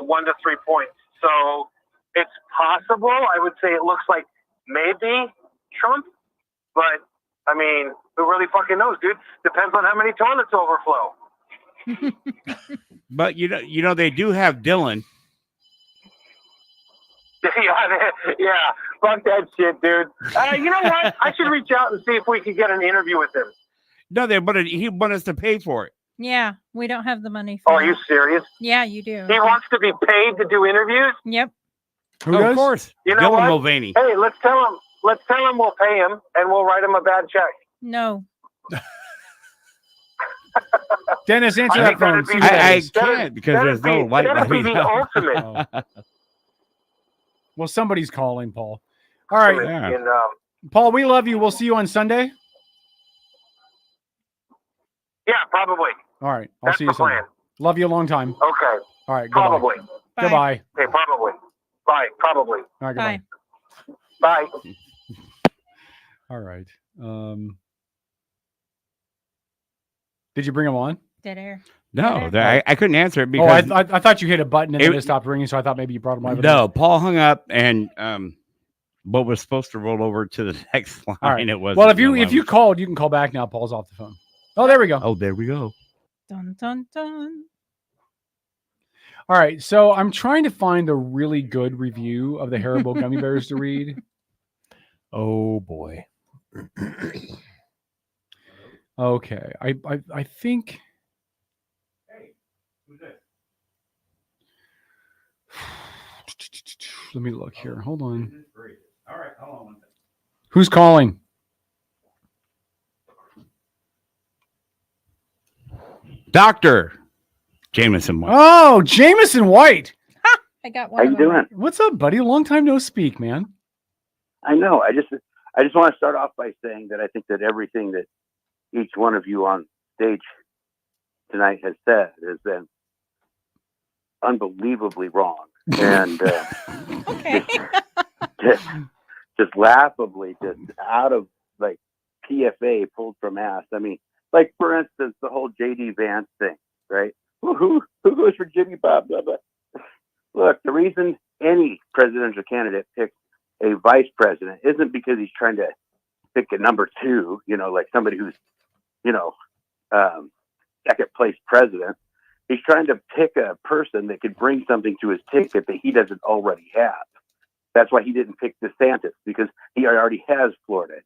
1 to 3 points. So it's possible. I would say it looks like maybe Trump, but I mean, who really fucking knows, dude? Depends on how many toilets overflow. But you know they do have Dylan. Yeah, fuck that shit, dude. You know what? I should reach out and see if we could get an interview with him. No, he want us to pay for it. Yeah, we don't have the money. Oh, are you serious? Yeah, you do. He wants to be paid to do interviews? Yep. Of course. You know Dylan what? Mulvaney. Hey, let's tell him we'll pay him and we'll write him a bad check. No. Dennis, answer that phone. I can't because there's no light. That'd be the ultimate. Well, somebody's calling, Paul. All right. Yeah. Paul, we love you. We'll see you on Sunday. Yeah, probably. All right. I'll That's see you the Sunday. plan. Love you a long time. Okay. All right. Probably. Goodbye. Okay, probably. Bye. Probably. All right. Goodbye. Bye. All right. Did you bring him on? Dead air. No, I couldn't answer it because I thought you hit a button and then it stopped ringing, so I thought maybe you brought him over. No, Paul hung up and what was supposed to roll over to the next line. All right. It was well. If you called, you can call back now. Paul's off the phone. Oh, there we go. Oh, there we go. Dun dun dun. All right, so I'm trying to find a really good review of the Haribo gummy bears to read. Oh boy. Okay, I think. Let me look here. Hold on. All right, hold on. Who's calling? Dr. Jameson White. Oh, Jameson White. I got one. How you doing? What's up, buddy? Long time no speak, man. I know. I just want to start off by saying that I think that everything that each one of you on stage tonight has said has been unbelievably wrong, and just laughably, just out of like PFA pulled from ass. I mean, like for instance, the whole JD Vance thing, right? Who goes for Jimmy Bob? Blah, blah. Look, the reason any presidential candidate picks a vice president isn't because he's trying to pick a number two, like somebody who's, second place president. He's trying to pick a person that could bring something to his ticket that he doesn't already have. That's why he didn't pick DeSantis, because he already has Florida.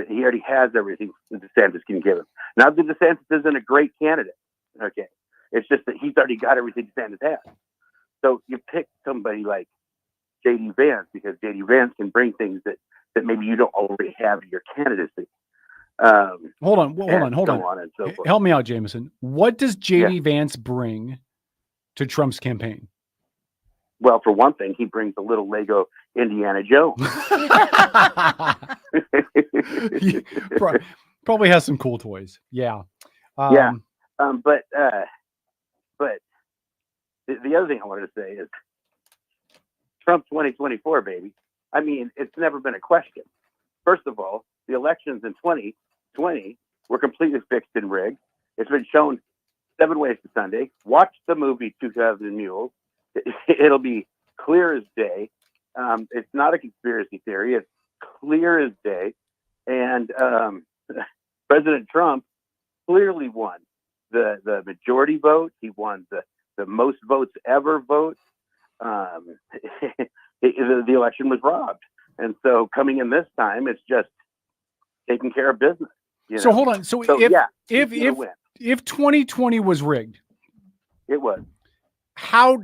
He already has everything that DeSantis can give him. Not that DeSantis isn't a great candidate. Okay. It's just that he's already got everything DeSantis has. So you pick somebody like JD Vance because JD Vance can bring things that maybe you don't already have in your candidacy. Hold on. And so forth. Help me out, Jameson. What does JD Vance bring to Trump's campaign? Well, for one thing, he brings a little Lego Indiana Jones. Probably has some cool toys. Yeah. But the other thing I wanted to say is Trump 2024, baby. I mean, it's never been a question. First of all, the elections in 2020 were completely fixed and rigged. It's been shown 7 ways to Sunday. Watch the movie 2000 Mules. It'll be clear as day. It's not a conspiracy theory. It's clear as day. And President Trump clearly won the majority vote. He won the most votes ever vote. The election was robbed. And so coming in this time, it's just taking care of business. So hold on. So if 2020 was rigged, it was. How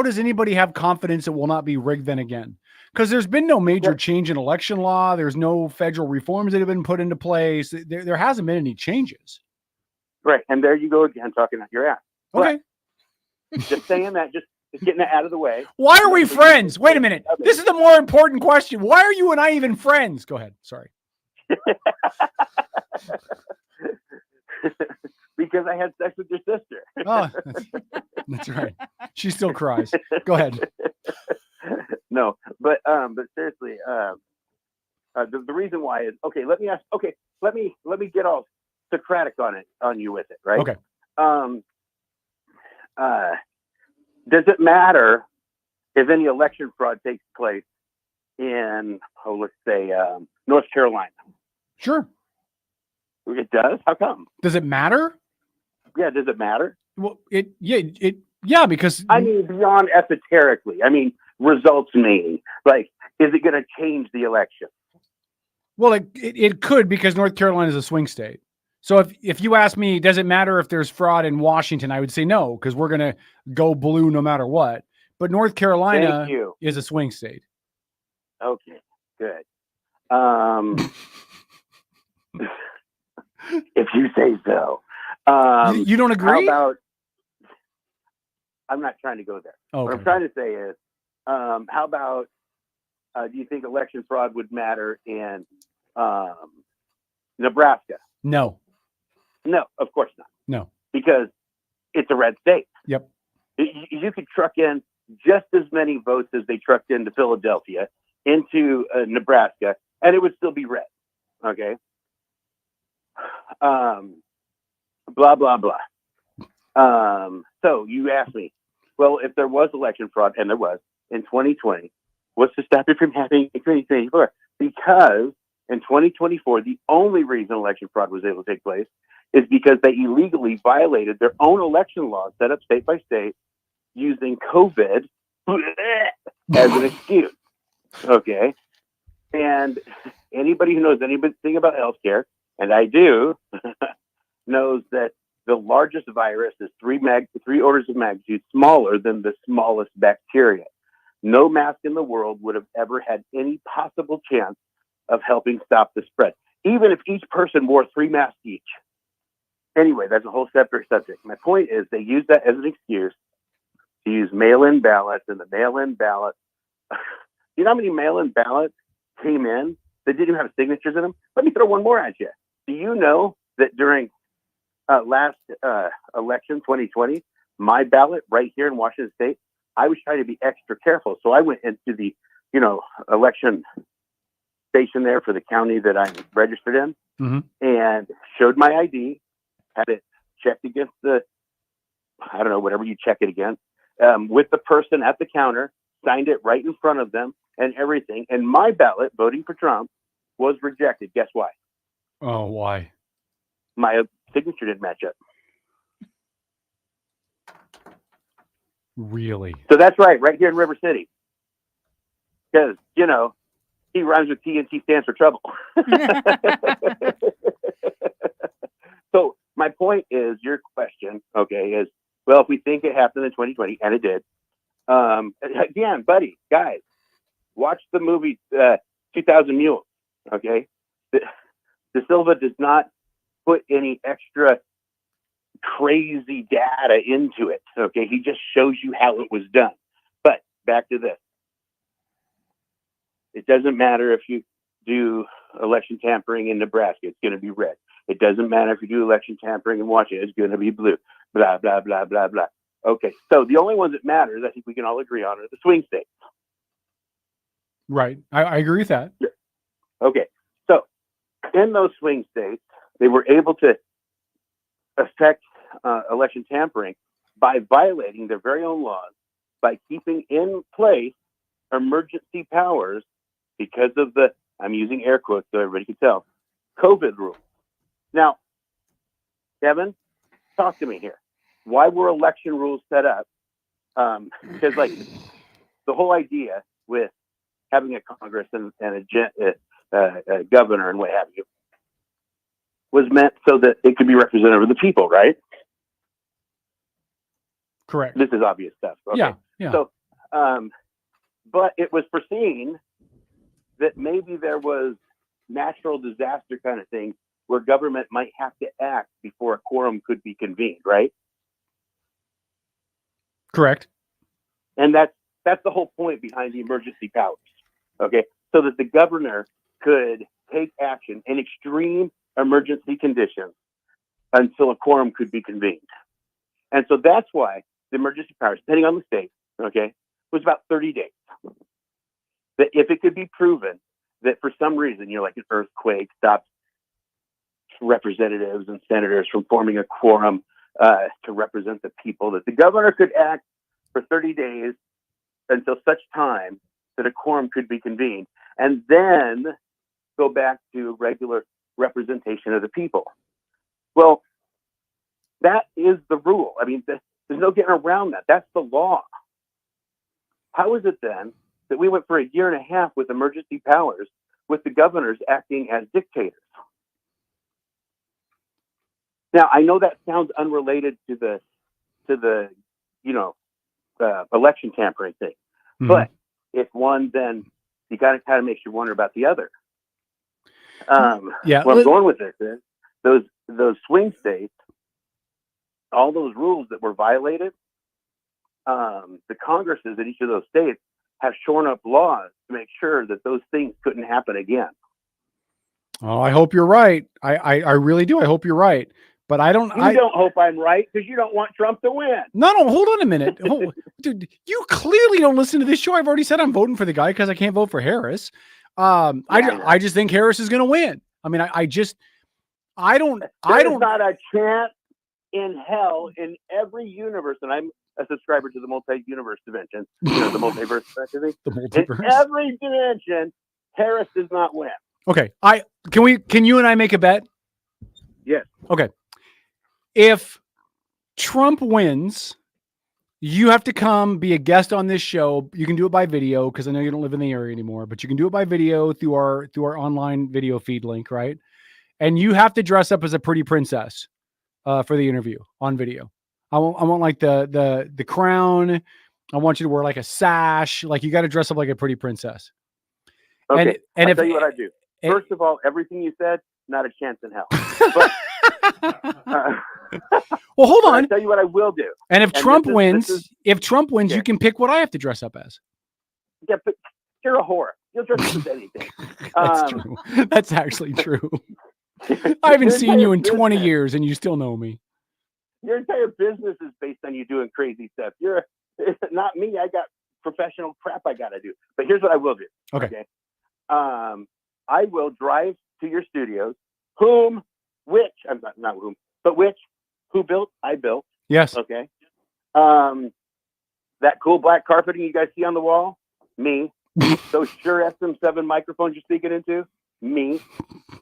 does anybody have confidence it will not be rigged then again? Because there's been no major change in election law. There's no federal reforms that have been put into place. There hasn't been any changes. Right. And there you go again, talking out your ass. Okay. But just saying that, just getting it out of the way. Why are we friends? Wait a minute. This is the more important question. Why are you and I even friends? Go ahead. Sorry. Because I had sex with your sister. Oh, that's right. She still cries. Go ahead. No, but seriously, the reason why is okay. Let me get all Socratic on you with it, right? Okay. Does it matter if any election fraud takes place in, let's say, North Carolina? Sure. It does. How come? Does it matter? Yeah. Does it matter? Well, because I mean, beyond esoterically, I mean, results meaning, like, is it going to change the election? Well, it could, because North Carolina is a swing state. So if you ask me, does it matter if there's fraud in Washington? I would say no, because we're going to go blue no matter what. But North Carolina is a swing state. Okay, good. If you say so. You don't agree? How about, I'm not trying to go there. Okay. What I'm trying to say is, how about, do you think election fraud would matter in Nebraska? No. No, of course not. No. Because it's a red state. Yep. You could truck in just as many votes as they trucked into Philadelphia, into Nebraska, and it would still be red. Okay. Blah, blah, blah. So you asked me, well, if there was election fraud, and there was in 2020, what's to stop it from happening in 2024? Because in 2024, the only reason election fraud was able to take place is because they illegally violated their own election laws set up state by state using COVID as an excuse. Okay. And anybody who knows anything about healthcare, and I do, knows that the largest virus is 3 orders of magnitude smaller than the smallest bacteria. No mask in the world would have ever had any possible chance of helping stop the spread, even if each person wore 3 masks each. Anyway, that's a whole separate subject. My point is they use that as an excuse to use mail-in ballots, and the mail-in ballot. You know how many mail-in ballots came in that didn't even have signatures in them? Let me throw one more at you. Do you know that during last election, 2020, my ballot right here in Washington State, I was trying to be extra careful. So I went into the, election station there for the county that I'm registered in, and showed my ID, had it checked against whatever you check it against, with the person at the counter, signed it right in front of them and everything. And my ballot, voting for Trump, was rejected. Guess why? Oh, why? My signature didn't match up. Really? So that's right here in River City. Because, T rhymes with T and T stands for trouble. So my point is, your question, is, well, if we think it happened in 2020, and it did, again, buddy, guys, watch the movie 2000 Mules, okay? De Silva does not put any extra crazy data into it, okay? He just shows you how it was done. But back to this. It doesn't matter if you do election tampering in Nebraska, it's going to be red. It doesn't matter if you do election tampering in Washington, it's going to be blue. Blah, blah, blah, blah, blah. Okay, so the only ones that matter, I think we can all agree on, are the swing states. Right. I agree with that. Okay, so in those swing states, they were able to affect election tampering by violating their very own laws, by keeping in place emergency powers because of the, I'm using air quotes so everybody can tell, COVID rules. Now, Kevin, talk to me here. Why were election rules set up? Because, the whole idea with having a Congress and a governor and what have you was meant so that it could be representative of the people, right? Correct. This is obvious stuff. Okay. Yeah. So, but it was foreseen that maybe there was natural disaster kind of thing where government might have to act before a quorum could be convened, right? Correct. And that's the whole point behind the emergency powers. Okay. So that the governor could take action in extreme emergency conditions until a quorum could be convened. And so that's why the emergency powers, depending on the state, okay, was about 30 days. That if it could be proven that for some reason, like an earthquake stopped representatives and senators from forming a quorum to represent the people, that the governor could act for 30 days until such time that a quorum could be convened, and then go back to regular representation of the people. Well, that is the rule. I mean, there's no getting around that. That's the law. How is it then that we went for a year and a half with emergency powers with the governors acting as dictators? Now, I know that sounds unrelated to the election tampering thing, but if one, then you got to kind of makes you wonder about the other. Where I'm going with this is those swing states, all those rules that were violated, the Congresses in each of those states have shorn up laws to make sure that those things couldn't happen again. Oh, I hope you're right. I really do. I hope you're right. But I don't. You don't hope I'm right because you don't want Trump to win. No. Hold on a minute, dude. You clearly don't listen to this show. I've already said I'm voting for the guy because I can't vote for Harris. I just think Harris is going to win. I mean, I don't. There's not a chance in hell in every universe, and I'm a subscriber to the multi-universe dimension. The multiverse. The multiverse. In every dimension, Harris does not win. Okay. Can you and I make a bet? Yes. Okay. If Trump wins, you have to come be a guest on this show. You can do it by video because I know you don't live in the area anymore, but you can do it by video through our online video feed link, right? And you have to dress up as a pretty princess for the interview on video. I want like the crown. I want you to wear like a sash. Like you got to dress up like a pretty princess. Okay. And I'll tell you what I do. First of all, everything you said, not a chance in hell. But, well, hold on. I'll tell you what I will do. And if Trump wins, you can pick what I have to dress up as. Yeah, but you're a whore. You'll dress up as anything. That's true. That's actually true. I haven't seen you in 20 years, and you still know me. Your entire business is based on you doing crazy stuff. It's not me. I got professional crap I got to do. But here's what I will do. Okay. I will drive to your studios. Who built? I built. Yes. Okay. That cool black carpeting you guys see on the wall? Me. Those Shure SM7 microphones you're speaking into? Me.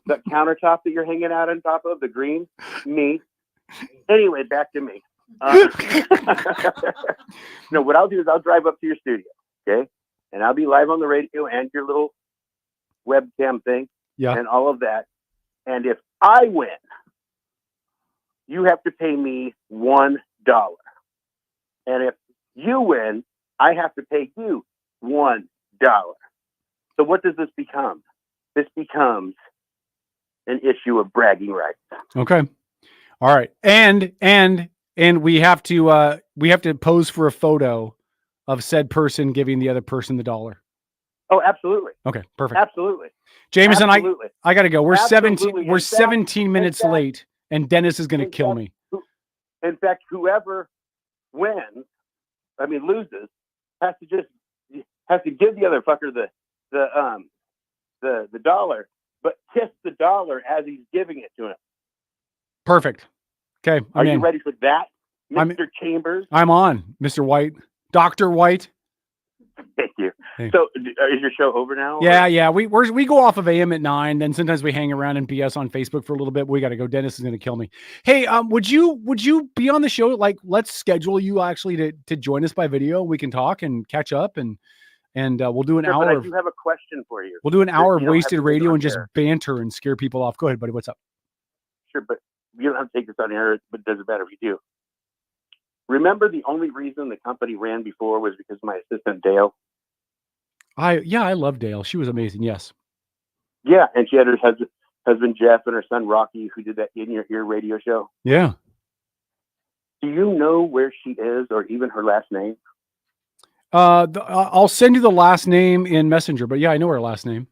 That countertop that you're hanging out on top of, the green? Me. Anyway, back to me. No, what I'll do is I'll drive up to your studio, okay? And I'll be live on the radio and your little webcam thing and all of that. And if I win, you have to pay me $1. And if you win, I have to pay you $1. So what does this become? This becomes an issue of bragging rights. Okay. All right. And we have to pose for a photo of said person giving the other person the $1. Oh, absolutely. Okay, perfect. Absolutely. Jameson, absolutely. I got to go. We're Absolutely. 17 minutes late, and Dennis is going to kill me. In fact, whoever loses, has to give the other fucker the $1, but kiss the $1 as he's giving it to him. Perfect. Okay. Are you ready for that, Mr. Chambers? I'm on, Mr. White. Dr. White. Thank you. Hey. So, is your show over now? Yeah. We go off of AM at 9. Then sometimes we hang around and BS on Facebook for a little bit. But we got to go. Dennis is going to kill me. Hey, would you be on the show? Like, let's schedule you actually to join us by video. We can talk and catch up and And we'll do an Sure, hour. but I of, do have a question for you. we'll do an hour of You don't have wasted to take it radio on and just air. banter and scare people off. Go ahead, buddy. What's up? Sure, but you don't have to take this on air, but it doesn't matter if you do. Remember the only reason the company ran before was because of my assistant Dale? I love Dale. She was amazing. Yes. Yeah, and she had her husband Jeff and her son Rocky, who did that In Your Ear radio show. Yeah. Do you know where she is or even her last name? I'll send you the last name in Messenger, but yeah, I know her last name.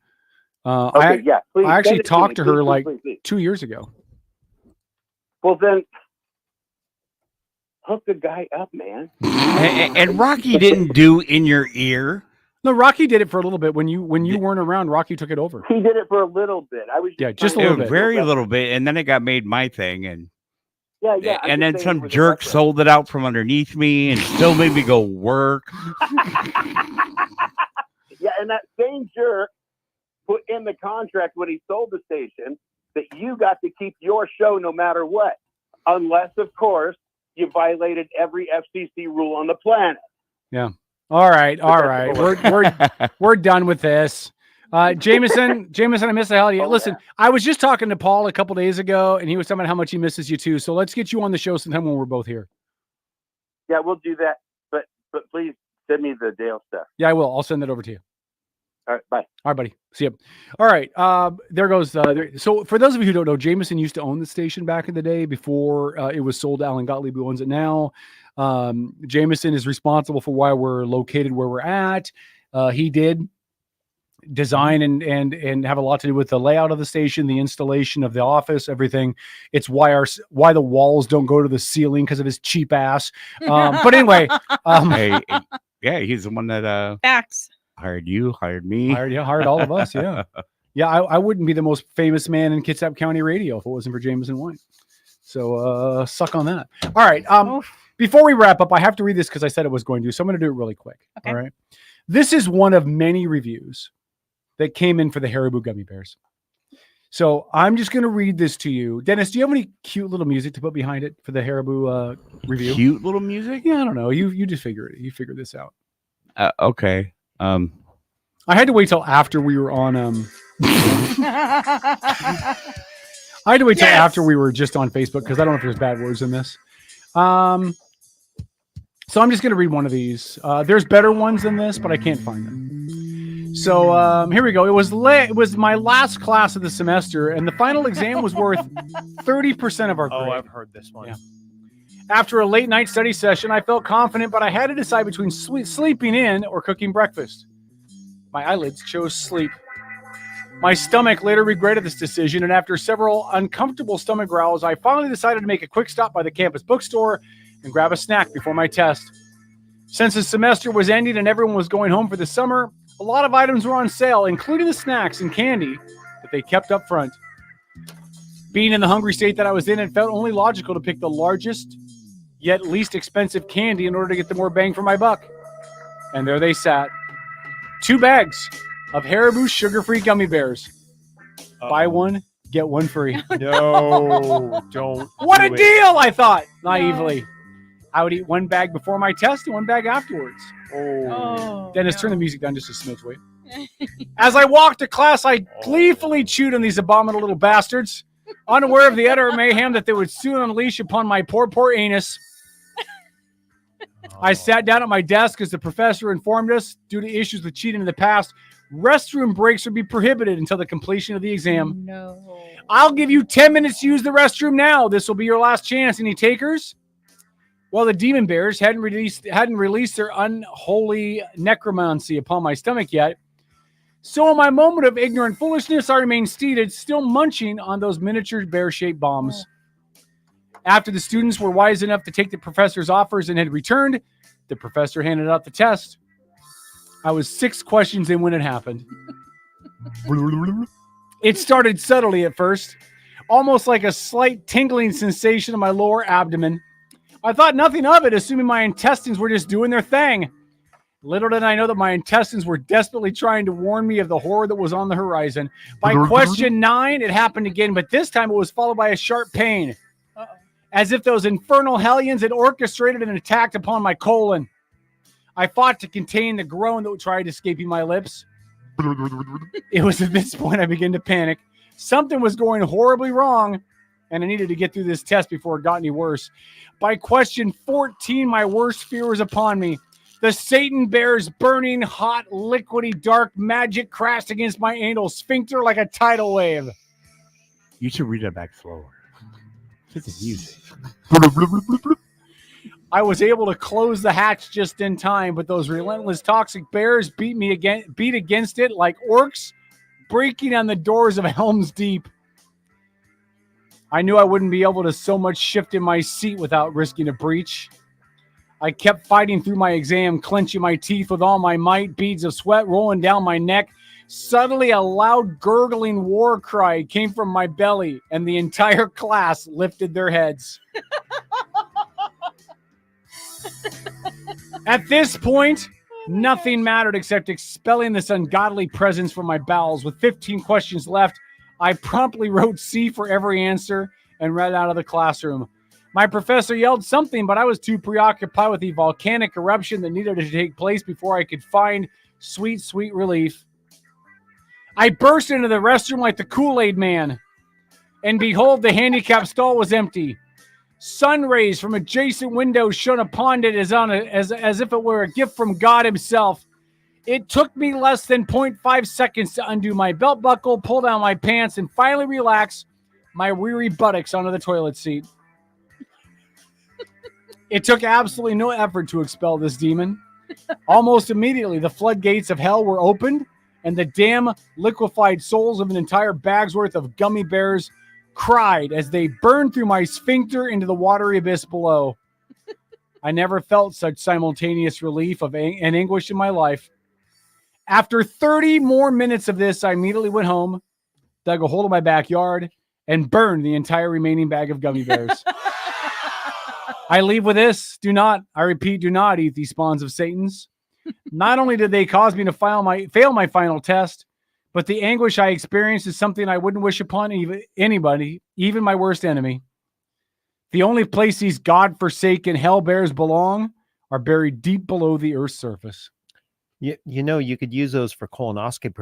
Okay, yeah. Please I actually send it talked me. to her Please, like please, please. 2 years ago. Well, then hook the guy up, man. And Rocky didn't do In Your Ear. No, Rocky did it for a little bit when you weren't around. Rocky took it over. He did it for a little bit. I was Just a little bit, very little bit, and then it got made my thing, and yeah. And then some jerk sold it out from underneath me, and still made me go work. Yeah, and that same jerk put in the contract when he sold the station that you got to keep your show no matter what, unless, of course, you violated every FCC rule on the planet. Yeah. All right. We're done with this. Jameson, I miss the hell out of you. Listen, I was just talking to Paul a couple days ago, and he was talking about how much he misses you too. So let's get you on the show sometime when we're both here. Yeah, we'll do that. But please send me the Dale stuff. Yeah, I will. I'll send that over to you. All right, bye. All right, buddy. See you. All right. There goes. So for those of you who don't know, Jameson used to own the station back in the day before it was sold to Alan Gottlieb, who owns it now. Jameson is responsible for why we're located where we're at. He did design and have a lot to do with the layout of the station, the installation of the office, everything. It's why the walls don't go to the ceiling because of his cheap ass. But anyway, he's the one that Facts. hired you, hired me, hired all of us. Yeah. Yeah. I wouldn't be the most famous man in Kitsap County radio if it wasn't for Jameson White. So suck on that. All right. Before we wrap up, I have to read this because I said I was going to, so I'm going to do it really quick. Okay. All right. This is one of many reviews that came in for the Haribo gummy bears. So I'm just going to read this to you. Dennis, do you have any cute little music to put behind it for the Haribo review? Cute little music? Yeah, I don't know. You just figure it. You figure this out. Okay. I had to wait till after we were on I had to wait till after we were just on Facebook because I don't know if there's bad words in this. So I'm just going to read one of these. There's better ones than this, but I can't find them. So here we go. It was my last class of the semester, and the final exam was worth 30% of our grade. Oh, I've heard this one. Yeah. After a late night study session, I felt confident, but I had to decide between sleeping in or cooking breakfast. My eyelids chose sleep. My stomach later regretted this decision, and after several uncomfortable stomach growls, I finally decided to make a quick stop by the campus bookstore and grab a snack before my test. Since the semester was ending and everyone was going home for the summer, a lot of items were on sale, including the snacks and candy that they kept up front. Being in the hungry state that I was in, it felt only logical to pick the largest, yet least expensive candy in order to get the more bang for my buck. And there they sat. 2 bags of Haribo sugar-free gummy bears. Buy one, get one free. No, don't. What a deal, I thought, naively. I would eat 1 bag before my test and 1 bag afterwards. Dennis, turn the music down just a smidge, wait. As I walked to class, I gleefully chewed on these abominable little bastards, unaware of the utter mayhem that they would soon unleash upon my poor anus. I sat down at my desk as the professor informed us, due to issues with cheating in the past, restroom breaks would be prohibited until the completion of the exam. No. I'll give you 10 minutes to use the restroom now. This will be your last chance. Any takers? Well, the demon bears hadn't released their unholy necromancy upon my stomach yet. So in my moment of ignorant foolishness, I remained seated, still munching on those miniature bear-shaped bombs. After the students were wise enough to take the professor's offers and had returned, the professor handed out the test. I was 6 questions in when it happened. It started subtly at first, almost like a slight tingling sensation in my lower abdomen. I thought nothing of it, assuming my intestines were just doing their thing. Little did I know that my intestines were desperately trying to warn me of the horror that was on the horizon. By question 9, it happened again, but this time it was followed by a sharp pain. As if those infernal hellions had orchestrated an attack upon my colon. I fought to contain the groan that tried escaping my lips. It was at this point I began to panic. Something was going horribly wrong, and I needed to get through this test before it got any worse. By question 14, my worst fear was upon me. The Satan bear's burning, hot, liquidy, dark magic crashed against my anal sphincter like a tidal wave. You should read it back slower. It's the music. I was able to close the hatch just in time, but those relentless toxic bears beat against it like orcs breaking on the doors of Helm's Deep. I knew I wouldn't be able to so much shift in my seat without risking a breach. I kept fighting through my exam, clenching my teeth with all my might, beads of sweat rolling down my neck. Suddenly, a loud, gurgling war cry came from my belly, and the entire class lifted their heads. At this point, nothing mattered except expelling this ungodly presence from my bowels. With 15 questions left, I promptly wrote C for every answer and ran out of the classroom. My professor yelled something, but I was too preoccupied with the volcanic eruption that needed to take place before I could find sweet, sweet relief. I burst into the restroom like the Kool-Aid man, and behold, the handicap stall was empty. Sun rays from adjacent windows shone upon it as if it were a gift from God himself. It took me less than 0.5 seconds to undo my belt buckle, pull down my pants, and finally relax my weary buttocks onto the toilet seat. It took absolutely no effort to expel this demon. Almost immediately, the floodgates of hell were opened, and the damn liquefied souls of an entire bag's worth of gummy bears cried as they burned through my sphincter into the watery abyss below. I never felt such simultaneous relief and anguish in my life. After 30 more minutes of this, I immediately went home, dug a hole in my backyard, and burned the entire remaining bag of gummy bears. I leave with this. I repeat, do not eat these spawns of Satan's. Not only did they cause me to fail my final test, but the anguish I experienced is something I wouldn't wish upon anybody, even my worst enemy. The only place these God-forsaken hell bears belong are buried deep below the Earth's surface. You know, you could use those for colonoscopy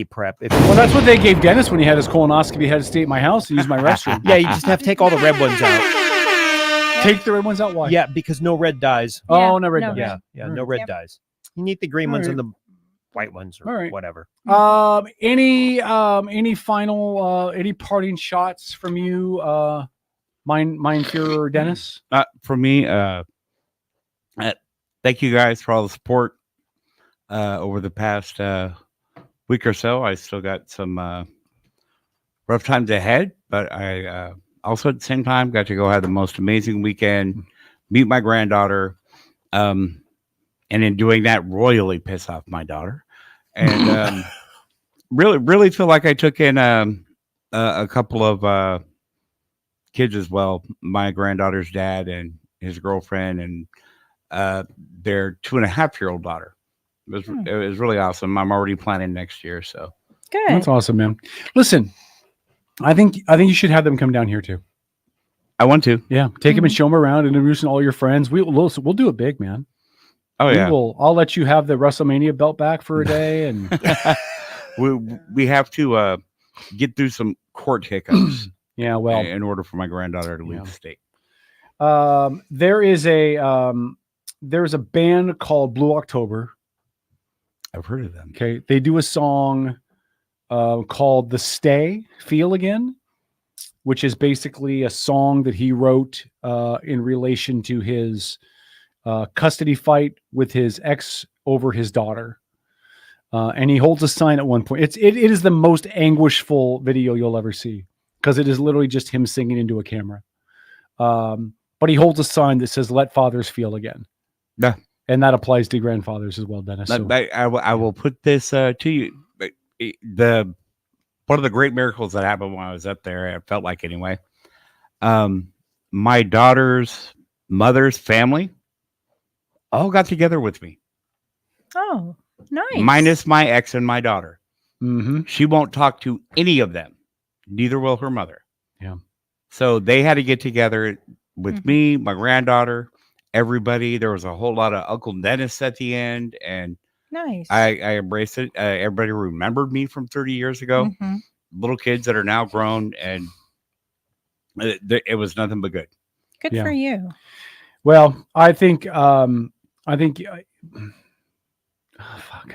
prep. Well, that's what they gave Dennis when he had his colonoscopy. He had to stay at my house and use my restroom. Yeah, you just have to take all the red ones out. Take the red ones out? Why? Yeah, because no red dies. Oh, no red dies. Yeah, no red dies. You need the green ones and the white ones or whatever. Any final any parting shots from you, Mein Führer Dennis? For me, thank you guys for all the support over the past week or so. I still got some rough times ahead, but I also at the same time got to go have the most amazing weekend, meet my granddaughter, and in doing that, royally piss off my daughter, and really feel like I took in a couple of kids as well. My granddaughter's dad and his girlfriend and their 2.5-year-old daughter. It was really awesome. I'm already planning next year, so good. That's awesome, man. Listen, I think you should have them come down here too. I want to. Yeah, take them and show them around, introduce all your friends. We'll do it big, man. Oh yeah. I'll let you have the WrestleMania belt back for a day, and we have to get through some court hiccups. Yeah, well, in order for my granddaughter to leave the state. There's a band called Blue October. I've heard of them. Okay, they do a song called "The Stay Feel Again," which is basically a song that he wrote in relation to his custody fight with his ex over his daughter. And he holds a sign at one point. It is the most anguishful video you'll ever see, because it is literally just him singing into a camera. But he holds a sign that says, "Let fathers feel again." Yeah. And that applies to grandfathers as well, Dennis. So. I will put this to you. One of the great miracles that happened when I was up there, it felt like anyway, my daughter's mother's family all got together with me. Oh, nice. Minus my ex and my daughter. Mm-hmm. She won't talk to any of them. Neither will her mother. Yeah. So they had to get together with me, my granddaughter, everybody. There was a whole lot of Uncle Dennis at the end, and Nice. I embraced it. Everybody remembered me from 30 years ago. Mhm. Little kids that are now grown, and it was nothing but good. Good Yeah. for you. Well, I think fuck,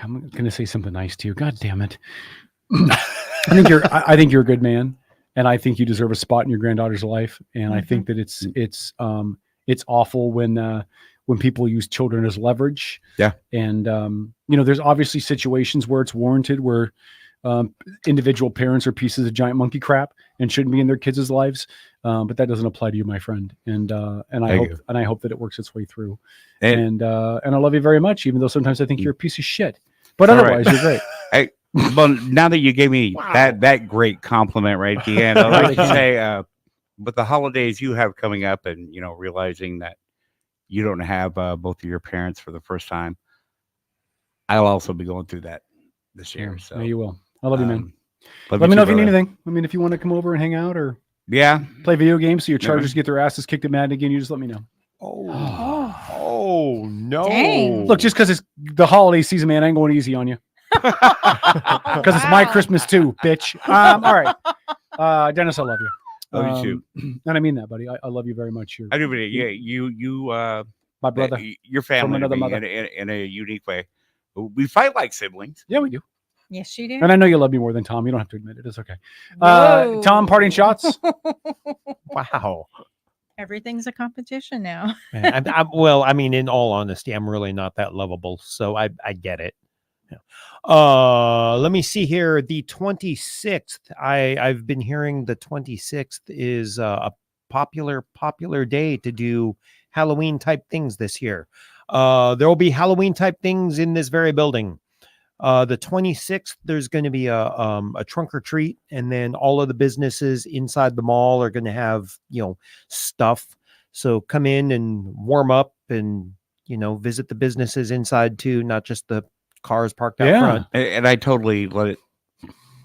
I'm gonna say something nice to you. God damn it. I think you're a good man, and I think you deserve a spot in your granddaughter's life. And I think that it's awful when people use children as leverage. Yeah. And there's obviously situations where it's warranted, where individual parents are pieces of giant monkey crap and shouldn't be in their kids' lives. But that doesn't apply to you, my friend. And I hope that it works its way through. And I love you very much, even though sometimes I think you're a piece of shit. But otherwise, you're great. Well, now that you gave me that great compliment right at the end, I'd like to say, with the holidays you have coming up, and realizing that you don't have both of your parents for the first time, I'll also be going through that this year. So yeah, you will. I love you, man. Love Let you me know too, if you need brother. anything. I mean, if you want to come over and hang out or play video games so your Yeah. Chargers get their asses kicked at Madden again, you just let me know. Oh no! Dang. Look, just because it's the holiday season, man, I ain't going easy on you. Because it's my Christmas too, bitch. All right. Dennis, I love you. Love you too. And I mean that, buddy. I love you very much. I do, but yeah, you, my brother, your family, from another to me mother. in a unique way. We fight like siblings. Yeah, we do. Yes, you do. And I know you love me more than Tom. You don't have to admit it. It's okay. Whoa. Tom, parting shots. Wow. Everything's a competition now. Well, I mean, in all honesty, I'm really not that lovable, so I get it. Yeah. Let me see here. The 26th. I've been hearing the 26th is a popular day to do Halloween type things this year. There will be Halloween type things in this very building. The 26th, there's going to be a trunk or treat, and then all of the businesses inside the mall are going to have stuff. So come in and warm up, and visit the businesses inside too, not just the cars parked out front. And I totally let it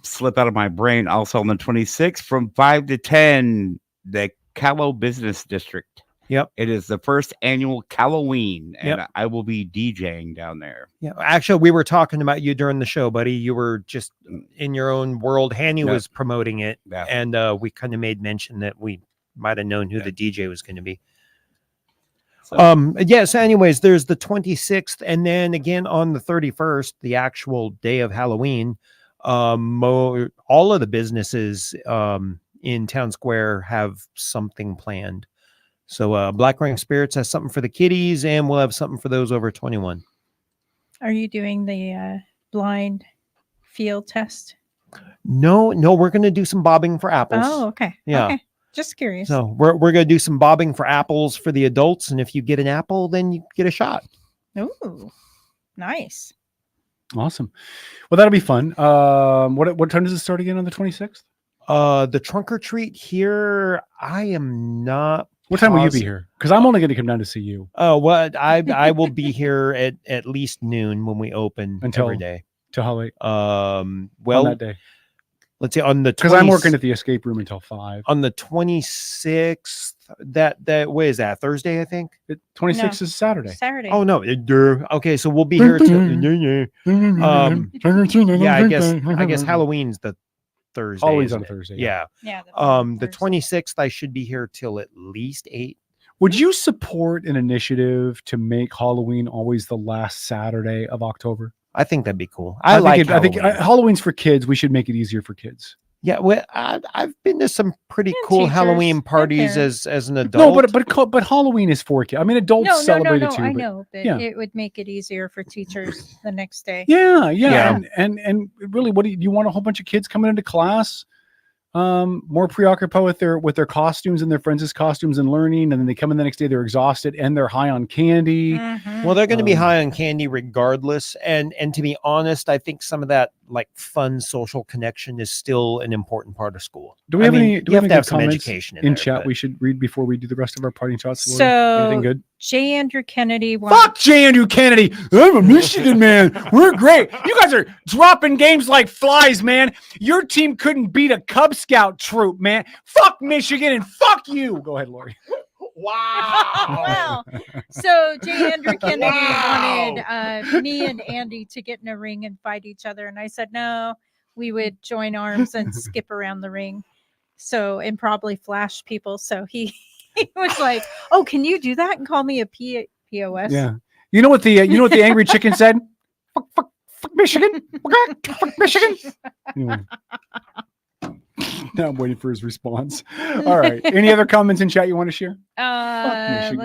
slip out of my brain. Also on the 26th from 5 to 10, the Callow Business District. Yep. It is the first annual Halloween, and Yep. I will be DJing down there. Yeah, actually, we were talking about you during the show, buddy. You were just in your own world. Hannie was promoting it, and we kind of made mention that we might have known who the DJ was going to be. So anyways, there's the 26th, and then again on the 31st, the actual day of Halloween. All of the businesses in Town Square have something planned. So Black Ring Spirits has something for the kiddies, and we'll have something for those over 21. Are you doing the blind field test? No, we're going to do some bobbing for apples. Oh, okay. Yeah. Okay. Just curious. So we're going to do some bobbing for apples for the adults, and if you get an apple, then you get a shot. Ooh, nice. Awesome. Well, that'll be fun. What time does it start again on the 26th? The trunk or treat here, I am not. What time will you be here? Because I'm only going to come down to see you. Oh, well, I will be here at least noon when we open every day. Till how late? Well, on that day. Let's see, on the because I'm working at the escape room until 5. On the 26th, that what is that? Thursday, I think. 26th is Saturday. Saturday. Oh no. Okay, so we'll be here till yeah, I guess Halloween's the Thursday. Halloween's isn't on it? Thursday. Yeah. Yeah. The 26th, I should be here till at least 8. Would you support an initiative to make Halloween always the last Saturday of October? I think that'd be cool. I think Halloween's for kids. We should make it easier for kids. Yeah, well, I've been to some pretty cool teachers, Halloween parties they're- as an adult. No, but Halloween is for kids. I mean, adults celebrate it too. I but- know, but yeah. it would make it easier for teachers the next day. Yeah. And really, what do you want? A whole bunch of kids coming into class, more preoccupied with their costumes and their friends' costumes and learning, and then they come in the next day, they're exhausted and they're high on candy. Well, they're going to be high on candy regardless, and to be honest, I think some of that like fun social connection is still an important part of school. Do we have any? You Do we have have any to have good some comments education in there, chat? but- We should read before we do the rest of our parting shots. Lori? So, anything good? J. Andrew Kennedy. Fuck J. Andrew Kennedy. I'm a Michigan man. We're great. You guys are dropping games like flies, man. Your team couldn't beat a Cub Scout troop, man. Fuck Michigan and fuck you. Go ahead, Lori. Wow. So J. Andrew Kennedy wanted me and Andy to get in a ring and fight each other. And I said, no, we would join arms and skip around the ring. So, and probably flash people. So he was like, oh, can you do that and call me a POS? Yeah. You know what the angry chicken said? Fuck Michigan. Fuck Michigan. Anyway. Now I'm waiting for his response. All right. Any other comments in chat you want to share?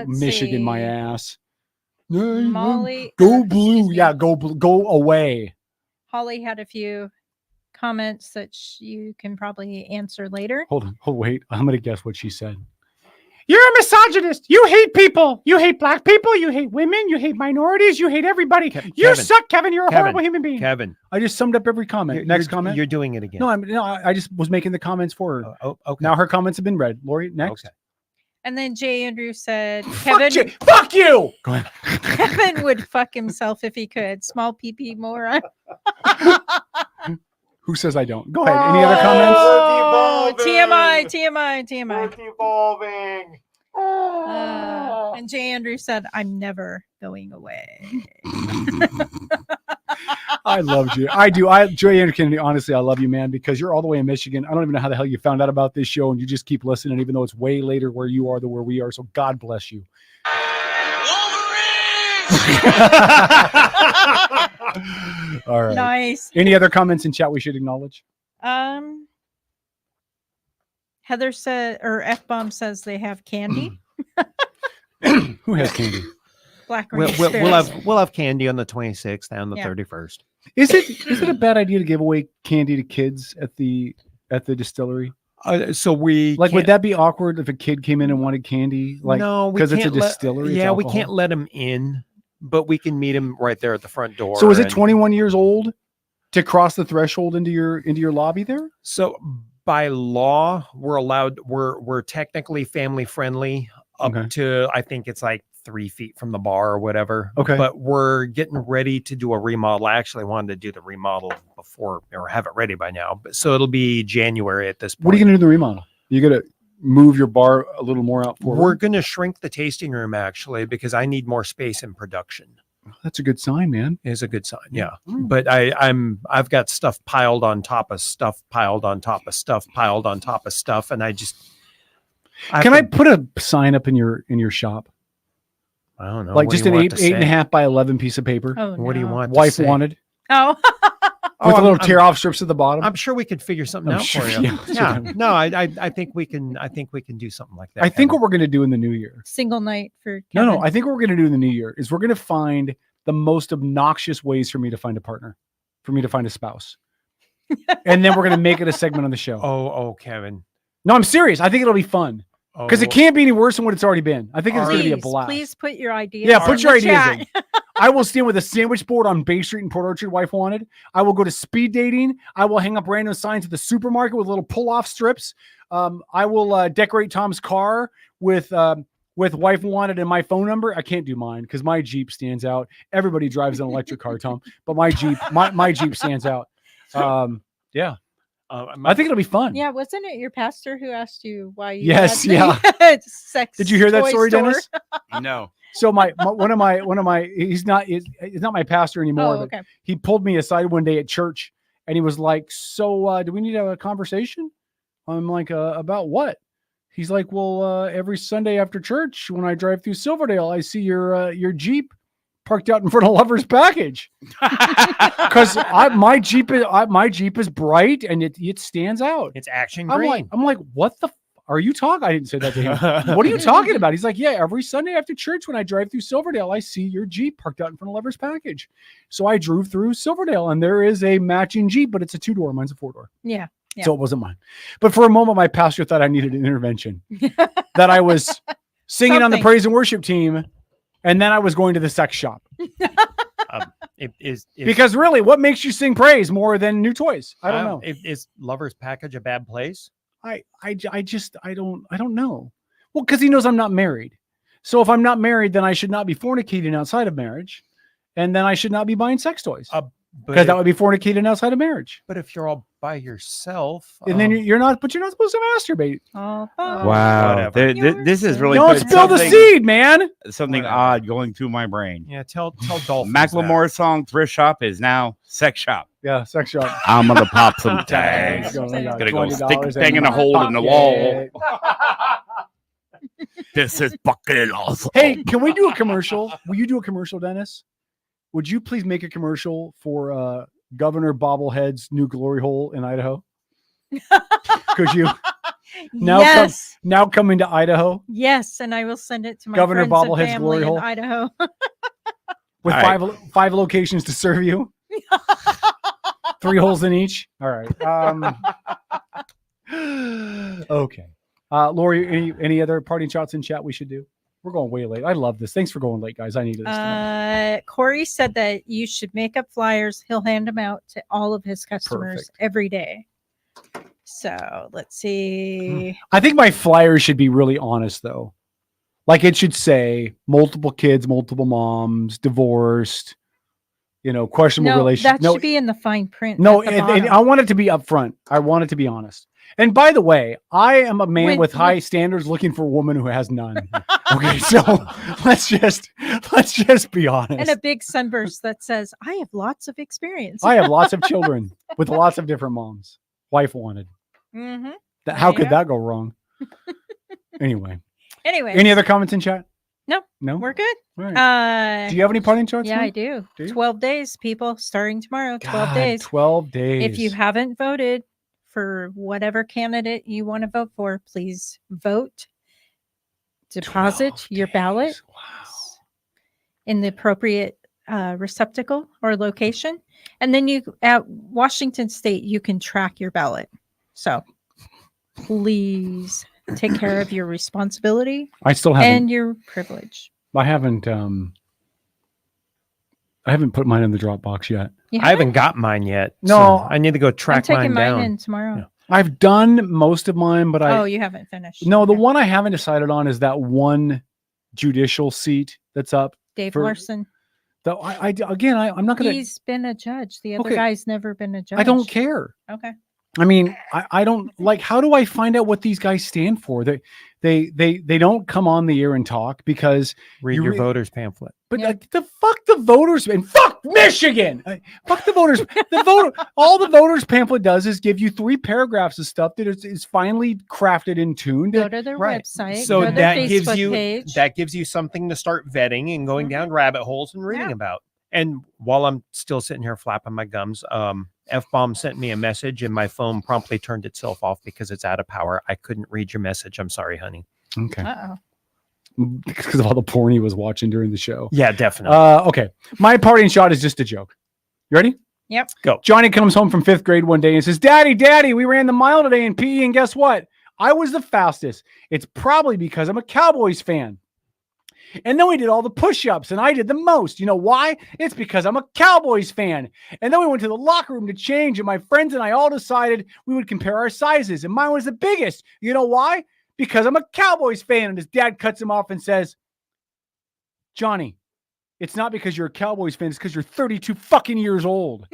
Michigan, my ass. Molly, go blue. Yeah, go away. Holly had a few comments that you can probably answer later. Hold on. Wait. I'm going to guess what she said. You're a misogynist. You hate people. You hate black people. You hate women. You hate minorities. You hate everybody. You suck, Kevin. You're a horrible human being. Kevin. I just summed up every comment. Next comment. You're doing it again. No, I just was making the comments for her. Okay. Now her comments have been read. Lori, next. Okay. And then J. Andrew said, Kevin. Fuck you. Go ahead. Kevin would fuck himself if he could. Small pee moron. Who says I don't? Go ahead. Any other comments? TMI. Evolving. And J. Andrew said, I'm never going away. I loved you. I do. Joey Andrew Kennedy, honestly, I love you, man, because you're all the way in Michigan. I don't even know how the hell you found out about this show, and you just keep listening, even though it's way later where you are than where we are. So God bless you. All right. Nice. Any other comments in chat we should acknowledge? Heather said, or F-Bomb says they have candy. Who has candy? Black we'll have candy on the 26th and the 31st. Is it a bad idea to give away candy to kids at the distillery? So would that be awkward if a kid came in and wanted candy? Like, no, because it's a distillery. Yeah, we can't let them in, but we can meet them right there at the front door. So is it 21 years old to cross the threshold into your lobby there? So by law, we're allowed. We're technically family friendly up to, I think it's like 3 feet from the bar or whatever. Okay. But we're getting ready to do a remodel. I actually wanted to do the remodel before or have it ready by now. But so it'll be January at this point. What are you going to do in the remodel? You going to move your bar a little more out forward? We're going to shrink the tasting room actually, because I need more space in production. That's a good sign, man. It is a good sign. Yeah. But I've got stuff piled on top of stuff, piled on top of stuff, piled on top of stuff. And I put a sign up in your shop? I don't know. Like just an 8.5 by 11 piece of paper. Oh, what do you want? Wife wanted. Oh. With a little tear off strips at the bottom. I'm sure we could figure something out for you. Yeah. No, I think we can do something like that. I think what we're going to do in the new year. Single night for Kevin. No. I think what we're going to do in the new year is we're going to find the most obnoxious ways for me to find a partner, for me to find a spouse. And then we're going to make it a segment on the show. Oh, Kevin. No, I'm serious. I think it'll be fun. Because it can't be any worse than what it's already been. I think it's going to be a blast. Please put your ideas. Yeah, put your ideas chat. in. I will stand with a sandwich board on Bay Street in Port Orchard. Wife wanted. I will go to speed dating. I will hang up random signs at the supermarket with little pull-off strips. I will decorate Tom's car with wife wanted and my phone number. I can't do mine because my Jeep stands out. Everybody drives an electric car, Tom, but my Jeep stands out. Yeah. I think it'll be fun. Yeah, wasn't it your pastor who asked you why you Yes, had sex? Did you hear that toy story, store? Dennis? No. So one of my he's not my pastor anymore. Oh, okay. But he pulled me aside one day at church and he was like, "So do we need to have a conversation?" I'm like, "About what?" He's like, "Well, every Sunday after church when I drive through Silverdale, I see your Jeep parked out in front of Lover's Package." Because my Jeep is bright and it stands out. It's action green. I'm like, what the are you talking? I didn't say that to him. What are you talking about? He's like, yeah, every Sunday after church when I drive through Silverdale, I see your Jeep parked out in front of Lover's Package. So I drove through Silverdale and there is a matching Jeep, but it's a 2-door. Mine's a 4-door. Yeah. So it wasn't mine. But for a moment, my pastor thought I needed an intervention. That I was singing on the praise and worship team, and then I was going to the sex shop. Because really, what makes you sing praise more than new toys? I don't know. Is Lover's Package a bad place? I don't know. Well, because he knows I'm not married. So if I'm not married, then I should not be fornicating outside of marriage, and then I should not be buying sex toys. Because that would be fornicating outside of marriage. But if you're all by yourself. And then you're not supposed to masturbate. Oh, Wow. This is really Don't spill the seed, man. Something odd going through my brain. Yeah, tell Dolphins. Macklemore's song "Thrift Shop" is now "Sex Shop." Yeah, sex shop. I'm gonna pop some tags. Gonna go stick a thing in a hole in the wall. This is fucking awesome. Hey, can we do a commercial? Will you do a commercial, Dennis? Would you please make a commercial for Governor Bobblehead's new glory hole in Idaho? Could you? Yes. Now coming to Idaho Yes, and I will send it to my Governor friends and Bobblehead's family glory in hole. Idaho. with All five locations to serve you. 3 holes in each. All right. Okay. Lori, any other parting shots in chat we should do? We're going way late. I love this. Thanks for going late, guys. I needed this tonight. Corey said that you should make up flyers. He'll hand them out to all of his customers every day. So let's see. I think my flyer should be really honest, though. Like it should say multiple kids, multiple moms, divorced, questionable relationship. That should be in the fine print. No, at the and bottom. I want it to be upfront. I want it to be honest. And by the way, I am a man with high standards looking for a woman who has none. Okay, so let's just be honest. And a big sunburst that says, I have lots of experience. I have lots of children with lots of different moms. Wife wanted. Mm-hmm. How could that go wrong? Anyway. Anyways. Any other comments in chat? No, we're good. All right. Do you have any parting shots? Yeah, Mike? I do. Do you? 12 days, people, starting tomorrow. 12 God, days. 12 days. If you haven't voted for whatever candidate you want to vote for, please vote. Deposit your ballot in the appropriate receptacle or location. And then at Washington State, you can track your ballot. So please take care of your responsibility. I still haven't. And your privilege. I haven't put mine in the Dropbox yet. I haven't got mine yet. No, so I need to go track I'm taking mine down. in tomorrow. Yeah. I've done most of mine, but you haven't finished. No, the one I haven't decided on is that one judicial seat that's up. Dave Larson. Though I'm not going to. He's been a judge. The other Okay. guy's never been a judge. I don't care. Okay. I mean, I don't like. How do I find out what these guys stand for? They don't come on the air and talk because Read your voters pamphlet. But fuck the voters and fuck Michigan. Fuck the voters. All the voters pamphlet does is give you 3 paragraphs of stuff that is finely crafted and tuned. Go to their website. So go to their that gives Facebook you page. that gives you something to start vetting and going down rabbit holes and reading about. And while I'm still sitting here flapping my gums, F-Bomb sent me a message and my phone promptly turned itself off because it's out of power. I couldn't read your message. I'm sorry, honey. Okay. Uh-oh. Because of all the porn he was watching during the show. Yeah, definitely. Okay. My parting shot is just a joke. You ready? Yep. Go. Johnny comes home from 5th grade one day and says, Daddy, we ran the mile today in PE, and guess what? I was the fastest. It's probably because I'm a Cowboys fan. And then we did all the push-ups, and I did the most. You know why? It's because I'm a Cowboys fan. And then we went to the locker room to change, and my friends and I all decided we would compare our sizes, and mine was the biggest. You know why? Because I'm a Cowboys fan. And his dad cuts him off and says, Johnny, it's not because you're a Cowboys fan. It's because you're 32 fucking years old.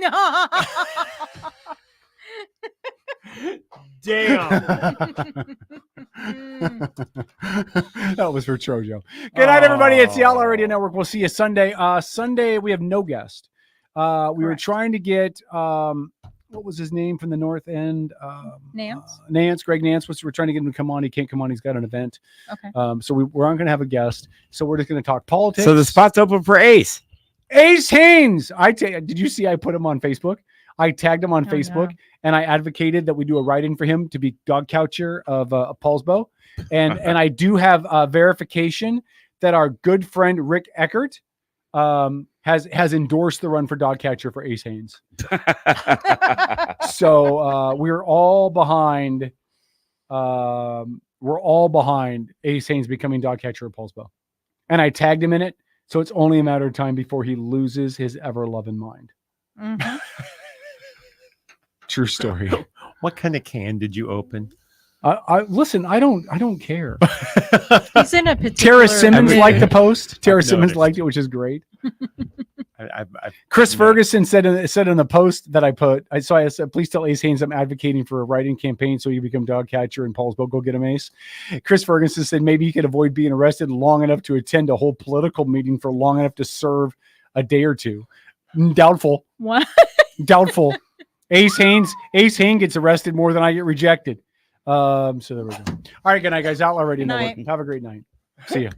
Damn. That was for Trojo. Good night, everybody. It's the Outlaw Radio Network. We'll see you Sunday. Sunday, we have no guest. We were trying to get, what was his name from the North End? Greg Nance. We're trying to get him to come on. He can't come on. He's got an event. Okay. So we aren't going to have a guest. So we're just going to talk politics. So the spot's open for Ace. Ace Haynes. Did you see I put him on Facebook? I tagged him on Facebook and I advocated that we do a write-in for him to be dog coucher of Paulsbo. And I do have verification that our good friend Rick Eckert has endorsed the run for dog catcher for Ace Haynes. So we're all behind. We're all behind Ace Haynes becoming dog catcher of Paulsbo. And I tagged him in it. So it's only a matter of time before he loses his ever-loving mind. Mm-hmm. True story. What kind of can did you open? Listen, I don't care. He's in a particular Tara Simmons mood. liked the post. Tara Simmons liked it, which is great. Chris Ferguson said in the post that I said, please tell Ace Haynes I'm advocating for a write-in campaign so you become dog catcher and Paul's go get him, Ace. Chris Ferguson said maybe he could avoid being arrested long enough to attend a whole political meeting for long enough to serve a day or two. Doubtful. What? Doubtful. Ace Haynes gets arrested more than I get rejected. So there we go. All right, good night, guys. Outlaw Radio Network. Have a great night. See ya.